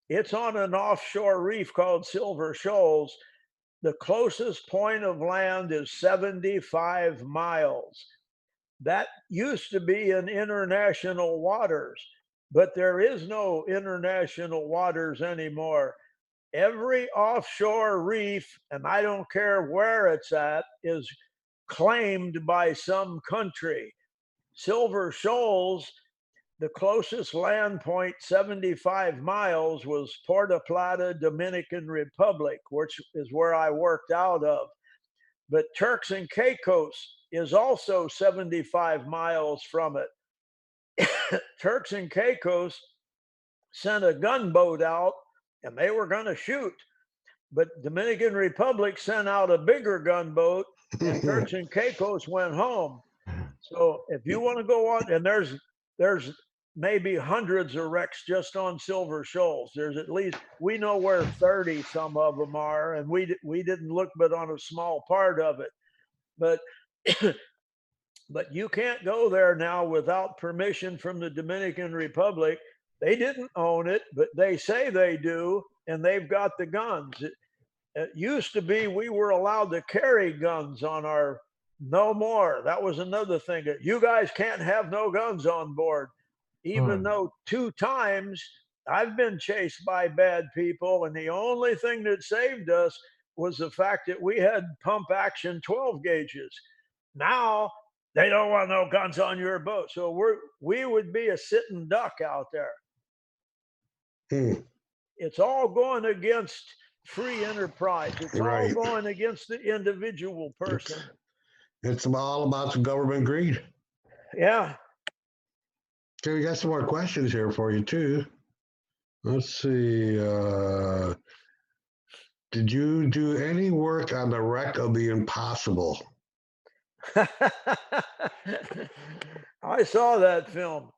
it's on an offshore reef called Silver Shoals. The closest point of land is 75 miles. That used to be in international waters, but there is no international waters anymore. Every offshore reef, and I don't care where it's at, is claimed by some country. Silver Shoals, the closest land point, 75 miles, was Puerto Plata, Dominican Republic, which is where I worked out of. But Turks and Caicos is also 75 miles from it. Turks and Caicos sent a gunboat out and they were going to shoot. But Dominican Republic sent out a bigger gunboat and Turks and Caicos went home. So if you want to go on, and there's maybe hundreds of wrecks just on Silver Shoals. There's at least, we know where 30 some of them are, and we didn't look but on a small part of it. But but you can't go there now without permission from the Dominican Republic. They didn't own it, but they say they do, and they've got the guns. It used to be we were allowed to carry guns on our, no more. That was another thing. You guys can't have no guns on board. Even though 2 times I've been chased by bad people, and the only thing that saved us was the fact that we had pump action 12 gauges. Now they don't want no guns on your boat. So we would be a sitting duck out there. It's all going against free enterprise. It's all going against the individual person. It's all about the government greed. Yeah. Okay, we got some more questions here for you too. Let's see. Did you do any work on the wreck of the Impossible? I saw that film.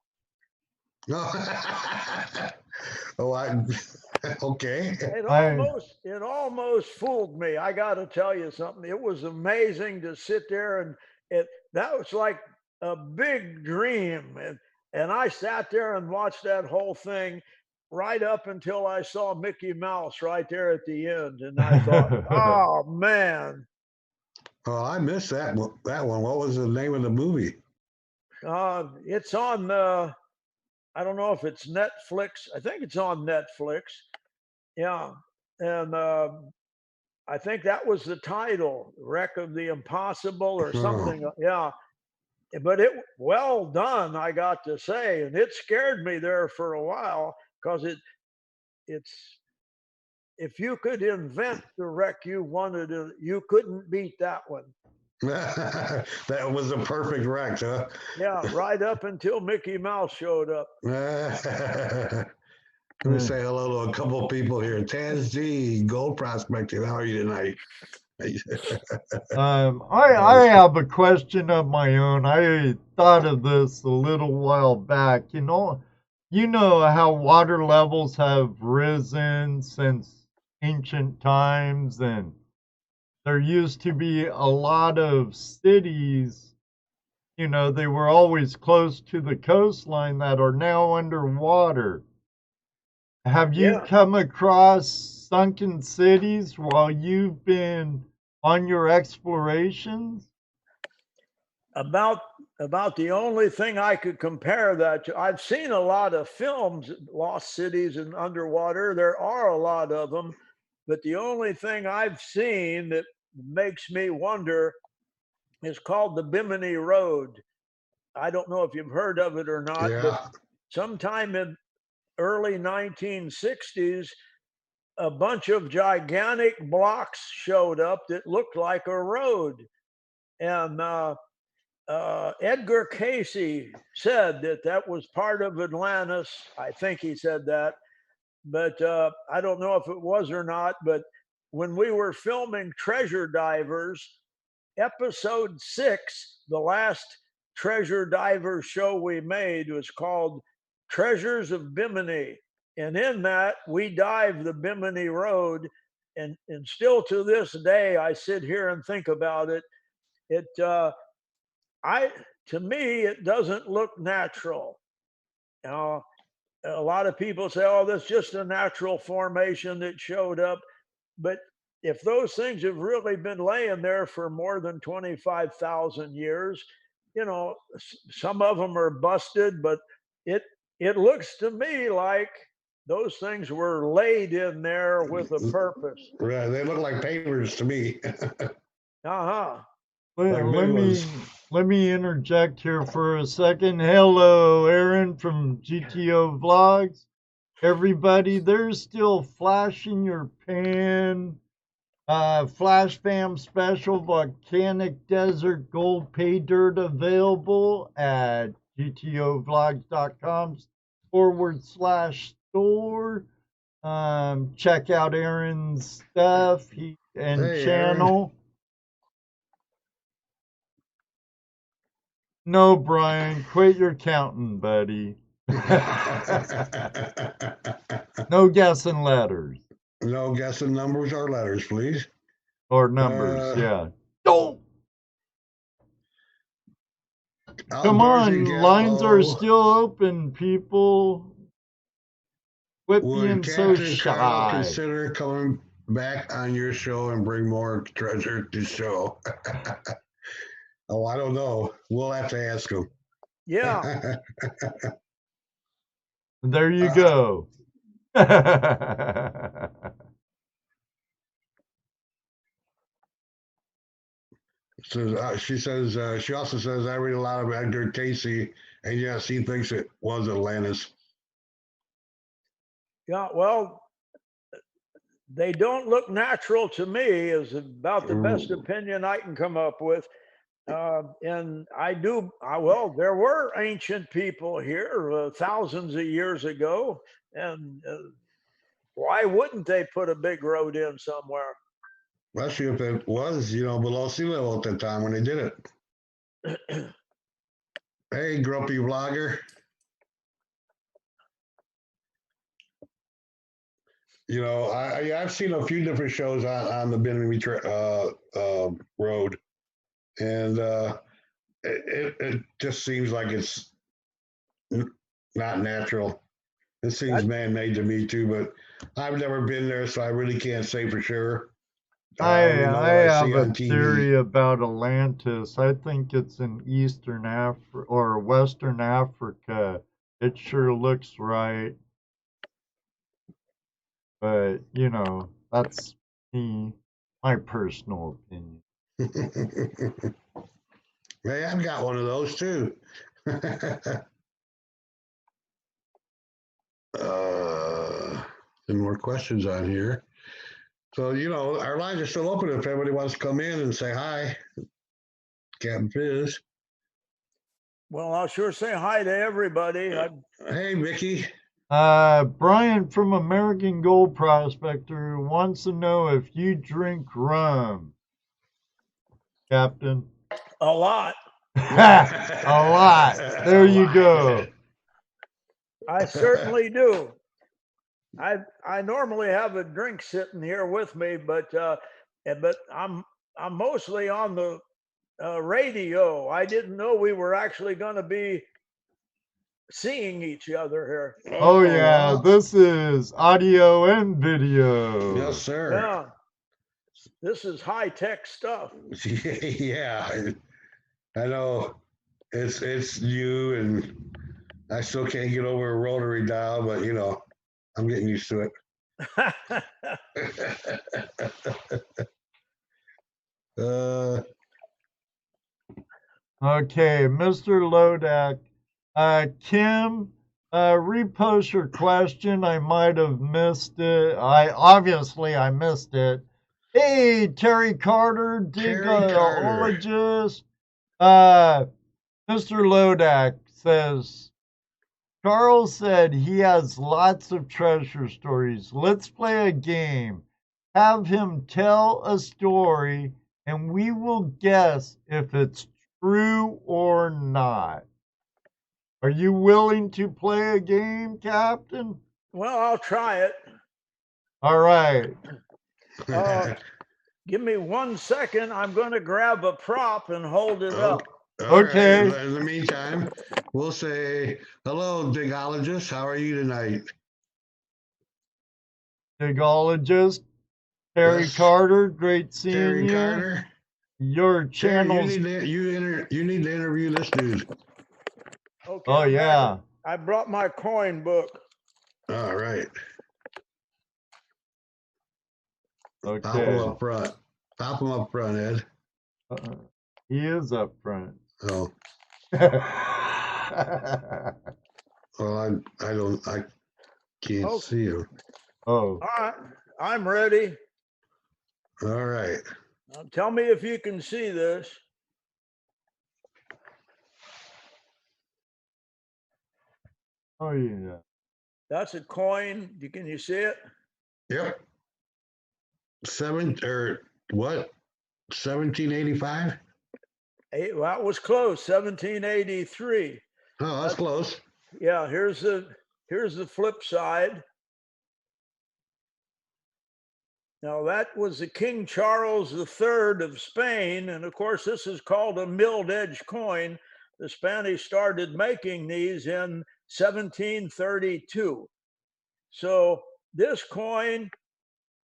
Okay. It almost fooled me. I got to tell you something. It was amazing to sit there, and that was like a big dream. And I sat there and watched that whole thing right up until I saw Mickey Mouse right there at the end. And I thought, oh, man. Oh, I missed that one. What was the name of the movie? It's on, I don't know if it's Netflix. I think it's on Netflix. Yeah. And I think that was the title, Wreck of the Impossible or something. Yeah. But it well done, I got to say, and it scared me there for a while because it's if you could invent the wreck you wanted, you couldn't beat that one. That was a perfect wreck, huh? Yeah, right up until Mickey Mouse showed up. Let me say hello to a couple of people here. Taz Z, Gold Prospector, how are you tonight? I have a question of my own. I thought of this a little while back. You know how water levels have risen since ancient times, and there used to be a lot of cities, they were always close to the coastline that are now underwater. Have you come across sunken cities while you've been on your explorations? About about the only thing I could compare that to. I've seen a lot of films, lost cities and underwater. There are a lot of them, but the only thing I've seen that makes me wonder is called the Bimini Road. I don't know if you've heard of it or not, but Yeah. sometime in early 1960s, a bunch of gigantic blocks showed up that looked like a road. And Edgar Casey said that that was part of Atlantis. I think he said that, but I don't know if it was or not. But when we were filming Treasure Divers, episode 6, the last Treasure Divers show we made was called Treasures of Bimini. And in that, we dive the Bimini Road. And still to this day, I sit here and think about it. To me, it doesn't look natural. Now, a lot of people say, "Oh, that's just a natural formation that showed up." But if those things have really been laying there for more than 25,000 years, some of them are busted, but it it looks to me like those things were laid in there with a purpose. Right. They look like papers to me. Uh-huh. Like Let big me ones. let me interject here for a second. Hello, Aaron from GTO Vlogs. Everybody, there's still Flashing Your Pan, Flash Fam Special Volcanic Desert Gold Pay Dirt available at gtovlogs.com/store. Check out Aaron's stuff and Hey, channel. No, Brian, quit your counting, buddy. No guessing letters No guessing numbers or letters, please. or numbers. Yeah. Don't. Come on, lines are still open, people. Quit being Would so Captain Carl shy. consider coming back on your show and bring more treasure to show? Oh, I don't know. We'll have to ask him. Yeah. There you go. So she also says I read a lot of Edgar Casey, and yes, he thinks it was Atlantis. Yeah, well, they don't look natural to me, is about the best opinion I can come up with. And there were ancient people here thousands of years ago. And why wouldn't they put a big road in somewhere? Especially if it was, below sea level at that time when they did it. Hey, grumpy vlogger. I've seen a few different shows on the Bimini Road, and it just seems like it's not natural. It seems man-made to me too, but I've never been there, so I really can't say for sure. I have a theory about Atlantis. I think it's in Eastern Africa or Western Africa. It sure looks right. But, that's me, my personal opinion. Hey, I've got one of those too. Some more questions on here. So, our lines are still open if anybody wants to come in and say hi. Captain Fizz. Well, I'll sure say hi to everybody. Hey, Mickey. Brian from American Gold Prospector wants to know if you drink rum, Captain. A lot. A lot. There you go. I certainly do. I normally have a drink sitting here with me, but I'm mostly on the radio. I didn't know we were actually going to be seeing each other here. Oh yeah, this is audio and video. Yes, sir. Yeah, this is high tech stuff. Yeah, I know. It's you, and I still can't get over a rotary dial, but you know, I'm getting used to it. Okay, Mr. Lodak. Kim, repost your question. I might have missed it. I missed it. Hey, Terry Carter, Terry Carter. digologist. Mr. Lodak says, Carl said he has lots of treasure stories. Let's play a game. Have him tell a story, and we will guess if it's true or not. Are you willing to play a game, Captain? Well, I'll try it. All right. Give me 1 second. I'm going to grab a prop and hold it up. Okay. Right. In the meantime, we'll say hello, digologist. How are you tonight? Digologist, Terry Yes. Carter, great seeing Terry you. Carter. Your Terry, channel's... you need to interview this dude. Okay. Oh, yeah. I brought my coin book. All right. Okay. Pop him up front. Pop him up front, Ed. He is up front. Oh, well, I can't Oh. see him. Oh, All right. I'm ready. All right. Now, tell me if you can see this. oh yeah. That's a coin. Can you see it? Yep. 1785? That was close. 1783. Oh, that's close. Yeah. Here's the flip side. Now that was the King Charles III of Spain, and of course this is called a milled edge coin. The Spanish started making these in 1732. So this coin,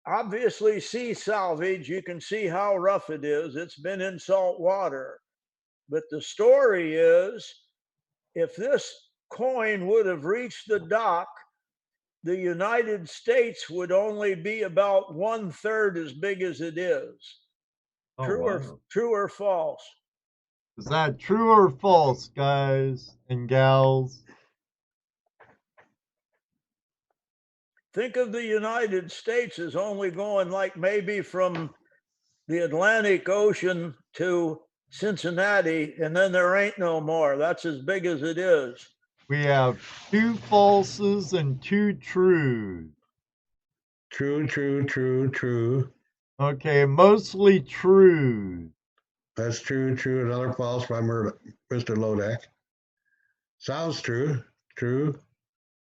obviously sea salvage, you can see how rough it is. It's been in salt water. But the story is, if this coin would have reached the dock, the United States would only be about 1/3 as big as it is. Oh, True or false? Is that true or false, guys and gals? Think of the United States as only going like maybe from the Atlantic Ocean to Cincinnati, and then there ain't no more. That's as big as it is. We have 2 falses and 2 trues. True. Okay, mostly trues. That's true. Another false by Mr. Lodak. Sounds true. True.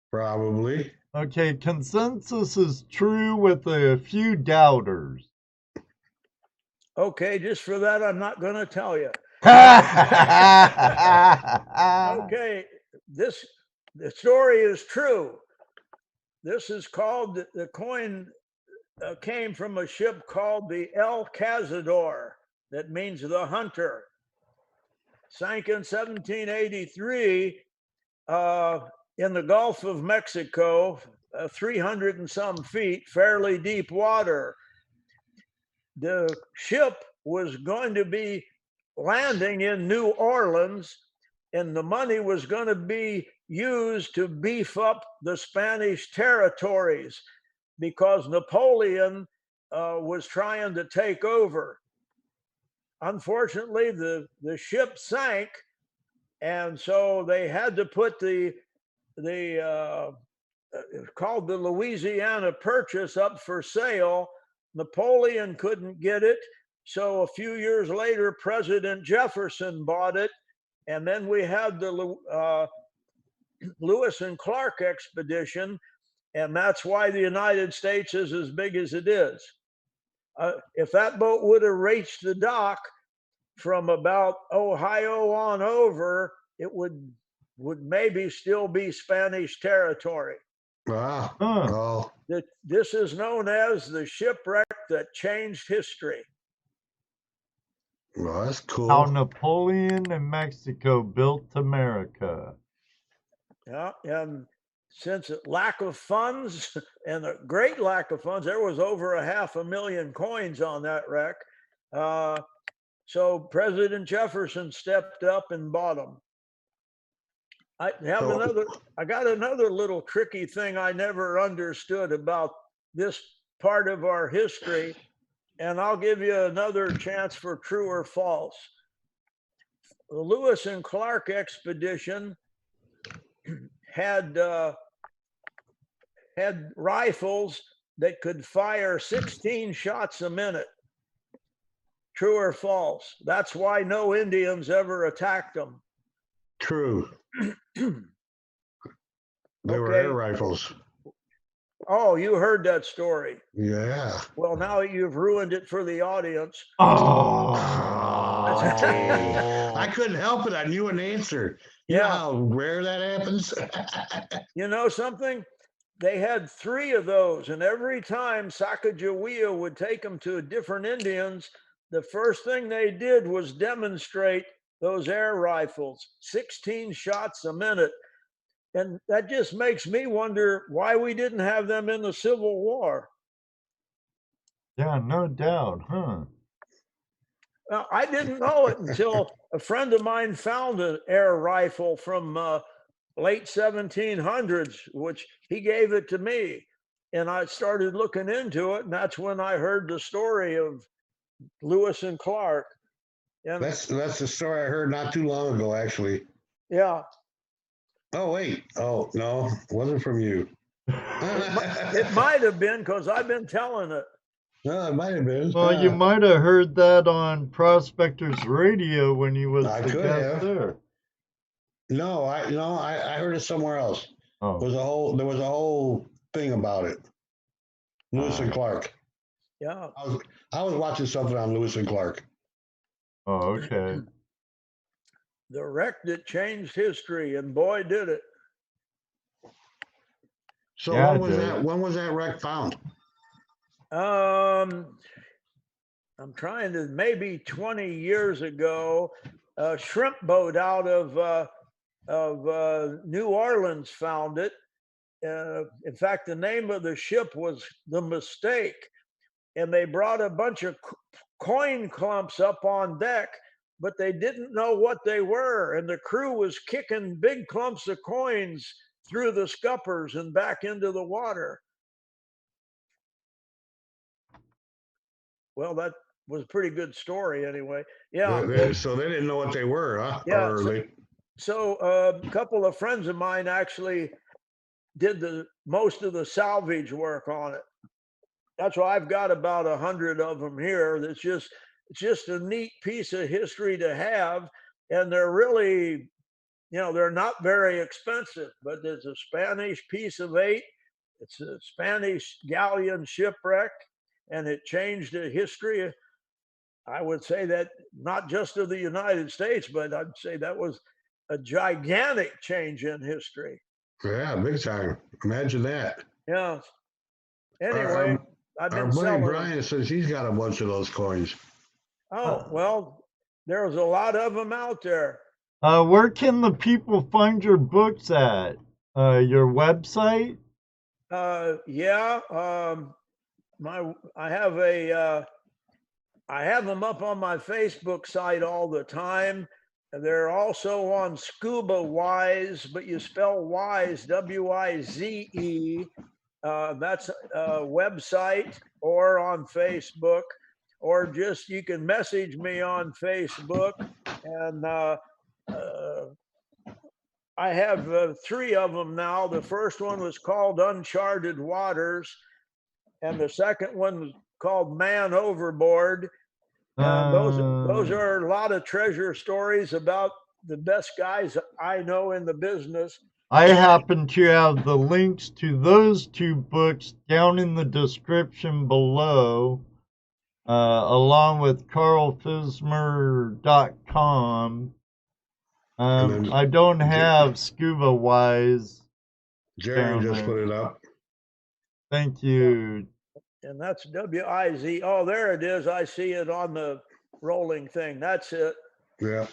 Probably. Okay, consensus is true with a few doubters. Okay, just for that, I'm not going to tell you. Okay, the story is true. This is called, the coin came from a ship called the El Cazador, that means the hunter. Sank in 1783 in the Gulf of Mexico, 300 and some feet, fairly deep water. The ship was going to be landing in New Orleans, and the money was going to be used to beef up the Spanish territories because Napoleon was trying to take over. Unfortunately, the ship sank, and so they had to put called the Louisiana Purchase up for sale. Napoleon couldn't get it, so a few years later, President Jefferson bought it, and then we had the Lewis and Clark expedition, and that's why the United States is as big as it is. If that boat would have reached the dock from about Ohio on over, it would maybe still be Spanish territory. Wow. Oh. This is known as the shipwreck that changed history. Well, that's How cool. Napoleon and Mexico built America. Yeah, and since lack of funds and a great lack of funds, there was over 500,000 coins on that wreck. So President Jefferson stepped up and bought them. I got another little tricky thing I never understood about this part of our history, and I'll give you another chance for true or false. The Lewis and Clark expedition had rifles that could fire 16 shots a minute. True or false? That's why no Indians ever attacked them. True. They were Okay. air rifles. Oh, you heard that story. Yeah. Well, now you've ruined it for the audience. Oh, I couldn't help it. I knew an answer. You know Yeah. how rare that happens? You know something? They had 3 of those, and every time Sacagawea would take them to different Indians, the first thing they did was demonstrate those air rifles, 16 shots a minute. And that just makes me wonder why we didn't have them in the Civil War. yeah, no doubt, huh? Well, I didn't know it until a friend of mine found an air rifle from late 1700s, which he gave it to me. And I started looking into it, and that's when I heard the story of Lewis and Clark. And That's the story I heard not too long ago, actually. yeah, Oh, wait. Oh, no. It wasn't from you. it might have been because I've been telling it. No, it might have been. Well, you might have heard that on Prospectors Radio when he was I the could guest have. there. No, I heard it somewhere else. Oh, There was a whole thing about it. Lewis and Clark. Yeah. I was watching something on Lewis and Clark. oh, okay. The wreck that changed history, and boy, did it. So Yeah, when was that wreck found? I'm trying to, maybe 20 years ago, a shrimp boat out of New Orleans found it. In fact, the name of the ship was the Mistake, and they brought a bunch of coin clumps up on deck, but they didn't know what they were, and the crew was kicking big clumps of coins through the scuppers and back into the water. Well, that was a pretty good story anyway. Yeah. So they didn't know what they were, huh? Yeah. Or So a couple of friends of mine actually did the most of the salvage work on it. That's why I've got about 100 of them here. It's just a neat piece of history to have, and they're really, they're not very expensive. But there's a Spanish piece of 8. It's a Spanish galleon shipwreck, and it changed the history. I would say that not just of the United States, but I'd say that was a gigantic change in history. yeah, big time. Imagine that. Yeah. Anyway, I've Our been buddy selling. Brian says he's got a bunch of those coins. Oh, well, there's a lot of them out there. Where can the people find your books at? Your website? Yeah. I have them up on my Facebook site all the time. They're also on Scuba Wise, but you spell Wise, Wize. That's a website, or on Facebook, or just you can message me on Facebook. And I have 3 of them now. The first one was called Uncharted Waters, and the second one was called Man Overboard. And those are a lot of treasure stories about the best guys I know in the business. I happen to have the links to those 2 books down in the description below, along with carlfismer.com. I don't have Scuba Wise. Jerry just put it up. Thank you. And that's Wiz. Oh, there it is. I see it on the rolling thing. That's it. Yeah.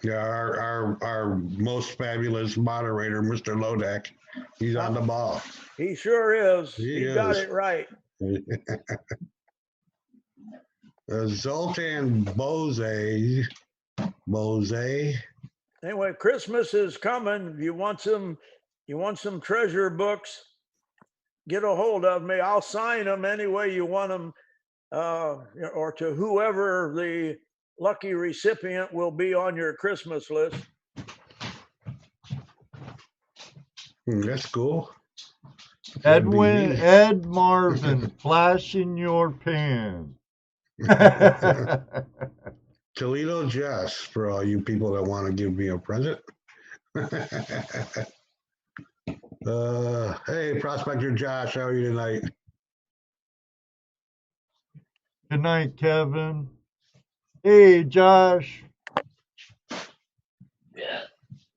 Yeah, our most fabulous moderator, Mr. Lodak, he's on the ball. He sure is. He He got is. it right. Zoltan Bose. Anyway, Christmas is coming. You want some treasure books? Get a hold of me. I'll sign them any way you want them, or to whoever the lucky recipient will be on your Christmas list. That's cool. Ed Marvin, flashing your pan. Toledo Jess, for all you people that want to give me a present. Hey, Prospector Josh, how are you tonight? Good night, Kevin. Hey, Josh.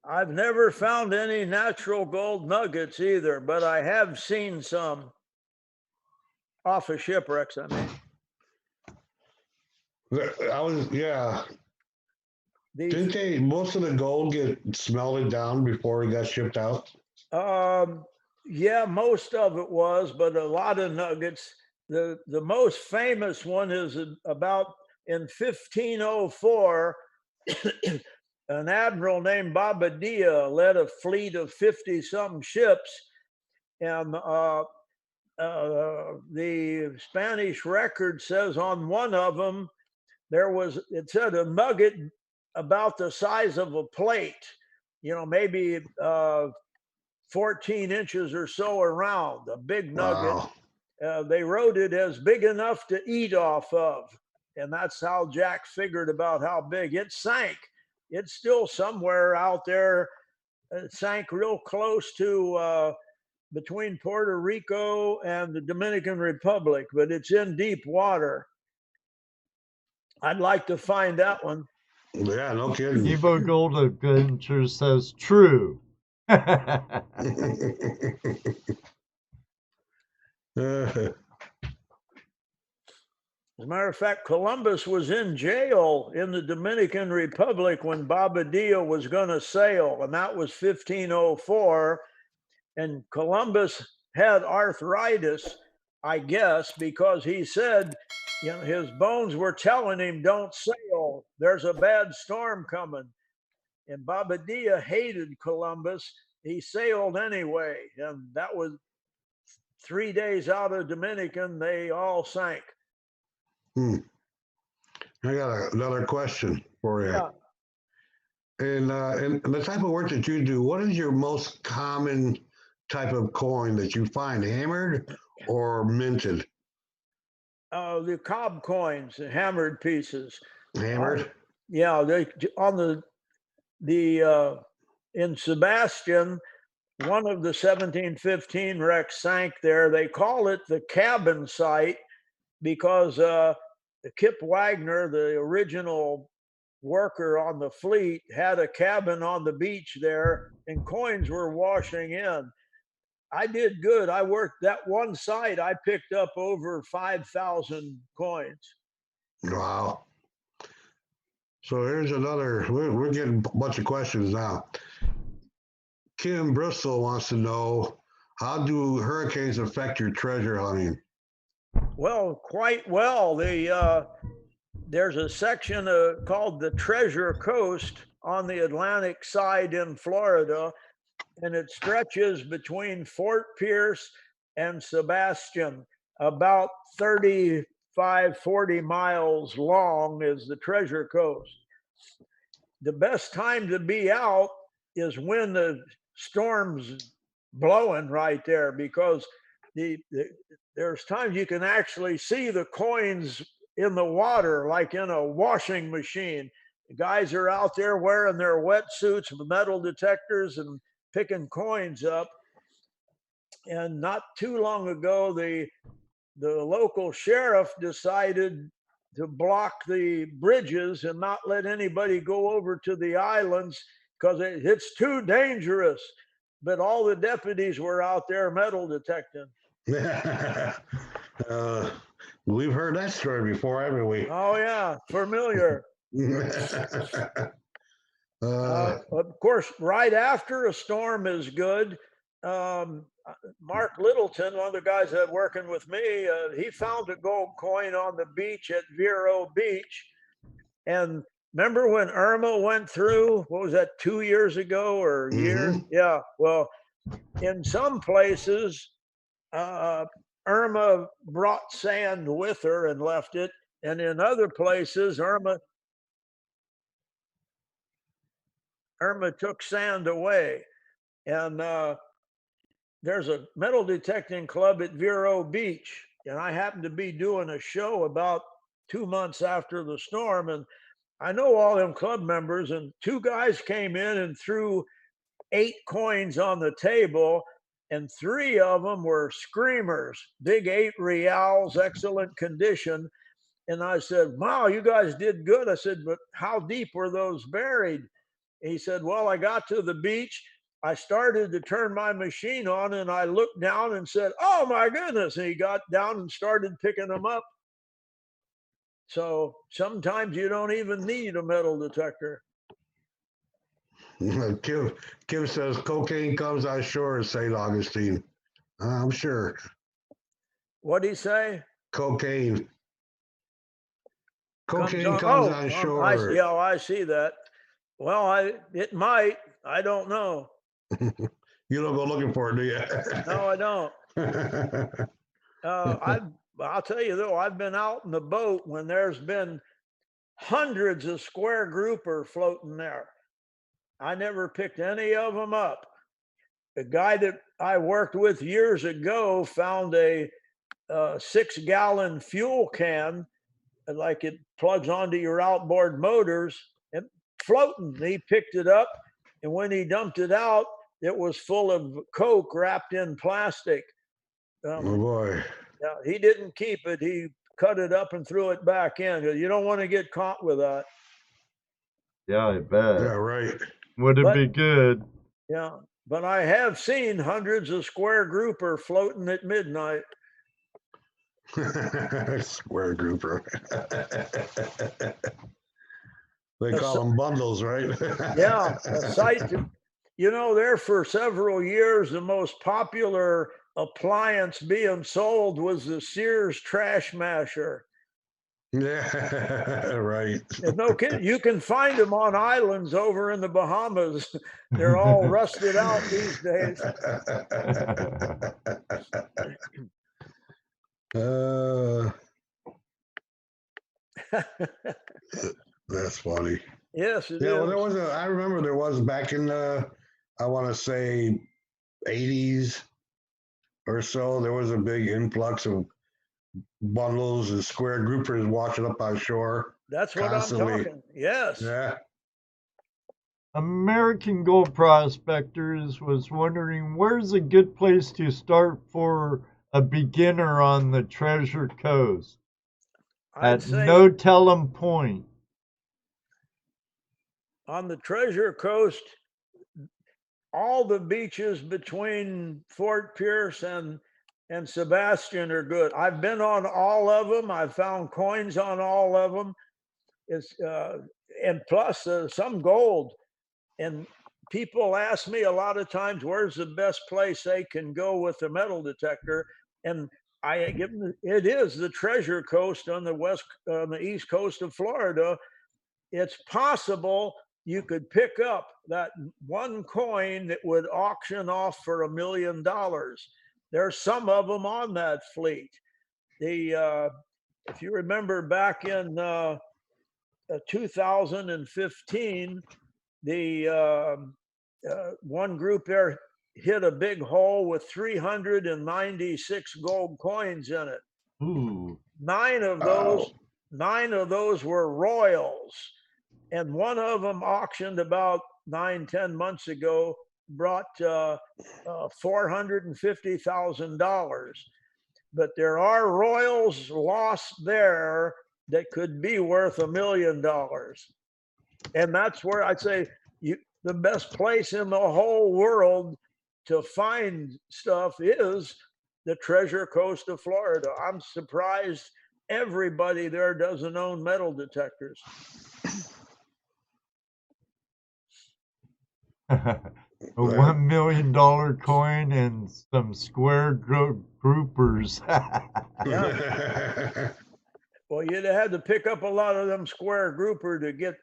I've never found any natural gold nuggets either, but I have seen some off of shipwrecks, I mean. Didn't they, most of the gold get smelted down before it got shipped out? Yeah, most of it was, but a lot of nuggets. The most famous one is about in 1504, an admiral named Bobadilla led a fleet of 50-something ships, and the Spanish record says on one of them, it said a nugget about the size of a plate, maybe 14 inches or so around, a big nugget. Wow. They wrote it as big enough to eat off of. And that's how Jack figured about how big it sank. It's still somewhere out there. It sank real close to between Puerto Rico and the Dominican Republic, but it's in deep water. I'd like to find that one. Yeah, no kidding. Evo Gold Adventure says true. As a matter of fact, Columbus was in jail in the Dominican Republic when Bobadilla was going to sail, and that was 1504. And Columbus had arthritis, I guess, because he said, his bones were telling him, don't sail. There's a bad storm coming. And Bobadilla hated Columbus. He sailed anyway. And that was 3 days out of Dominican, they all sank. I got another question for you. Yeah. And the type of work that you do, what is your most common type of coin that you find, hammered or minted? The cob coins, the hammered pieces. Hammered? Yeah, they on in Sebastian, one of the 1715 wrecks sank there. They call it the cabin site because Kip Wagner, the original worker on the fleet, had a cabin on the beach there, and coins were washing in. I did good. I worked that one site. I picked up over 5,000 coins. Wow. So here's another, we're getting a bunch of questions now. Kim Bristol wants to know, how do hurricanes affect your treasure hunting? Well, quite well. There's a section called the Treasure Coast on the Atlantic side in Florida, and it stretches between Fort Pierce and Sebastian. About 35-40 miles long is the Treasure Coast. The best time to be out is when the storm's blowing right there, because there's times you can actually see the coins in the water, like in a washing machine. The guys are out there wearing their wetsuits, metal detectors, and picking coins up. And not too long ago, the local sheriff decided to block the bridges and not let anybody go over to the islands because it's too dangerous. But all the deputies were out there metal detecting. We've heard that story before, haven't we? Oh yeah, familiar. uh, Of course, right after a storm is good. Mark Littleton, one of the guys that working with me, he found a gold coin on the beach at Vero Beach. And remember when Irma went through? What was that, 2 years ago or a year? mhm. Yeah. Well, in some places, Irma brought sand with her and left it, and in other places, Irma took sand away. And there's a metal detecting club at Vero Beach, and I happened to be doing a show about 2 months after the storm, and I know all them club members, and two guys came in and threw 8 coins on the table, and 3 of them were screamers, big 8 reals, excellent condition. And I said, wow, you guys did good. I said, but how deep were those buried? He said, well, I got to the beach. I started to turn my machine on and I looked down and said, oh my goodness. And he got down and started picking them up. So sometimes you don't even need a metal detector. Kim says cocaine comes on shore in St. Augustine. I'm sure. What'd he say? Cocaine. Cocaine on, comes on shore. I see that. Well, it might. I don't know. You don't go looking for it, do you? No, I don't. I'll tell you though, I've been out in the boat when there's been hundreds of square grouper floating there. I never picked any of them up. The guy that I worked with years ago found a 6-gallon fuel can, like it plugs onto your outboard motors, and floating. He picked it up, and when he dumped it out, it was full of coke wrapped in plastic. Oh boy. Yeah, he didn't keep it. He cut it up and threw it back in. You don't want to get caught with that. Yeah, I bet. Yeah, right. Would it be good? Yeah, but I have seen hundreds of square grouper floating at midnight. Square grouper. They call them bundles, right? Yeah, a sight. There for several years, the most popular appliance being sold was the Sears trash masher. Yeah, right. And no kidding, you can find them on islands over in the Bahamas. They're all rusted out these days. That's funny. Yes, it is. Well, I remember there was back in the, I want to say 80s or so, there was a big influx of bundles and square groupers washing up on shore. That's what constantly. I'm talking. Yes. Yeah. American Gold Prospectors was wondering, where's a good place to start for a beginner on the Treasure Coast? At No Tell'em Point. On the Treasure Coast, all the beaches between Fort Pierce and Sebastian are good. I've been on all of them. I've found coins on all of them. It's and plus some gold. And people ask me a lot of times, where's the best place they can go with a metal detector? And I give them, it is the Treasure Coast on the east coast of Florida. It's possible you could pick up that one coin that would auction off for $1 million. There's some of them on that fleet. If you remember back in 2015, the one group there hit a big hole with 396 gold coins in it. Ooh. 9 of those were royals, and one of them auctioned about 9-10 months ago, brought $450,000. But there are royals lost there that could be worth $1 million. And that's where I'd say the best place in the whole world to find stuff is the Treasure Coast of Florida. I'm surprised everybody there doesn't own metal detectors. A $1 million coin and some square groupers. Well, you'd have had to pick up a lot of them square grouper to get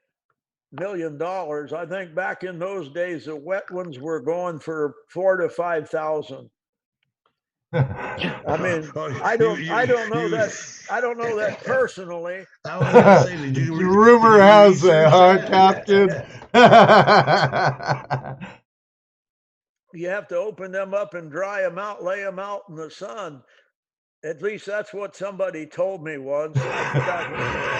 $1 million. I think back in those days, the wet ones were going for 4,000 to 5,000. I mean, I don't know that personally. I was gonna say, did you Rumor did you has it, research huh, that? Captain? You have to open them up and dry them out, lay them out in the sun. At least that's what somebody told me once. I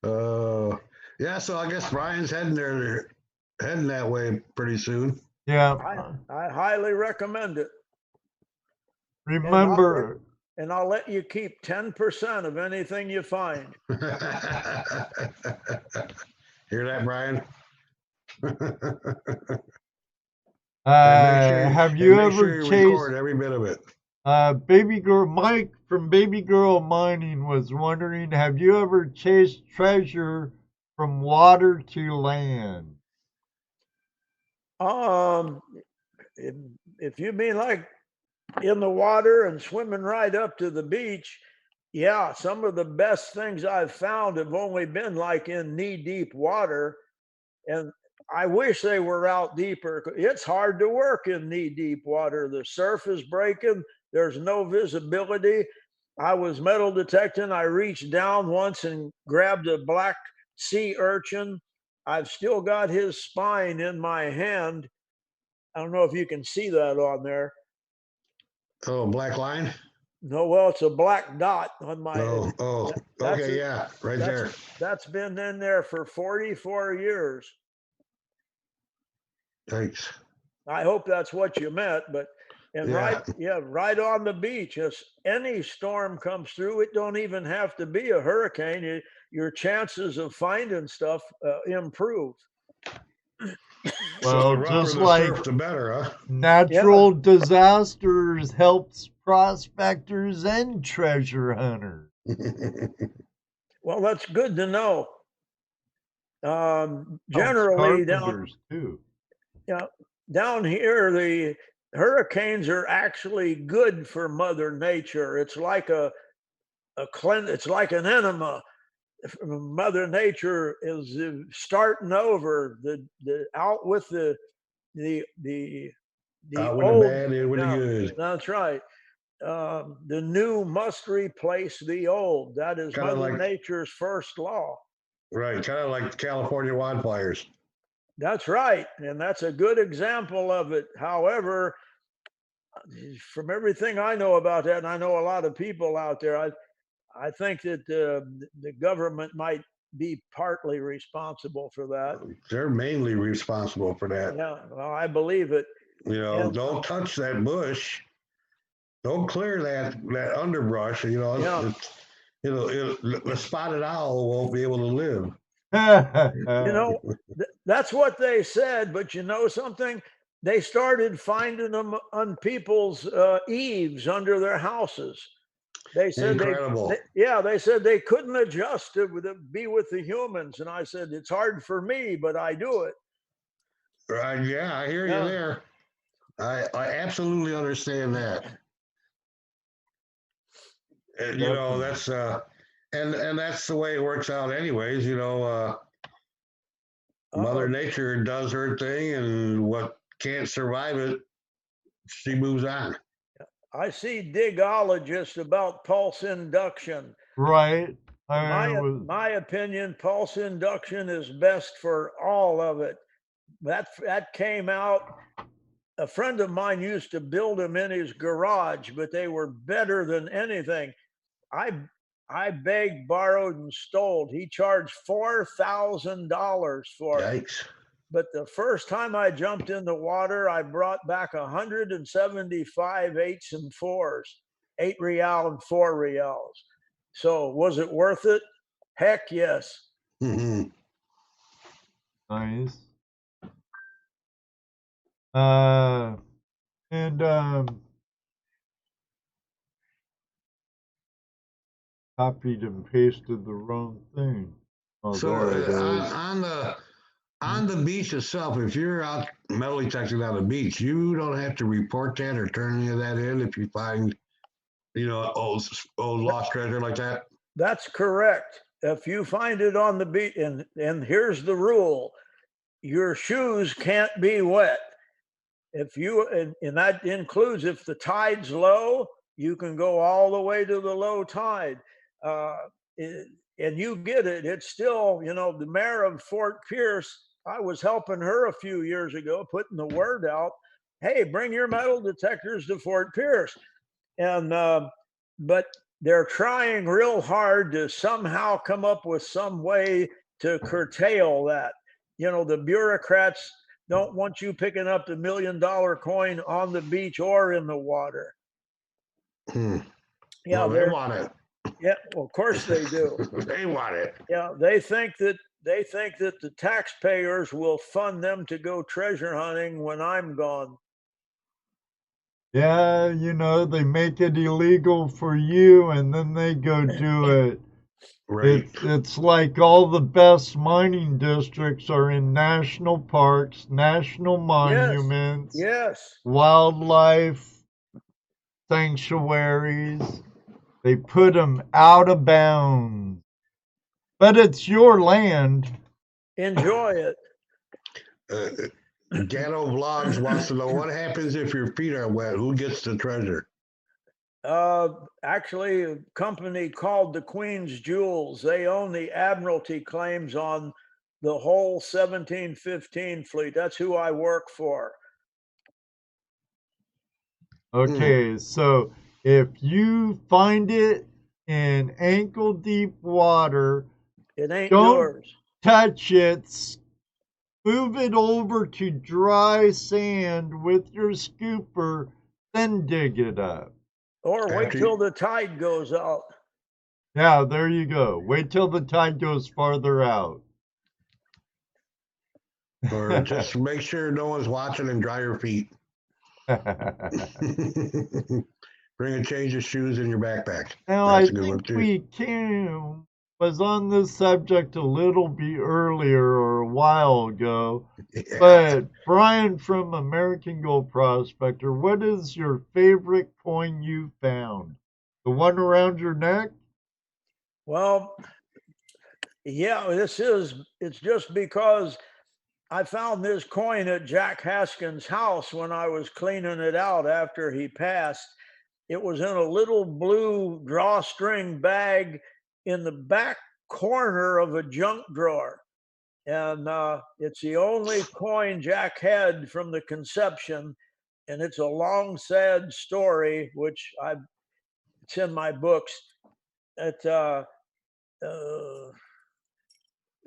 forgot. Yeah, so I guess Brian's heading that way pretty soon. Yeah. I highly recommend it. Remember. And I'll let you keep 10% of anything you find. Hear that, Brian? Have you ever chased? Record every bit of it. Baby girl Mike from Baby Girl Mining was wondering, have you ever chased treasure from water to land? If you mean like in the water and swimming right up to the beach, yeah, some of the best things I've found have only been like in knee-deep water, and I wish they were out deeper. It's hard to work in knee-deep water. The surf is breaking. There's no visibility. I was metal detecting. I reached down once and grabbed a black sea urchin. I've still got his spine in my hand. I don't know if you can see that on there. Oh, black line? No, well, it's a black dot on my. Okay, yeah, right there. That's been in there for 44 years. Thanks. I hope that's what you meant, but right on the beach. If any storm comes through, it don't even have to be a hurricane. Your chances of finding stuff improve. Well, so just like surf, the better, huh? Natural disasters helps prospectors and treasure hunters. Well, that's good to know. Generally, down here, the hurricanes are actually good for Mother Nature. It's like it's like an enema. Mother Nature is starting over. The out with the out with old, the bad, in with the good. That's right. The new must replace the old. That is kinda Mother Nature's first law. Right, kind of like California wildfires. That's right, and that's a good example of it. However, from everything I know about that, and I know a lot of people out there, I think that the government might be partly responsible for that. They're mainly responsible for that. Yeah, well, I believe it. You know, don't touch that bush. Don't clear that underbrush. You know, the spotted owl won't be able to live. That's what they said. But you know something? They started finding them on people's eaves under their houses. They said they said they couldn't adjust to be with the humans, and I said it's hard for me, but I do it. Right? Yeah, I hear you there. I absolutely understand that. And, you know, that's and that's the way it works out, anyways. You know, Mother Nature does her thing, and what can't survive it, she moves on. I see digologists about pulse induction. Right. My opinion, pulse induction is best for all of it. That came out. A friend of mine used to build them in his garage, but they were better than anything. I begged, borrowed, and stole. He charged $4,000 for it. Yikes. But the first time I jumped in the water, I brought back 175 8s and 4s, 8 real and 4 reals. So was it worth it? Heck yes. Nice. copied and pasted the wrong thing. Oh, So there it is. on the beach itself, if you're out metal detecting on the beach, you don't have to report that or turn any of that in if you find, old lost treasure like that. That's correct. If you find it on the beach, and here's the rule: your shoes can't be wet. If you and that includes if the tide's low, you can go all the way to the low tide. Uh, and you get it. It's still, the mayor of Fort Pierce. I was helping her a few years ago, putting the word out. Hey, bring your metal detectors to Fort Pierce. And but they're trying real hard to somehow come up with some way to curtail that. The bureaucrats don't want you picking up the $1 million coin on the beach or in the water. Yeah, Well, they want it. Yeah, well, of course they do. They want it. Yeah, they think that the taxpayers will fund them to go treasure hunting when I'm gone. Yeah, they make it illegal for you and then they go do it. Right. It's like all the best mining districts are in national parks, national monuments, Yes. wildlife sanctuaries. They put them out of bounds. But it's your land. Enjoy it. Ghetto Vlogs wants to know what happens if your feet are wet. Who gets the treasure? Actually, a company called the Queen's Jewels. They own the admiralty claims on the whole 1715 fleet. That's who I work for. Okay, so if you find it in ankle deep water, It ain't don't yours. touch it. Move it over to dry sand with your scooper, then dig it up. Or wait till the tide goes out. Yeah, there you go. Wait till the tide goes farther out. Or just make sure no one's watching and dry your feet. Bring a change of shoes in your backpack. Now, That's I a good one think too. was on this subject a little bit earlier or a while ago. Yeah. But Brian from American Gold Prospector, what is your favorite coin you found? The one around your neck? Well, yeah, it's just because I found this coin at Jack Haskins' house when I was cleaning it out after he passed. It was in a little blue drawstring bag in the back corner of a junk drawer. And it's the only coin Jack had from the conception. And it's a long, sad story, which it's in my books.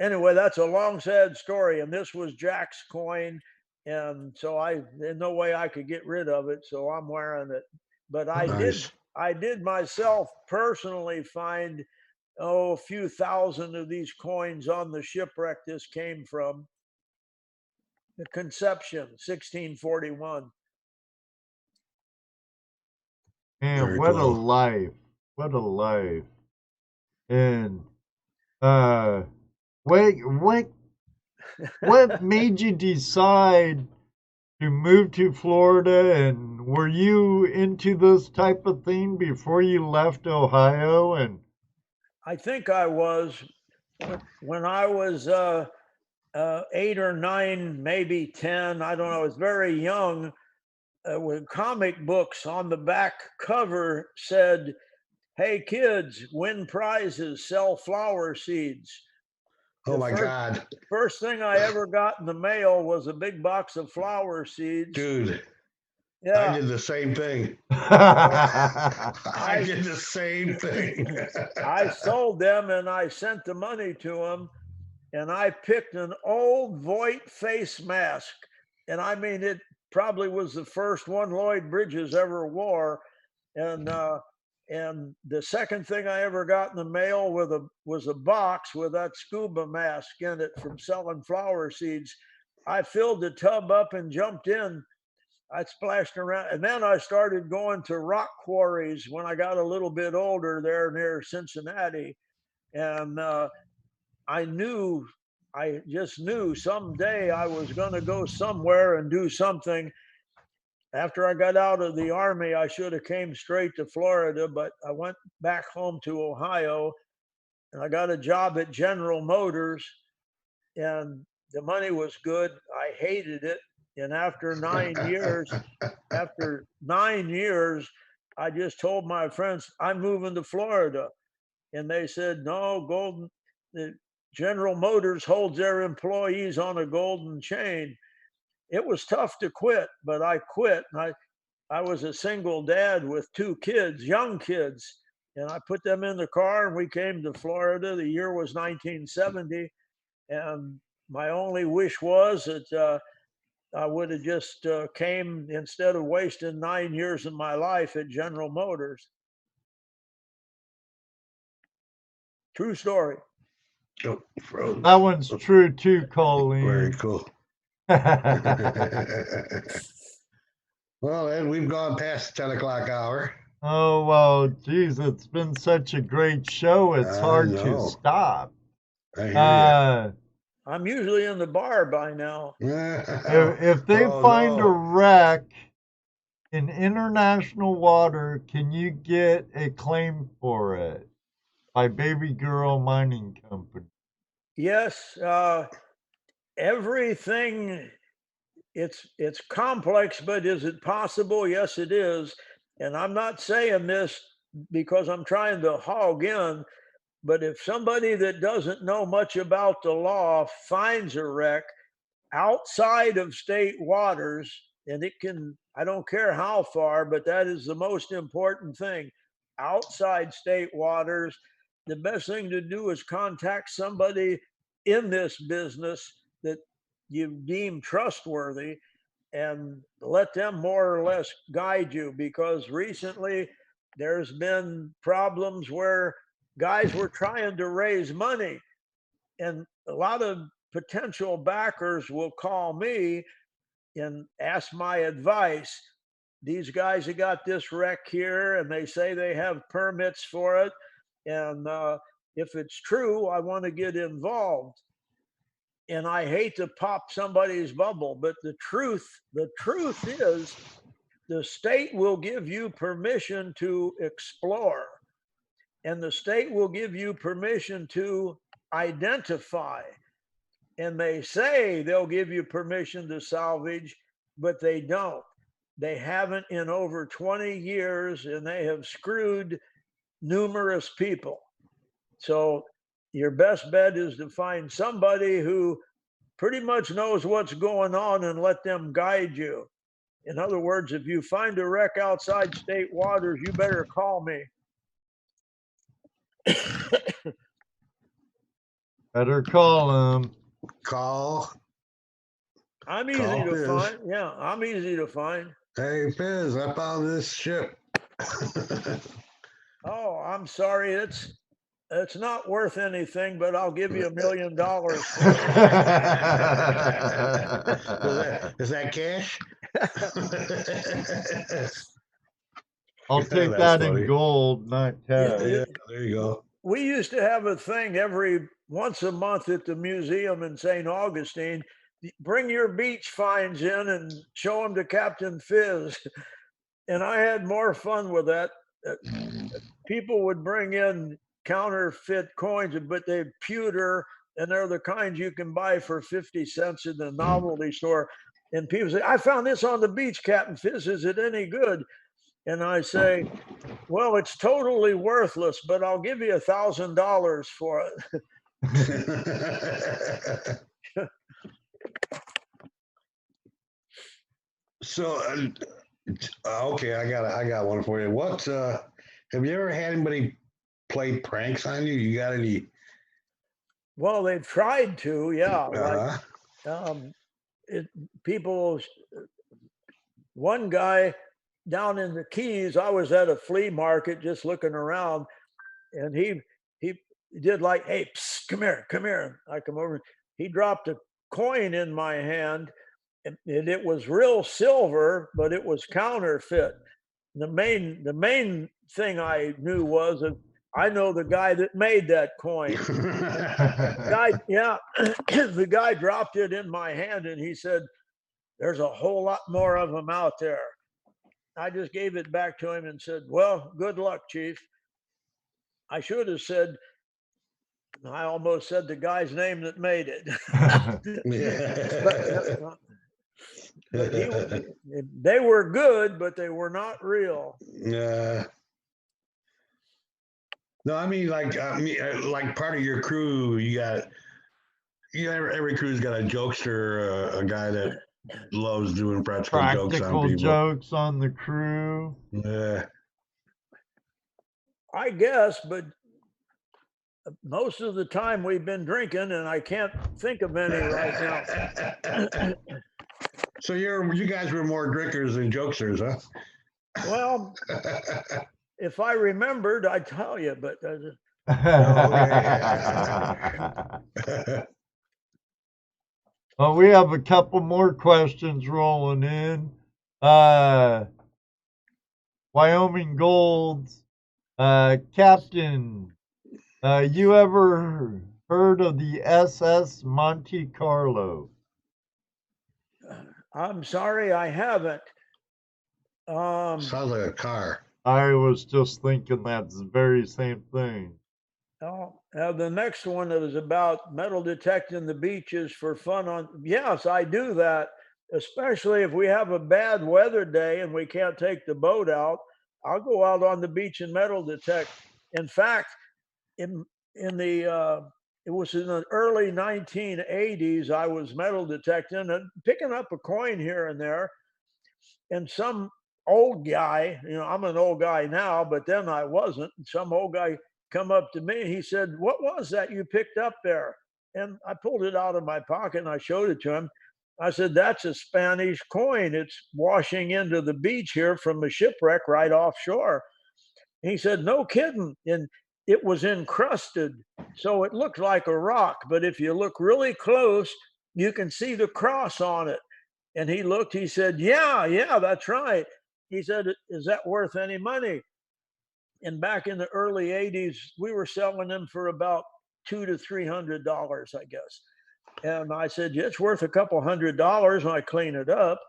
Anyway, that's a long, sad story. And this was Jack's coin. And so there's no way I could get rid of it. So I'm wearing it. But Nice. I did myself personally find, a few thousand of these coins on the shipwreck this came from. The Conception, 1641. Man, Very what a cool. life. What a life. And what made you decide to move to Florida, and were you into this type of thing before you left Ohio? And I think I was when I was 8 or 9, maybe 10. I don't know. I was very young. With comic books on the back cover said, "Hey kids, win prizes, sell flower seeds." Oh my God. First thing I ever got in the mail was a big box of flower seeds. Dude, Yeah. I did the same thing. I did the same thing. I sold them and I sent the money to them, and I picked an old Voight face mask. And I mean, it probably was the first one Lloyd Bridges ever wore. And the second thing I ever got in the mail was a box with that scuba mask in it from selling flower seeds. I filled the tub up and jumped in. I splashed around, and then I started going to rock quarries when I got a little bit older there near Cincinnati, and I just knew someday I was going to go somewhere and do something. After I got out of the Army, I should have came straight to Florida, but I went back home to Ohio, and I got a job at General Motors, and the money was good. I hated it. And after 9 years, I just told my friends, I'm moving to Florida. And they said, no, the General Motors holds their employees on a golden chain. It was tough to quit, but I quit. And I was a single dad with 2 kids, young kids, and I put them in the car and we came to Florida. The year was 1970. And my only wish was that I would have just came instead of wasting 9 years of my life at General Motors. True story. Oh, froze. That one's true too, Colleen. Very cool. Well, Ed, we've gone past the 10 o'clock hour. Oh, well, geez, it's been such a great show. It's I hard to know. stop. I hear I'm usually in the bar by now. you. If they find a wreck in international water, can you get a claim for it by Baby Girl Mining Company? Yes, everything. It's complex, but is it possible? Yes, it is. And I'm not saying this because I'm trying to hog in, but if somebody that doesn't know much about the law finds a wreck outside of state waters, and it can, I don't care how far, but that is the most important thing. Outside state waters, the best thing to do is contact somebody in this business that you deem trustworthy and let them more or less guide you, because recently there's been problems where guys were trying to raise money, and a lot of potential backers will call me and ask my advice. These guys have got this wreck here and they say they have permits for it, and if it's true, I want to get involved. And I hate to pop somebody's bubble, but the truth is the state will give you permission to explore, and the state will give you permission to identify. And they say they'll give you permission to salvage, but they don't. They haven't in over 20 years, and they have screwed numerous people. So your best bet is to find somebody who pretty much knows what's going on and let them guide you. In other words, if you find a wreck outside state waters, you better call me. Better call him. Call. I'm easy Call to Fizz. find. Yeah, I'm easy to find. Hey, Fizz, I found this ship. Oh, I'm sorry. It's not worth anything, but I'll give you $1 million. Is that cash? I'll take That's that funny. in gold, not cash. Yeah, there you go. We used to have a thing every once a month at the museum in St. Augustine. Bring your beach finds in and show them to Captain Fizz. And I had more fun with that. People would bring in counterfeit coins, but they're pewter, and they're the kinds you can buy for 50 cents in the novelty store. And people say, I found this on the beach, Captain Fizz. Is it any good? And I say, well, it's totally worthless, but I'll give you $1,000 for it. So, okay, I got one for you. What have you ever had anybody play pranks on you? You got any? Well, they've tried to, yeah. Uh-huh. People, one guy down in the Keys, I was at a flea market just looking around, and he did like, hey, psst, come here. I come over. He dropped a coin in my hand, it was real silver, but it was counterfeit. The main thing I knew was that I know the guy that made that coin. The guy dropped it in my hand and he said, "There's a whole lot more of them out there." I just gave it back to him and said, "Well, good luck, Chief." I should have said, I almost said the guy's name that made it. But they were good, but they were not real. Yeah. No, I mean, like part of your crew, every crew's got a jokester, a guy that loves doing practical jokes on people. Jokes on the crew. Yeah. I guess, but most of the time we've been drinking, and I can't think of any right now. So you guys were more drinkers than jokesters, huh? Well, if I remembered, I'd tell you, but well, we have a couple more questions rolling in. Wyoming Gold's Captain, you ever heard of the SS Monte Carlo? I'm sorry, I haven't. Sounds like a car. I was just thinking that's the very same thing. The next one that was about metal detecting the beaches for fun yes, I do that, especially if we have a bad weather day and we can't take the boat out. I'll go out on the beach and metal detect. In fact, it was in the early 1980s, I was metal detecting and picking up a coin here and there, and some old guy, I'm an old guy now, but then I wasn't. Some old guy come up to me. He said, "What was that you picked up there?" And I pulled it out of my pocket and I showed it to him. I said, "That's a Spanish coin. It's washing into the beach here from a shipwreck right offshore." He said, "No kidding." And it was encrusted, so it looked like a rock. But if you look really close, you can see the cross on it. And he looked, he said, yeah, that's right. He said, "Is that worth any money?" And back in the early 80s, we were selling them for about $200 to $300, I guess. And I said, "Yeah, it's worth a couple $100 when I clean it up."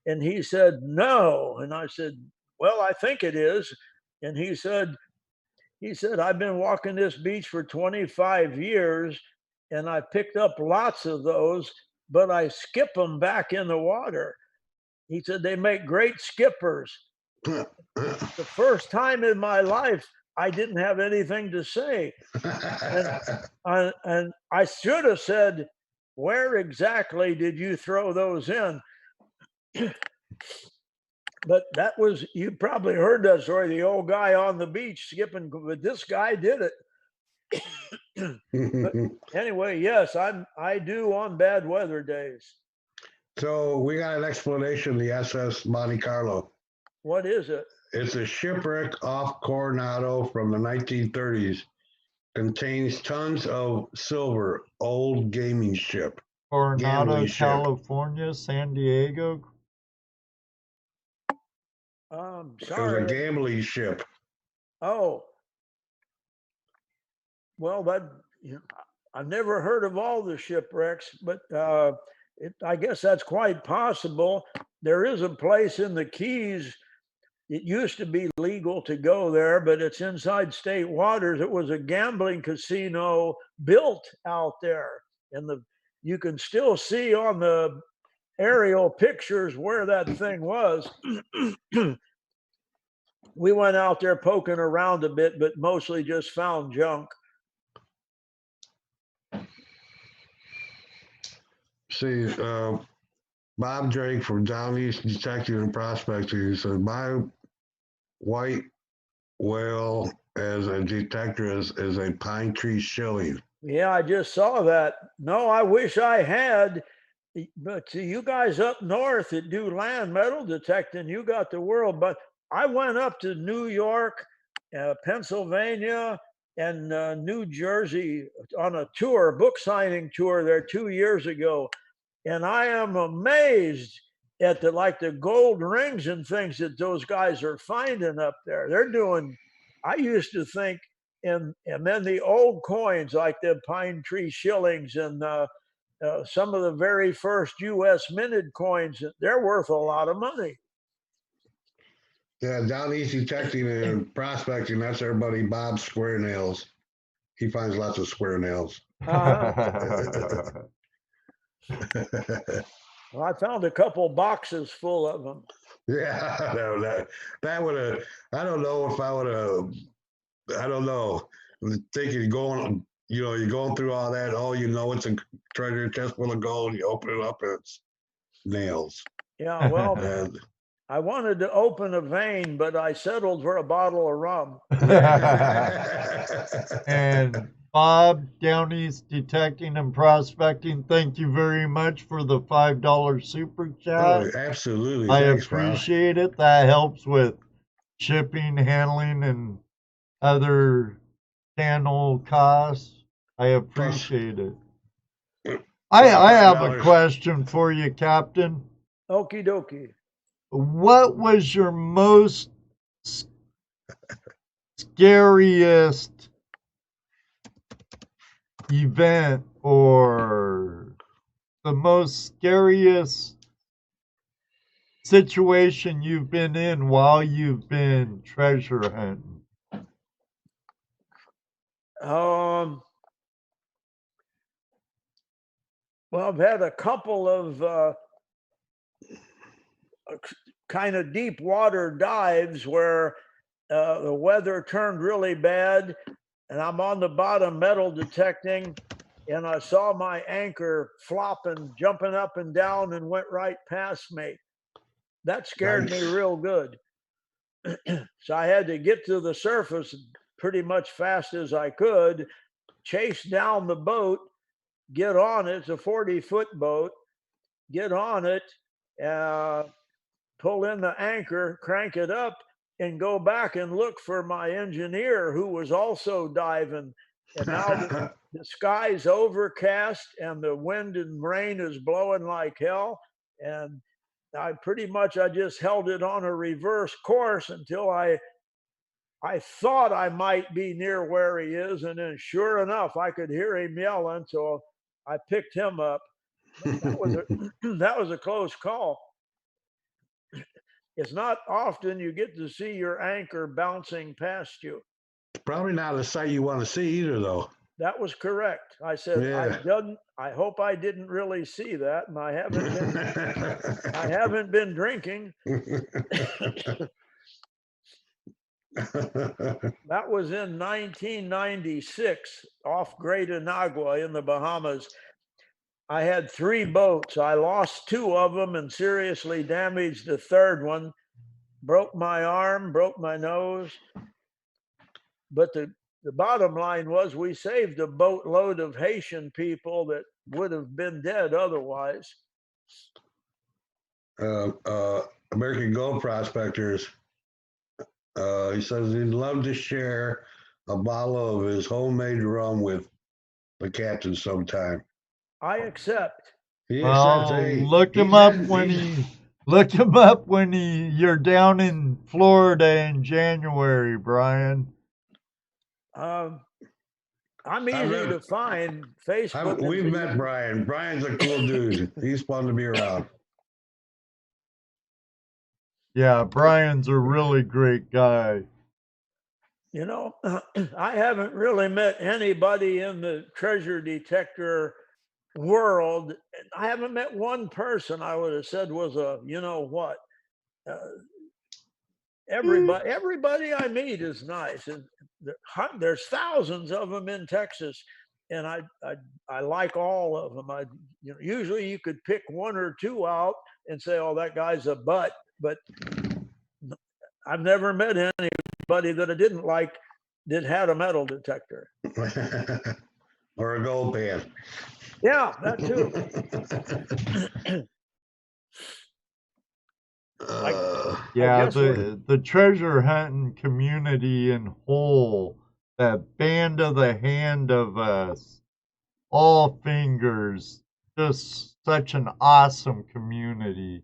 And he said, "No." And I said, "Well, I think it is." And he said, "I've been walking this beach for 25 years and I picked up lots of those, but I skip them back in the water." He said, "They make great skippers." The first time in my life, I didn't have anything to say. And I should have said, "Where exactly did you throw those in?" But that was, you probably heard that story, the old guy on the beach skipping, but this guy did it. But anyway, yes, I do on bad weather days. So we got an explanation of the SS Monte Carlo. What is it? It's a shipwreck off Coronado from the 1930s. Contains tons of silver, old gaming ship. Coronado, California, San Diego. Sorry. It was a gambling ship. Oh. Well, I've never heard of all the shipwrecks, but I guess that's quite possible. There is a place in the Keys. It used to be legal to go there, but it's inside state waters. It was a gambling casino built out there, and you can still see on the aerial pictures where that thing was. We went out there poking around a bit, but mostly just found junk. See, Bob Drake from Down East Detective and Prospector said, "My white whale as a detector is a pine tree shilling." Yeah, I just saw that. No, I wish I had. But to you guys up north that do land metal detecting, you got the world. But I went up to New York, Pennsylvania, and New Jersey on a tour, book signing tour there 2 years ago. And I am amazed at the gold rings and things that those guys are finding up there. They're doing, I used to think, and then the old coins like the pine tree shillings and some of the very first U.S. minted coins, they're worth a lot of money. Yeah, down east detecting and prospecting, that's our buddy Bob Square Nails. He finds lots of square nails. Well, I found a couple boxes full of them. Yeah, no, that would have. I don't know if I would have. I don't know. I'm thinking going, you're going through all that. Oh, it's a treasure chest full of gold. You open it up, and it's nails. Yeah, well, And I wanted to open a vein, but I settled for a bottle of rum. And Bob, Down East Detecting and Prospecting, thank you very much for the $5 super chat. oh, absolutely. I Thanks, Bob. appreciate it. That helps with shipping, handling, and other channel costs. I appreciate it. I have a question for you, Captain. Okie dokie. What was your most scariest event or the most scariest situation you've been in while you've been treasure hunting? Well, I've had a couple of kind of deep water dives where the weather turned really bad and I'm on the bottom metal detecting and I saw my anchor flopping, jumping up and down and went right past me. That scared me real good. So I had to get to the surface pretty much fast as I could, chase down the boat, get on it. It's a 40-foot boat. Get on it, pull in the anchor, crank it up, and go back and look for my engineer who was also diving. And now the sky's overcast and the wind and rain is blowing like hell. And I just held it on a reverse course until I thought I might be near where he is. And then sure enough, I could hear him yelling. So I picked him up. That was a close call. It's not often you get to see your anchor bouncing past you. Probably not a sight you want to see either, though. That was correct. I said, Yeah. I hope I didn't really see that, and I haven't been drinking. That was in 1996 off Great Inagua in the Bahamas. I had 3 boats. I lost 2 of them and seriously damaged the third one. Broke my arm, broke my nose. But the bottom line was we saved a boatload of Haitian people that would have been dead otherwise. American Gold Prospectors, he says he'd love to share a bottle of his homemade rum with the captain sometime. I accept. Look him up when you're down in Florida in January, Brian. I'm easy to find. Facebook. We've met Brian. Brian's a cool dude. He's fun to be around. Yeah, Brian's a really great guy. I haven't really met anybody in the treasure detector world. I haven't met one person I would have said was a, everybody I meet is nice. And there's thousands of them in Texas, and I like all of them. Usually you could pick 1 or 2 out and say, oh, that guy's a butt, but I've never met anybody that I didn't like that had a metal detector. Or a gold pan. Yeah, that too. The treasure hunting community in whole, that band of the hand of us, all fingers, just such an awesome community.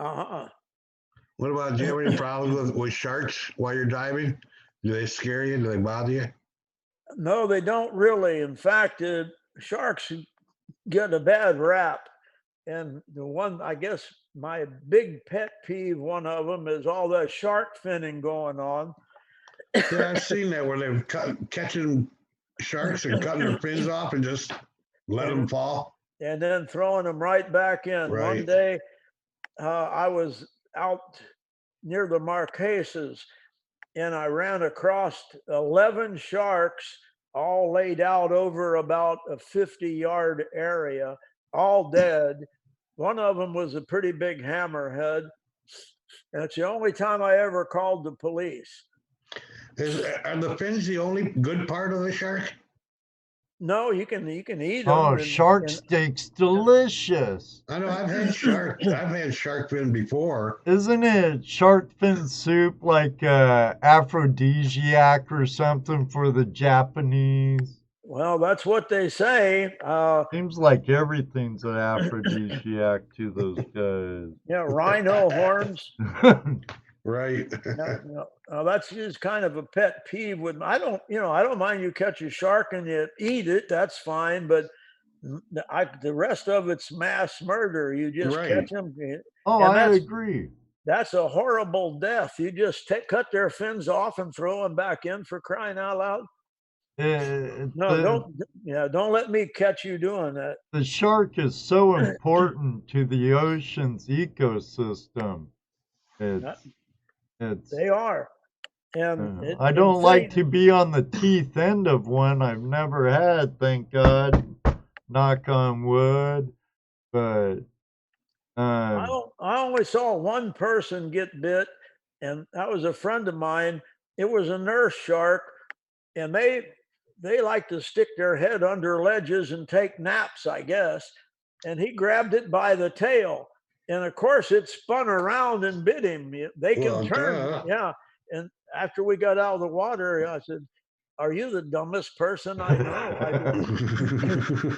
Uh-huh. What about, do you have any problems with sharks while you're diving? Do they scare you? Do they bother you? No, they don't really. In fact, sharks get a bad rap. And the one, I guess, my big pet peeve, one of them, is all that shark finning going on. Yeah, I've seen that where they're catching sharks and cutting their fins off and just let them fall. And then throwing them right back in. Right. One day, I was out near the Marquesas, and I ran across 11 sharks all laid out over about a 50-yard area, all dead. One of them was a pretty big hammerhead. And it's the only time I ever called the police. Are the fins the only good part of the shark? No, you can eat them. Oh, shark steak's delicious. I know I've had shark fin before. Isn't it shark fin soup like aphrodisiac or something for the Japanese? Well, that's what they say. Seems like everything's an aphrodisiac to those guys. Yeah, rhino horns. Right. That's just kind of a pet peeve with me. I don't mind you catch a shark and you eat it. That's fine. But the rest of it's mass murder. You just catch them. Oh, I agree. That's a horrible death. You just cut their fins off and throw them back in, for crying out loud. Don't let me catch you doing that. The shark is so important to the ocean's ecosystem. They are. And I don't like to be on the teeth end of one. I've never had, thank God. Knock on wood. But I only saw one person get bit, and that was a friend of mine. It was a nurse shark, and they like to stick their head under ledges and take naps, I guess. And he grabbed it by the tail. And of course, it spun around and bit him. They can turn. Yeah. And after we got out of the water, I said, "Are you the dumbest person I know?"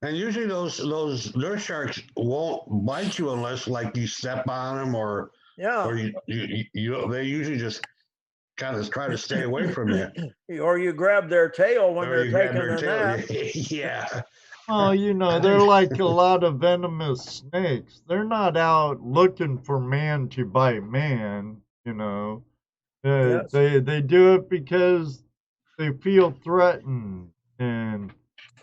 And usually those nurse sharks won't bite you unless like you step on them or they usually just kind of try to stay away from you. Or you grab their tail when they're taking a nap. Yeah. Oh, they're like a lot of venomous snakes. They're not out looking for man to bite man, Yes. They do it because they feel threatened,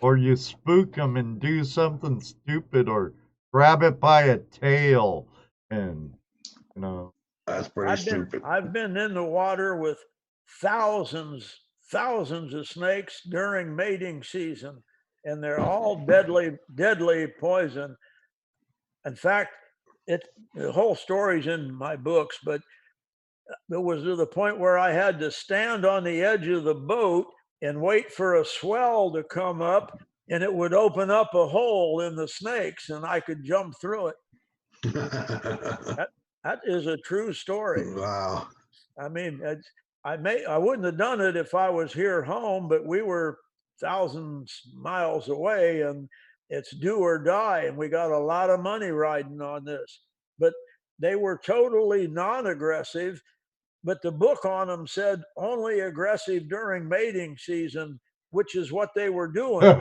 or you spook them and do something stupid, or grab it by a tail, and That's pretty stupid. I've been in the water with thousands of snakes during mating season, and they're all deadly poison. In fact, the whole story's in my books, but it was to the point where I had to stand on the edge of the boat and wait for a swell to come up, and it would open up a hole in the snakes, and I could jump through it. That is a true story. Wow. I mean, I wouldn't have done it if I was here home, but we were thousands miles away, and it's do or die, and we got a lot of money riding on this. But they were totally non-aggressive, but the book on them said only aggressive during mating season, which is what they were doing.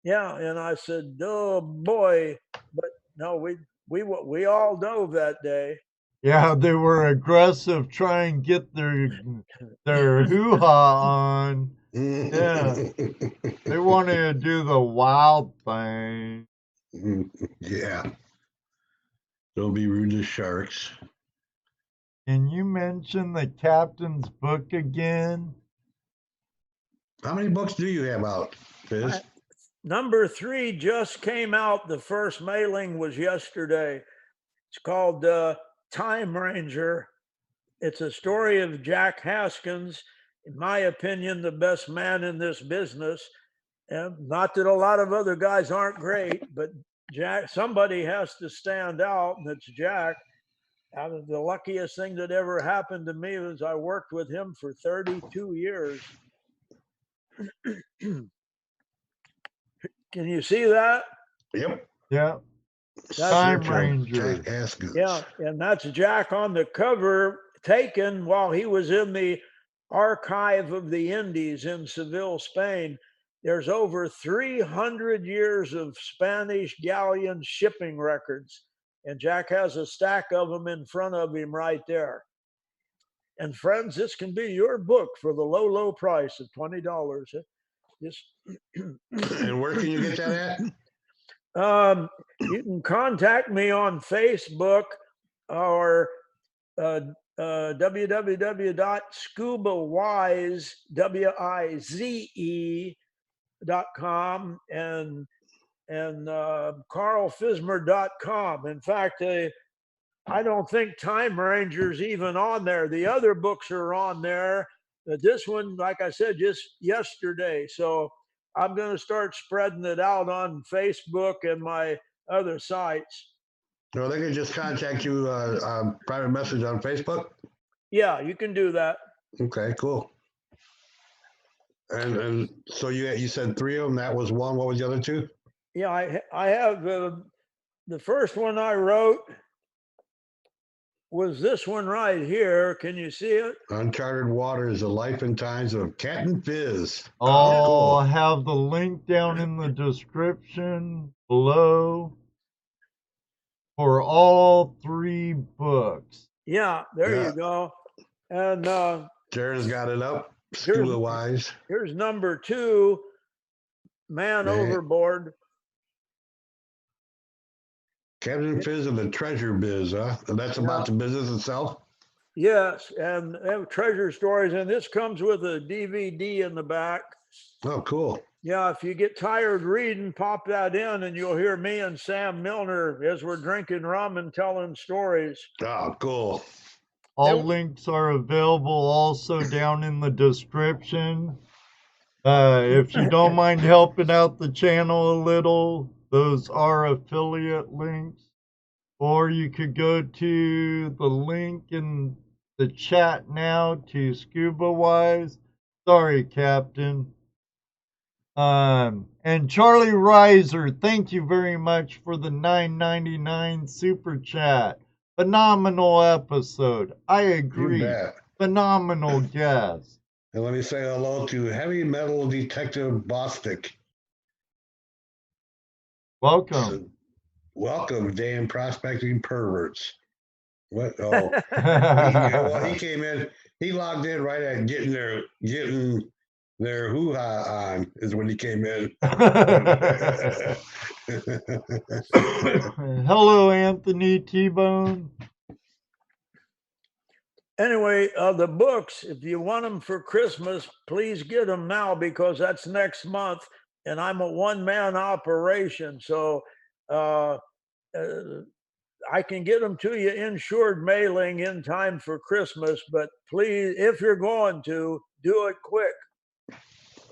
Yeah, and I said, oh boy, but no, we all dove that day. Yeah, they were aggressive, trying to get their hoo-ha on. Yeah, they wanted to do the wild thing. Yeah. Don't be rude to sharks. Can you mention the captain's book again? How many books do you have out, Fizz? Number 3 just came out. The first mailing was yesterday. It's called Time Ranger. It's a story of Jack Haskins, in my opinion, the best man in this business. Not that a lot of other guys aren't great, but Jack, somebody has to stand out, and it's Jack. The luckiest thing that ever happened to me was I worked with him for 32 years. Can you see that? Yep. Yeah. That's Time Search on Ranger. Jack Haskins. Yeah, and that's Jack on the cover, taken while he was in the Archive of the Indies in Seville, Spain. There's over 300 years of Spanish galleon shipping records, and Jack has a stack of them in front of him right there. And friends, this can be your book for the low, low price of $20. Just And where can you get that at? you can contact me on Facebook or www.scubawize.com and carlfismer.com. In fact, I don't think Time Ranger's even on there. The other books are on there. This one, like I said, just yesterday. So I'm going to start spreading it out on Facebook and my other sites. No, they can just contact you private message on Facebook. Yeah, you can do that. Okay, cool. And so you said 3 of them. That was one. What was the other 2? Yeah, I have the first one I wrote was this one right here. Can you see it? Uncharted Waters: The Life and Times of Captain Fizz. I'll have the link down in the description below for all 3 books. Yeah, there you go. And Jaren's got it up. Scuba Wise. Here's number 2, Man Overboard. Captain Fizz and the Treasure Biz, huh? And that's about the business itself? Yes, and they have treasure stories, and this comes with a DVD in the back. Oh, cool. Yeah, if you get tired reading, pop that in, and you'll hear me and Sam Milner as we're drinking rum and telling stories. Oh, cool. All links are available also down in the description. If you don't mind helping out the channel a little, those are affiliate links. Or you could go to the link in the chat now to Scuba Wise. Sorry, Captain. And Charlie Reiser, thank you very much for the $9.99 super chat. Phenomenal episode. I agree. You bet. Phenomenal guest. And let me say hello to Heavy Metal Detective Bostic. Welcome. Welcome, damn prospecting perverts. What? Oh, well, he came in. He logged in right at getting their hoo-ha on is when he came in. Hello, Anthony T-Bone. Anyway, the books, if you want them for Christmas, please get them now because that's next month, and I'm a one-man operation. So I can get them to you insured mailing in time for Christmas, but please, if you're going to, do it quick.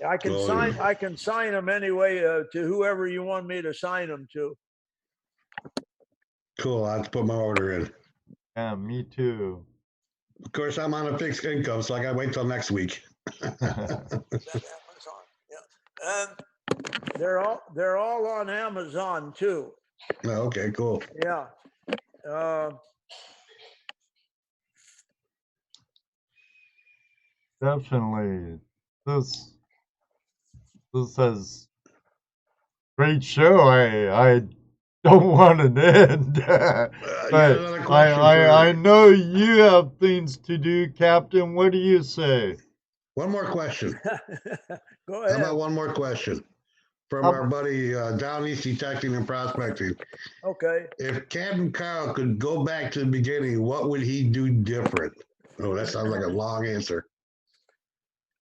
I can sign them anyway to whoever you want me to sign them to. Cool. I have to put my order in. Yeah, me too. Of course, I'm on a fixed income, so I got to wait till next week. And they're all on Amazon too. Oh, okay, cool. Yeah. Definitely. This has great show. I don't want it to end. But I know you have things to do, Captain. What do you say? One more question. Go ahead. How about one more question from our buddy Down East Detecting and Prospecting? Okay. If Captain Carl could go back to the beginning, what would he do different? Oh, that sounds like a long answer.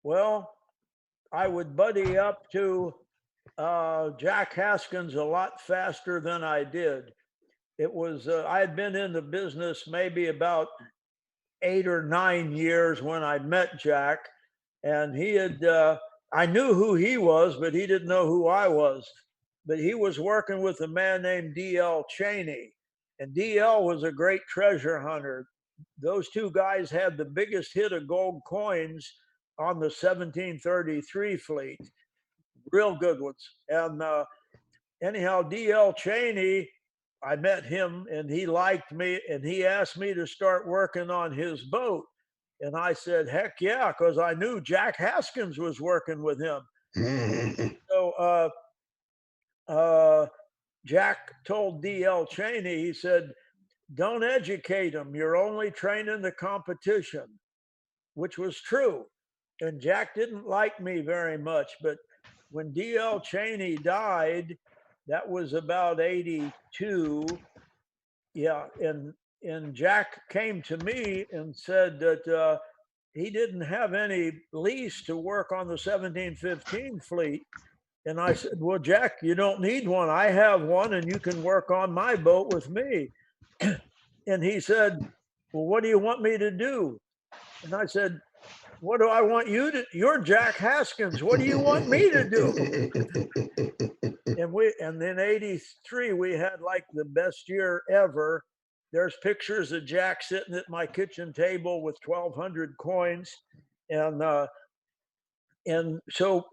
Well, I would buddy up to Jack Haskins a lot faster than I did. It was, I had been in the business maybe about 8 or 9 years when I met Jack, and he had, I knew who he was, but he didn't know who I was. But he was working with a man named D.L. Cheney, and D.L. was a great treasure hunter. Those two guys had the biggest hit of gold coins on the 1733 fleet, real good ones. And anyhow, D.L. Cheney, I met him and he liked me and he asked me to start working on his boat. And I said, heck yeah, because I knew Jack Haskins was working with him. So Jack told D.L. Cheney, he said, don't educate him. You're only training the competition, which was true. And Jack didn't like me very much. But when D.L. Cheney died, that was about 82. Yeah. And Jack came to me and said that he didn't have any lease to work on the 1715 fleet. And I said, well, Jack, you don't need one. I have one and you can work on my boat with me. And he said, well, what do you want me to do? And I said, what do I want you to? You're Jack Haskins. What do you want me to do? And then 83, we had like the best year ever. There's pictures of Jack sitting at my kitchen table with 1,200 coins. And so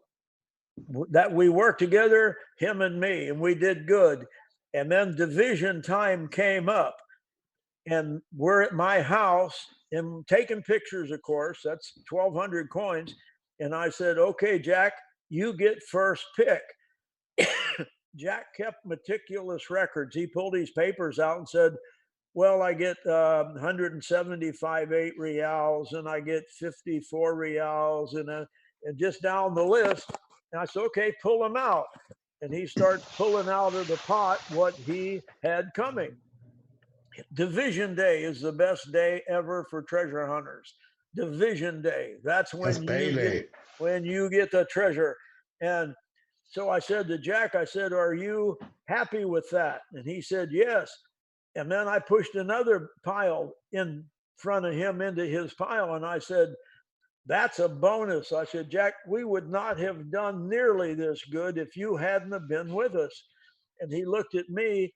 that we worked together, him and me, and we did good. And then division time came up. And we're at my house and taking pictures, of course. That's 1,200 coins. And I said, okay, Jack, you get first pick. Jack kept meticulous records. He pulled his papers out and said, well, I get 175 8 reals and I get 54 reals and just down the list. And I said, okay, pull them out. And he starts pulling out of the pot what he had coming. Division Day is the best day ever for treasure hunters. Division Day. That's when you get the treasure. And so I said to Jack, I said, are you happy with that? And he said, yes. And then I pushed another pile in front of him into his pile. And I said, that's a bonus. I said, Jack, we would not have done nearly this good if you hadn't have been with us. And he looked at me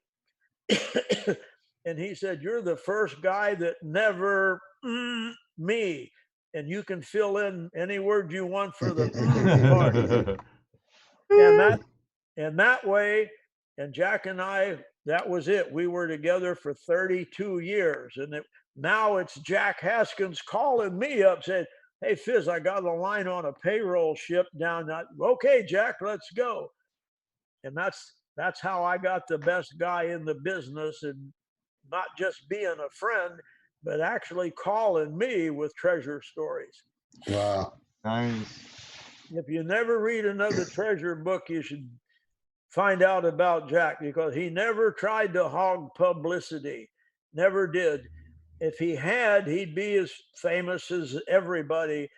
and he said, you're the first guy that never me. And you can fill in any word you want for the part. And that way, and Jack and I, that was it. We were together for 32 years. And now it's Jack Haskins calling me up, saying, hey, Fizz, I got a line on a payroll ship down. Okay, Jack, let's go. And that's how I got the best guy in the business, and not just being a friend, but actually calling me with treasure stories. Wow. Nice. If you never read another treasure book, you should find out about Jack, because he never tried to hog publicity. Never did. If he had, he'd be as famous as everybody.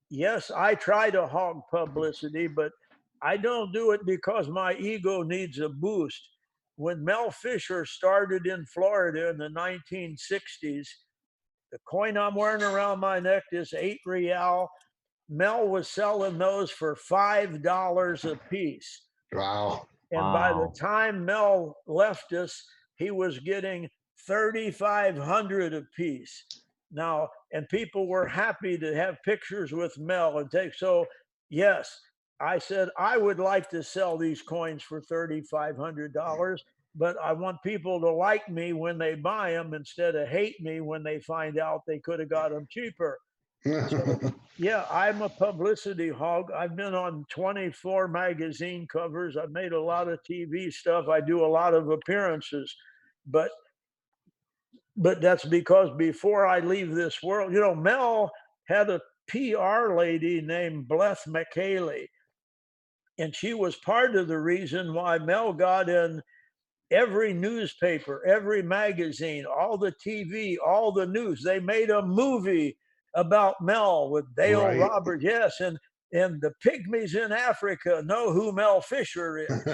Yes, I try to hog publicity, but I don't do it because my ego needs a boost. When Mel Fisher started in Florida in the 1960s, the coin I'm wearing around my neck is 8 real. Mel was selling those for $5 a piece. Wow. And by the time Mel left us, he was getting 3,500 a piece. Now, and people were happy to have pictures with Mel and take. So, yes, I said, I would like to sell these coins for $3,500, but I want people to like me when they buy them instead of hate me when they find out they could have got them cheaper. So, yeah, I'm a publicity hog. I've been on 24 magazine covers. I've made a lot of TV stuff. I do a lot of appearances, but that's because before I leave this world, Mel had a PR lady named Bleth McKaylee, and she was part of the reason why Mel got in every newspaper, every magazine, all the TV, all the news. They made a movie about Mel with Dale Roberts. Yes, and the pygmies in Africa know who Mel Fisher is.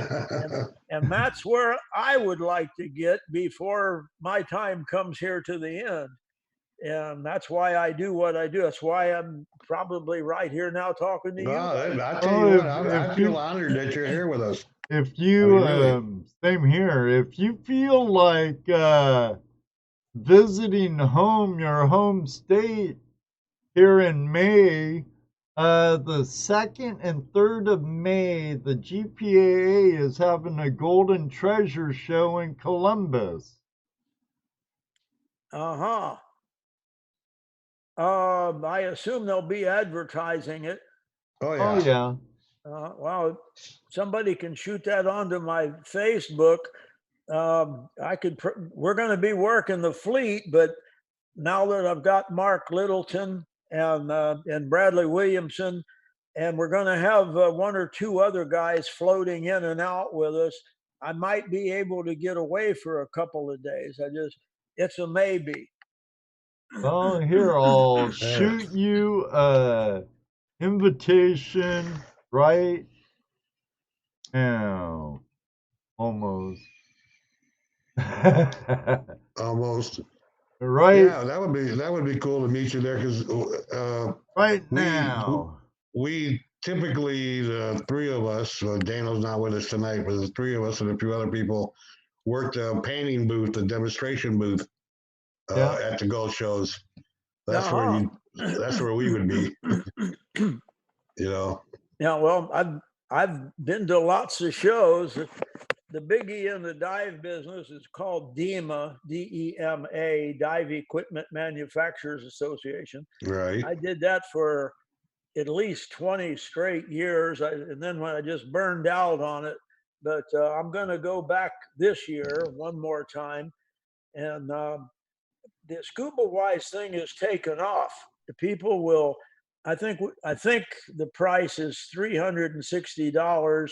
And that's where I would like to get before my time comes here to the end. And that's why I do what I do. That's why I'm probably right here now talking to you. I tell you what, I feel honored that you're here with us. If you, same here, if you feel like visiting your home state here in May, The 2nd and 3rd of May, the GPAA is having a Golden Treasure show in Columbus. Uh-huh. I assume they'll be advertising it. Oh Oh, yeah. yeah. Well, somebody can shoot that onto my Facebook. We're going to be working the fleet, but now that I've got Mark Littleton and Bradley Williamson, and we're going to have one or two other guys floating in and out with us, I might be able to get away for a couple of days. It's a maybe. Well, here, I'll shoot you a invitation right now. Almost. Almost. Right, Yeah, that would be cool to meet you there because right we now. we typically, the three of us, Daniel's not with us tonight, but the three of us and a few other people worked a painting booth, a demonstration booth Yeah. at the gold shows. That's Uh-huh. that's where we would be. You know. Yeah, well, I've been to lots of shows. The biggie in the dive business is called DEMA, DEMA, Dive Equipment Manufacturers Association. Right. I did that for at least 20 straight years, and then when I just burned out on it. But I'm going to go back this year one more time, and the Scuba Wise thing is taken off. The people will. I think the price is $360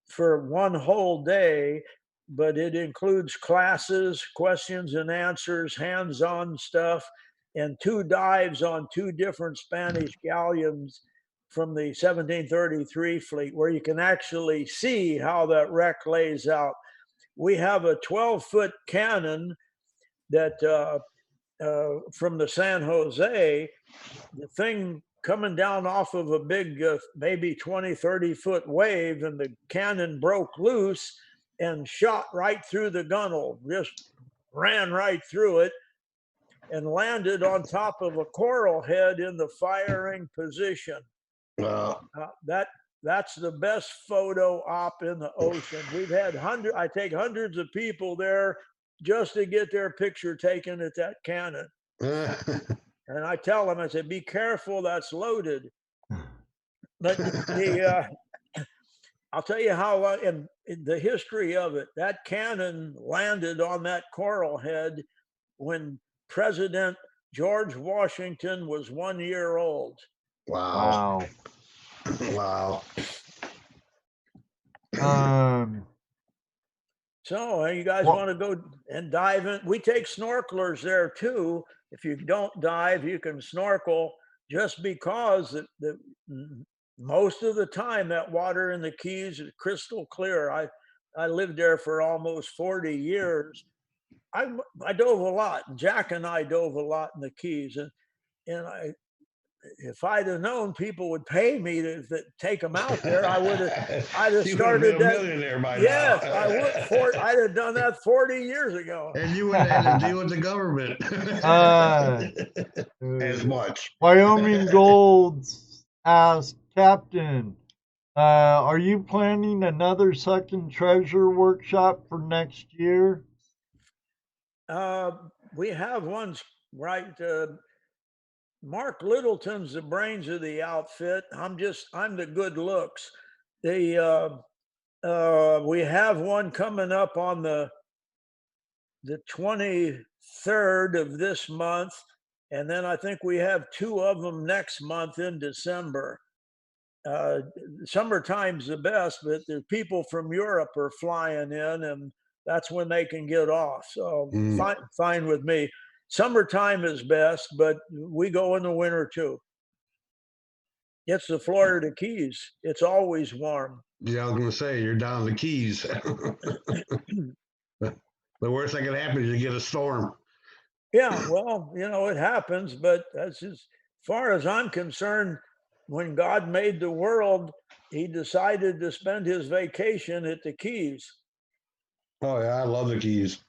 for one whole day, but it includes classes, questions and answers, hands-on stuff, and 2 dives on 2 different Spanish galleons from the 1733 fleet, where you can actually see how that wreck lays out. We have a 12-foot cannon that from the San Jose, the thing coming down off of a big, maybe 20, 30-foot wave, and the cannon broke loose and shot right through the gunnel, just ran right through it and landed on top of a coral head in the firing position. That's the best photo op in the ocean. We've had I take hundreds of people there just to get their picture taken at that cannon. And I tell them, I said, be careful, that's loaded. But I'll tell you how, in the history of it, that cannon landed on that coral head when President George Washington was 1 year old. Wow. Wow. Wow. So you guys want to go and dive in? We take snorkelers there too. If you don't dive, you can snorkel, just because most of the time that water in the Keys is crystal clear. I lived there for almost 40 years. I dove a lot. Jack and I dove a lot in the Keys, and if I'd have known people would pay me to take them out there, I'd have started that. Millionaire by yes, now. I would. I'd have done that 40 years ago. And you wouldn't have to deal with the government as much. Wyoming Golds asked, Captain, are you planning another second treasure workshop for next year? We have ones right. Mark Littleton's the brains of the outfit. I'm the good looks. We have one coming up on the 23rd of this month, and then I think we have 2 of them next month in December. Summertime's the best, but the people from Europe are flying in, and that's when they can get off. So fine with me. Summertime is best, but we go in the winter too. It's the Florida Keys. It's always warm. Yeah, I was going to say, you're down the Keys. The worst that can happen is you get a storm. Yeah, well, it happens, but that's as far as I'm concerned. When God made the world, he decided to spend his vacation at the Keys. Oh, yeah, I love the Keys.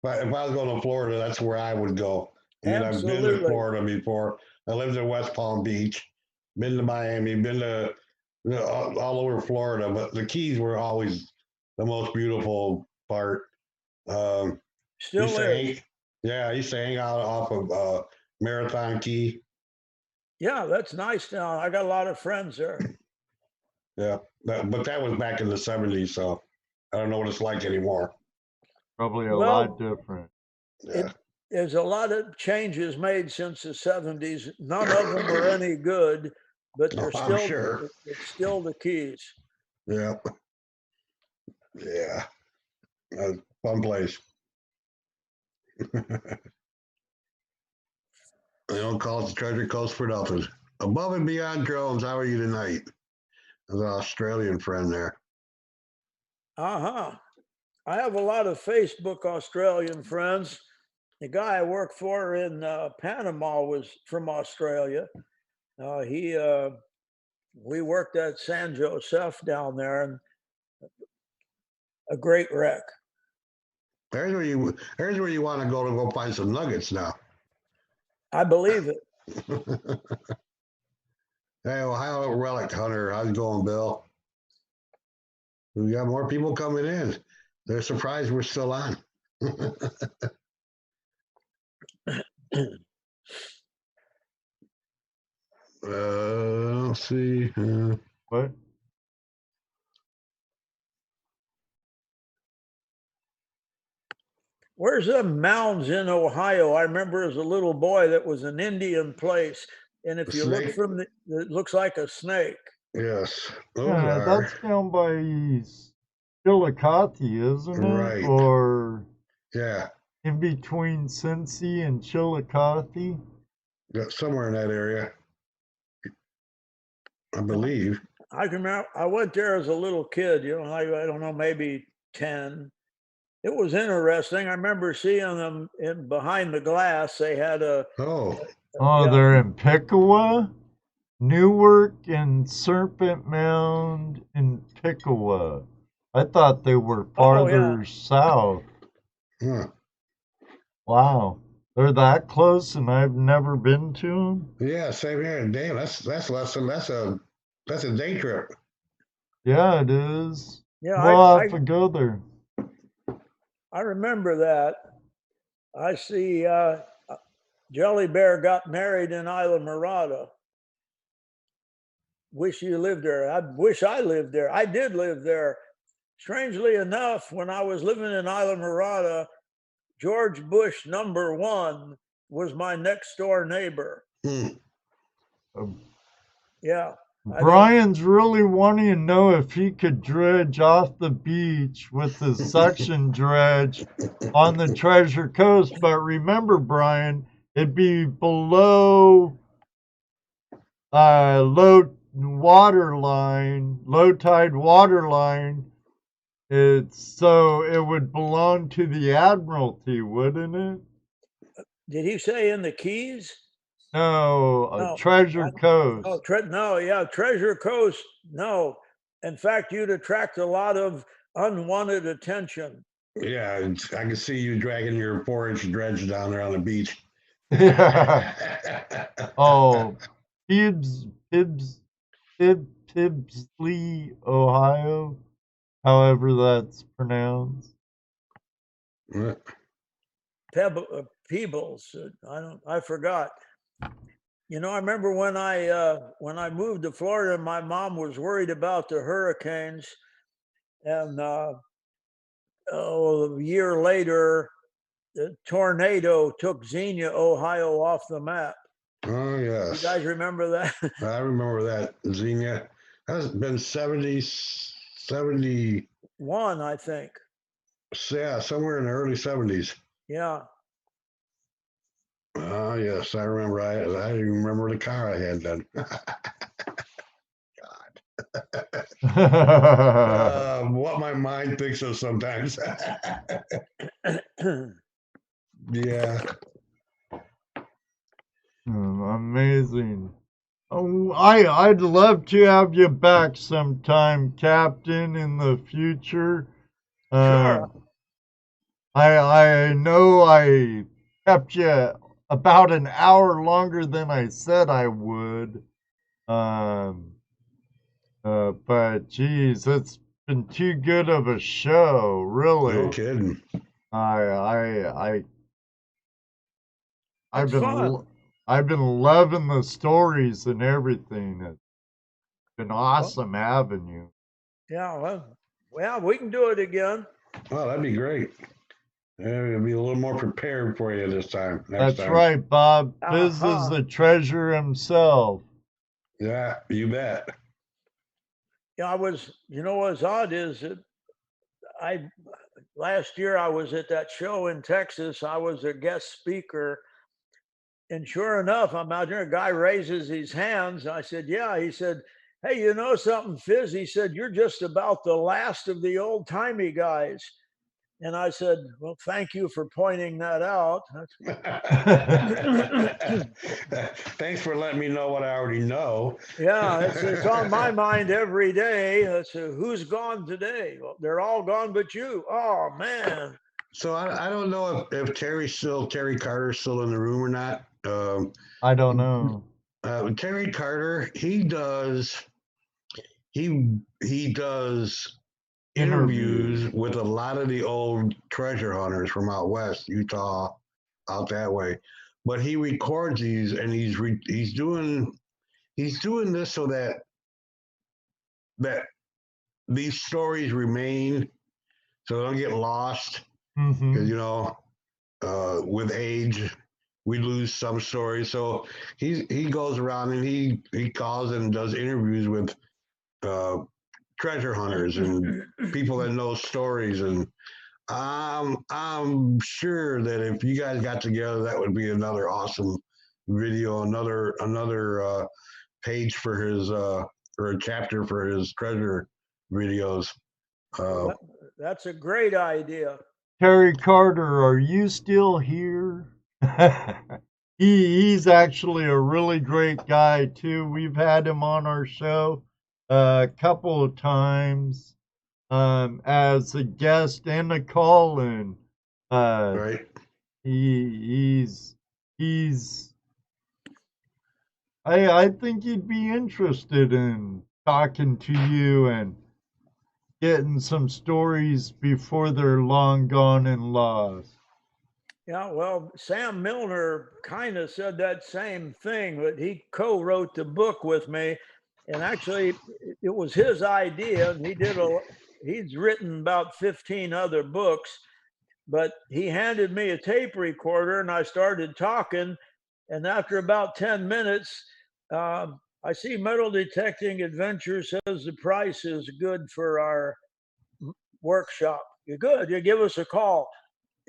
If I was going to Florida, that's where I would go. I mean, I've been to Florida before. I lived in West Palm Beach. been to Miami, been to all over Florida, but the Keys were always the most beautiful part. Still used to is. I used to hang out off of Marathon Key. Yeah, that's nice down. I got a lot of friends there. Yeah, but that was back in the 70s, so I don't know what it's like anymore. Probably a Well, lot different. Yeah. There's a lot of changes made since the 70s. None of them are any good, but they're I'm still sure. it's still the Keys. Yeah. Yeah. Fun place. They don't call it the Treasure Coast for nothing. Above and beyond drones, how are you tonight? There's an Australian friend there. Uh-huh. I have a lot of Facebook Australian friends. The guy I worked for in Panama was from Australia. We worked at San Josef down there, and a great wreck. There's where you want to go find some nuggets now. I believe it. Hey, Ohio Relic Hunter, how's it going, Bill? We got more people coming in. They're surprised we're still on. Let's see. What? Where's the mounds in Ohio? I remember as a little boy that was an Indian place, and if you look Snake? from it looks like a snake. Yes, those Yeah, are that's down by Chillicothe, isn't it? Right. Or yeah, in between Cincy and Chillicothe? somewhere in that area, I believe. I can remember I went there as a little kid, I don't know, maybe 10. It was interesting. I remember seeing them behind the glass. They had a Oh, Oh, yeah. they're in Picowa, Newark, and Serpent Mound in Picowa. I thought they were farther south. huh. Wow. They're that close and I've never been to them? Yeah, same here. Damn, that's less than that's a day trip. Yeah, it is. Yeah, We'll have to go there. I remember that. I see Jelly Bear got married in Isla Mirada. Wish you lived there. I wish I lived there. I did live there. Strangely enough, when I was living in Isla Mirada, George Bush #1 was my next door neighbor. Yeah. Brian's really wanting to know if he could dredge off the beach with the suction dredge on the Treasure Coast. But remember, Brian, it'd be below low tide water line. So it would belong to the Admiralty, wouldn't it? Did he say in the Keys? No, Treasure Coast. Treasure Coast. No. In fact, you'd attract a lot of unwanted attention. Yeah, I can see you dragging your 4-inch dredge down there on the beach. Oh, Pibsley, Ohio, however that's pronounced. Peebles. I forgot. I remember when I moved to Florida, my mom was worried about the hurricanes, and a year later, the tornado took Xenia, Ohio, off the map. Oh yes. You guys remember that? I remember that, Xenia. That's been 71, I think. Yeah, somewhere in the early 70s. Yeah. Oh yes, I remember. I remember the car I had then. God. What my mind thinks of sometimes. Yeah. Amazing. Oh, I'd love to have you back sometime, Captain, in the future. Sure. I know I kept you about an hour longer than I said I would. But geez, it's been too good of a show, really. No kidding. I've It's fun. I've been loving the stories and everything. It's been awesome having you. Yeah, well, we can do it again. Oh, that'd be great. It'll be a little more prepared for you this time. That's time. right, Bob. Fizz is Uh-huh. the treasure himself. Yeah, you bet. Yeah, what's odd is that last year I was at that show in Texas. I was a guest speaker. And sure enough, I'm out there. A guy raises his hands. I said, yeah. He said, hey, you know something, Fizz? He said, you're just about the last of the old timey guys. And I said, well, thank you for pointing that out. Thanks for letting me know what I already know. Yeah, it's on my mind every day. Who's gone today? Well, they're all gone but you. Oh, man. So I don't know if Terry Carter's still in the room or not. I don't know. Terry Carter, he does interviews with a lot of the old treasure hunters from out west, Utah, out that way. But he records these, and he's doing this so that these stories remain, so they don't get lost. Because with age, we lose some stories. So he goes around and he calls and does interviews with treasure hunters and people that know stories. And I'm sure that if you guys got together, that would be another awesome video, another page for his or a chapter for his treasure videos. That's a great idea. Terry Carter, are you still here? He's actually a really great guy too. We've had him on our show a couple of times as a guest and a call-in. Right. He's I think he'd be interested in talking to you and getting some stories before they're long gone and lost. Yeah, well, Sam Milner kind of said that same thing, but he co-wrote the book with me, and actually, it was his idea. And he's written about 15 other books, but he handed me a tape recorder, and I started talking. And after about 10 minutes, I see Metal Detecting Adventure says the price is good for our workshop. You're good. You give us a call.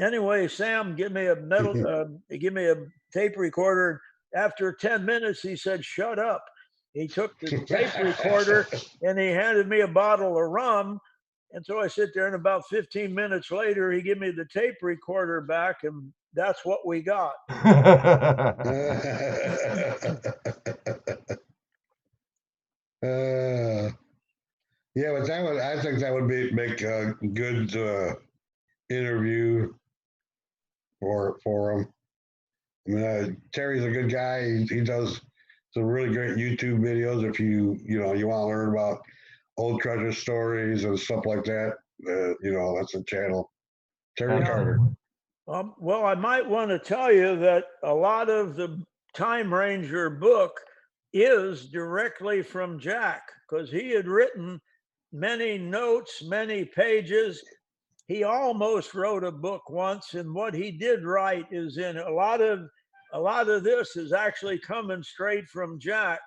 Anyway, Sam, give me a tape recorder. After 10 minutes, he said, shut up. He took the tape recorder and he handed me a bottle of rum. And so I sit there, and about 15 minutes later, he gave me the tape recorder back, and that's what we got. Yeah, but I think that would make a good interview for him. I mean, Terry's a good guy. He does some really great YouTube videos. If you want to learn about old treasure stories and stuff like that, that's a channel. Terry Carter. Well, I might want to tell you that a lot of the Time Ranger book is directly from Jack, because he had written many notes, many pages. He almost wrote a book once, and what he did write is in a lot of this is actually coming straight from Jack.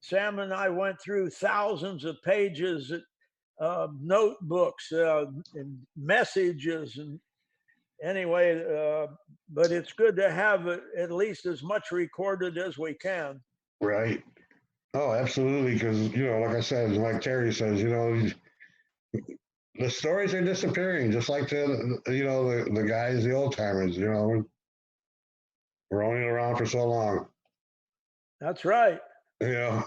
Sam and I went through thousands of pages of notebooks and messages, and anyway, but it's good to have at least as much recorded as we can. Right. Oh, absolutely. Because like I said, like Terry says, the stories are disappearing, just like the guys, the old timers. We're only around for so long. That's right. Yeah.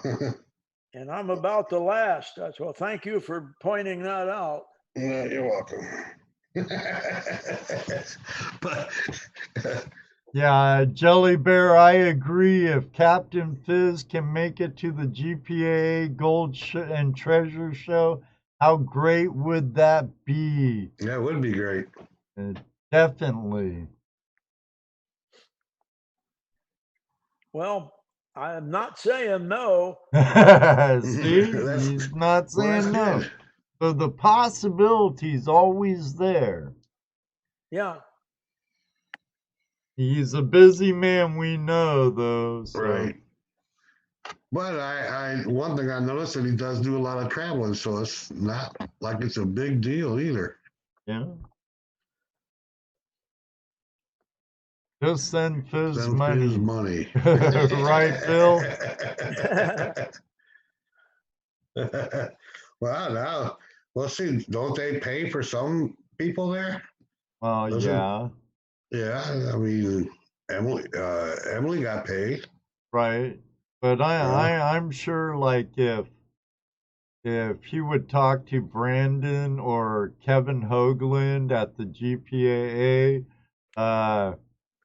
And I'm about the last. Well, thank you for pointing that out. You're welcome. Yeah, Jelly Bear, I agree. If Captain Fizz can make it to the GPA Gold and Treasure Show, how great would that be? That would be great. Definitely. Well, I'm not saying no. See, That's, he's not well, that's saying no. good. So the possibility's always there. Yeah. He's a busy man, we know, though. So. Right. But one thing I noticed that he does do a lot of traveling, so it's not like it's a big deal either. Yeah. Just send Fizz Send money. Fizz money. Right, Bill? Well, now, let's see. Don't they pay for some people there? Well, Doesn't- yeah. Yeah, I mean, Emily got paid. Right. But I'm sure, like, if he would talk to Brandon or Kevin Hoagland at the GPAA,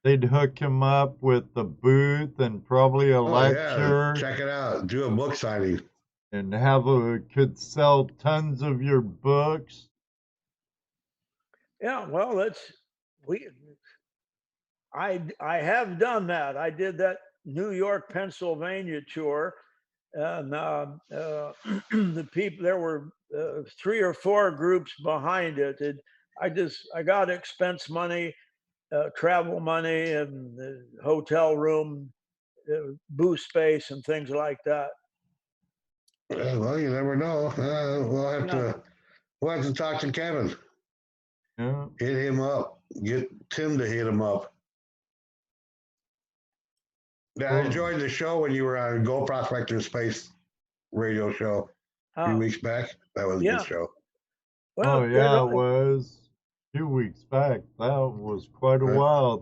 they'd hook him up with the booth and probably a lecture. Yeah, check it out. Do a book signing. And could sell tons of your books. Yeah, well, I have done that. I did that New York, Pennsylvania tour, and the people there were 3 or 4 groups behind it. I got expense money, travel money, and hotel room, booth space, and things like that. Well, you never know. We'll have to talk to Kevin. Yeah. Hit him up. Get Tim to hit him up. Yeah, I enjoyed the show when you were on Gold Prospectors Space radio show a few weeks back. That was a good show. Well, it was 2 weeks back. That was quite a while.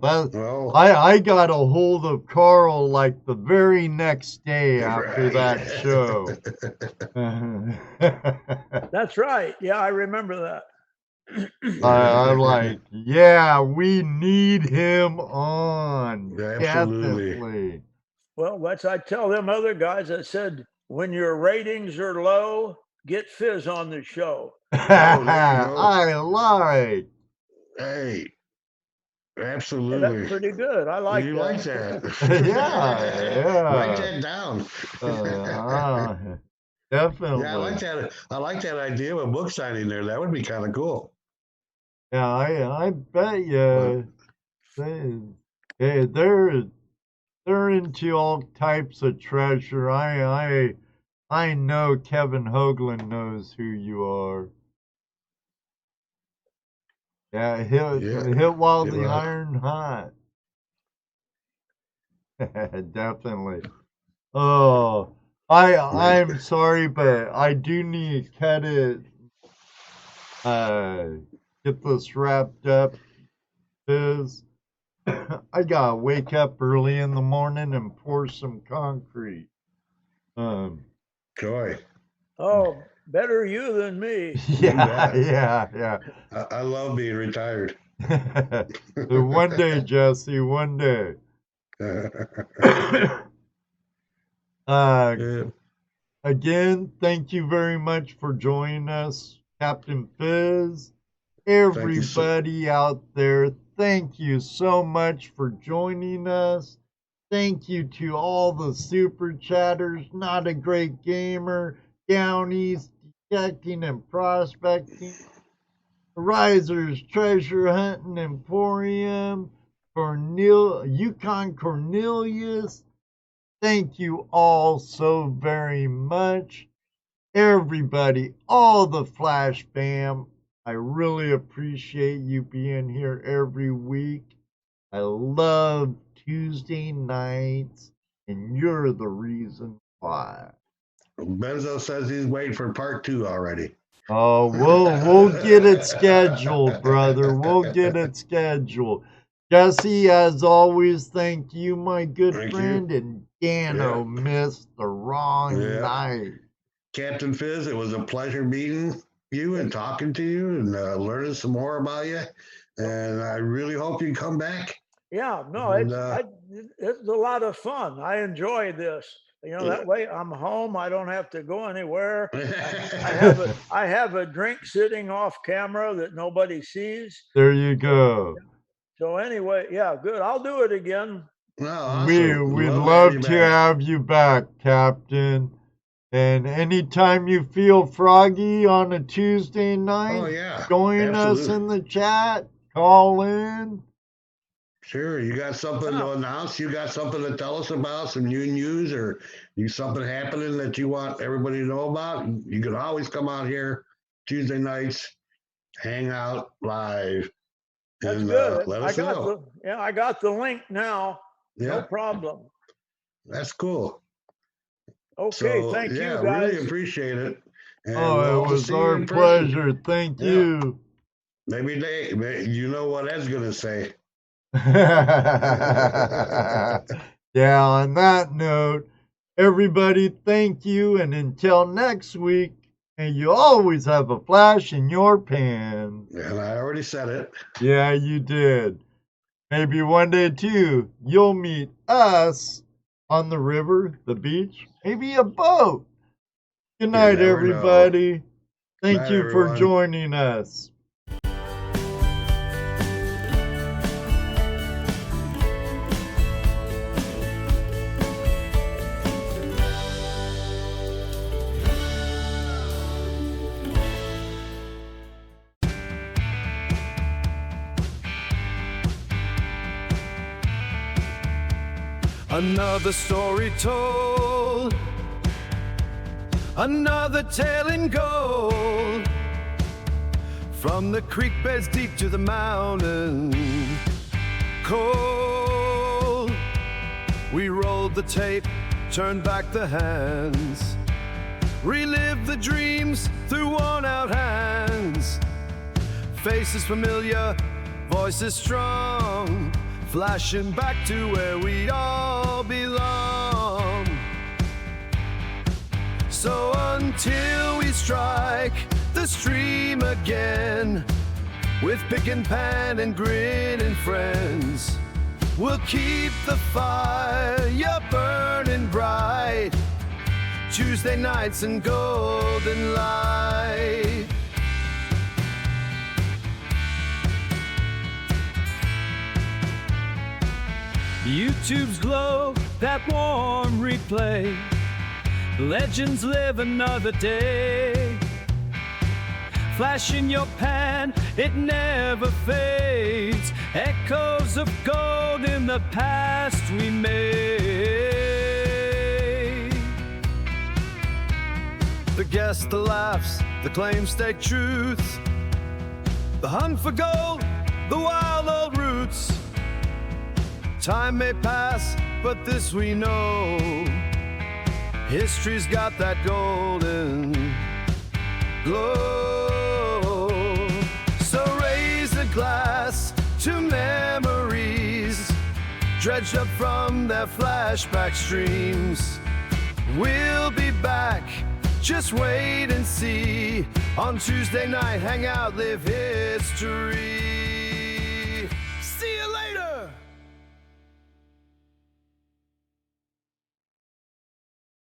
I got a hold of Carl like the very next day after that show. That's right. Yeah, I remember that. I'm like, yeah, we need him on. Absolutely. Definitely. Well, I tell them other guys, I said, when your ratings are low, get Fizz on the show. I like. Hey, absolutely. Hey, that's pretty good. I like you that. like that. Yeah. Write that down. Definitely. Yeah, I like that idea of a book signing there. That would be kind of cool. Yeah, I bet you they're into all types of treasure. I know Kevin Hoagland knows who you are. Yeah, hit while the iron hot. Definitely. Oh, I'm sorry, but I do need to cut it. Get this wrapped up. Fizz. I gotta wake up early in the morning and pour some concrete. Joy. Oh, better you than me. Yeah. I love being retired. One day, Jesse, one day. Again, thank you very much for joining us, Captain Fizz. Everybody out there, thank you so much for joining us. Thank you to all the super chatters, Not a Great Gamer, Down East, Detecting and Prospecting, Risers, Treasure Hunting Emporium, Yukon Cornelius. Thank you all so very much. Everybody, all the Flash fam, I really appreciate you being here every week. I love Tuesday nights, and you're the reason why. Benzo says he's waiting for part 2 already. Oh, we'll get it scheduled, brother. We'll get it scheduled. Jesse, as always, thank you, my good friend. And Dano missed the wrong night. Captain Fizz, it was a pleasure meeting you and talking to you and learning some more about you. And I really hope you come back Yeah, no, And, it's a lot of fun. I enjoy this. That way I'm home. I don't have to go anywhere. I have a drink sitting off camera that nobody sees. There you go. So anyway, yeah, good. I'll do it again. No, awesome. We'd having love you to back. have you back, Captain. And anytime you feel froggy on a Tuesday night, Oh, yeah. join us Absolutely. in the chat, call in. Sure. You got something to announce? You got something to tell us about? Some new news or something happening that you want everybody to know about? You can always come out here Tuesday nights, hang out live, That's and good. let us know. I got the link now. No Yeah, problem. that's cool. Okay, So, thank you yeah, guys. really appreciate it. And we Oh, hope it to was see you our in person. pleasure. Thank Yeah. you. Maybe you know what Ed's going to say. Yeah, on that note, everybody, thank you. And until next week, and you always have a flash in your pan. And I already said it. Yeah, you did. Maybe one day, too, you'll meet us on the river, the beach, maybe a boat. Good night, never know. everybody. Thank Night, you for everyone. joining us. Another story told, another tale in gold. From the creek beds deep to the mountain cold, we rolled the tape, turned back the hands, relived the dreams through worn out hands. Faces familiar, voices strong, flashing back to where we all belong. So until we strike the stream again, with pick and pan and grin and friends, we'll keep the fire burning bright, Tuesday nights in golden light. YouTube's glow, that warm replay. Legends live another day. Flash in your pan, it never fades. Echoes of gold in the past we made. The guess, the laughs, the claims stay truth. The hunt for gold, the wild old roots. Time may pass, but this we know, history's got that golden glow. So raise a glass to memories, dredged up from their flashback streams. We'll be back, just wait and see, on Tuesday night, Hangout, live history.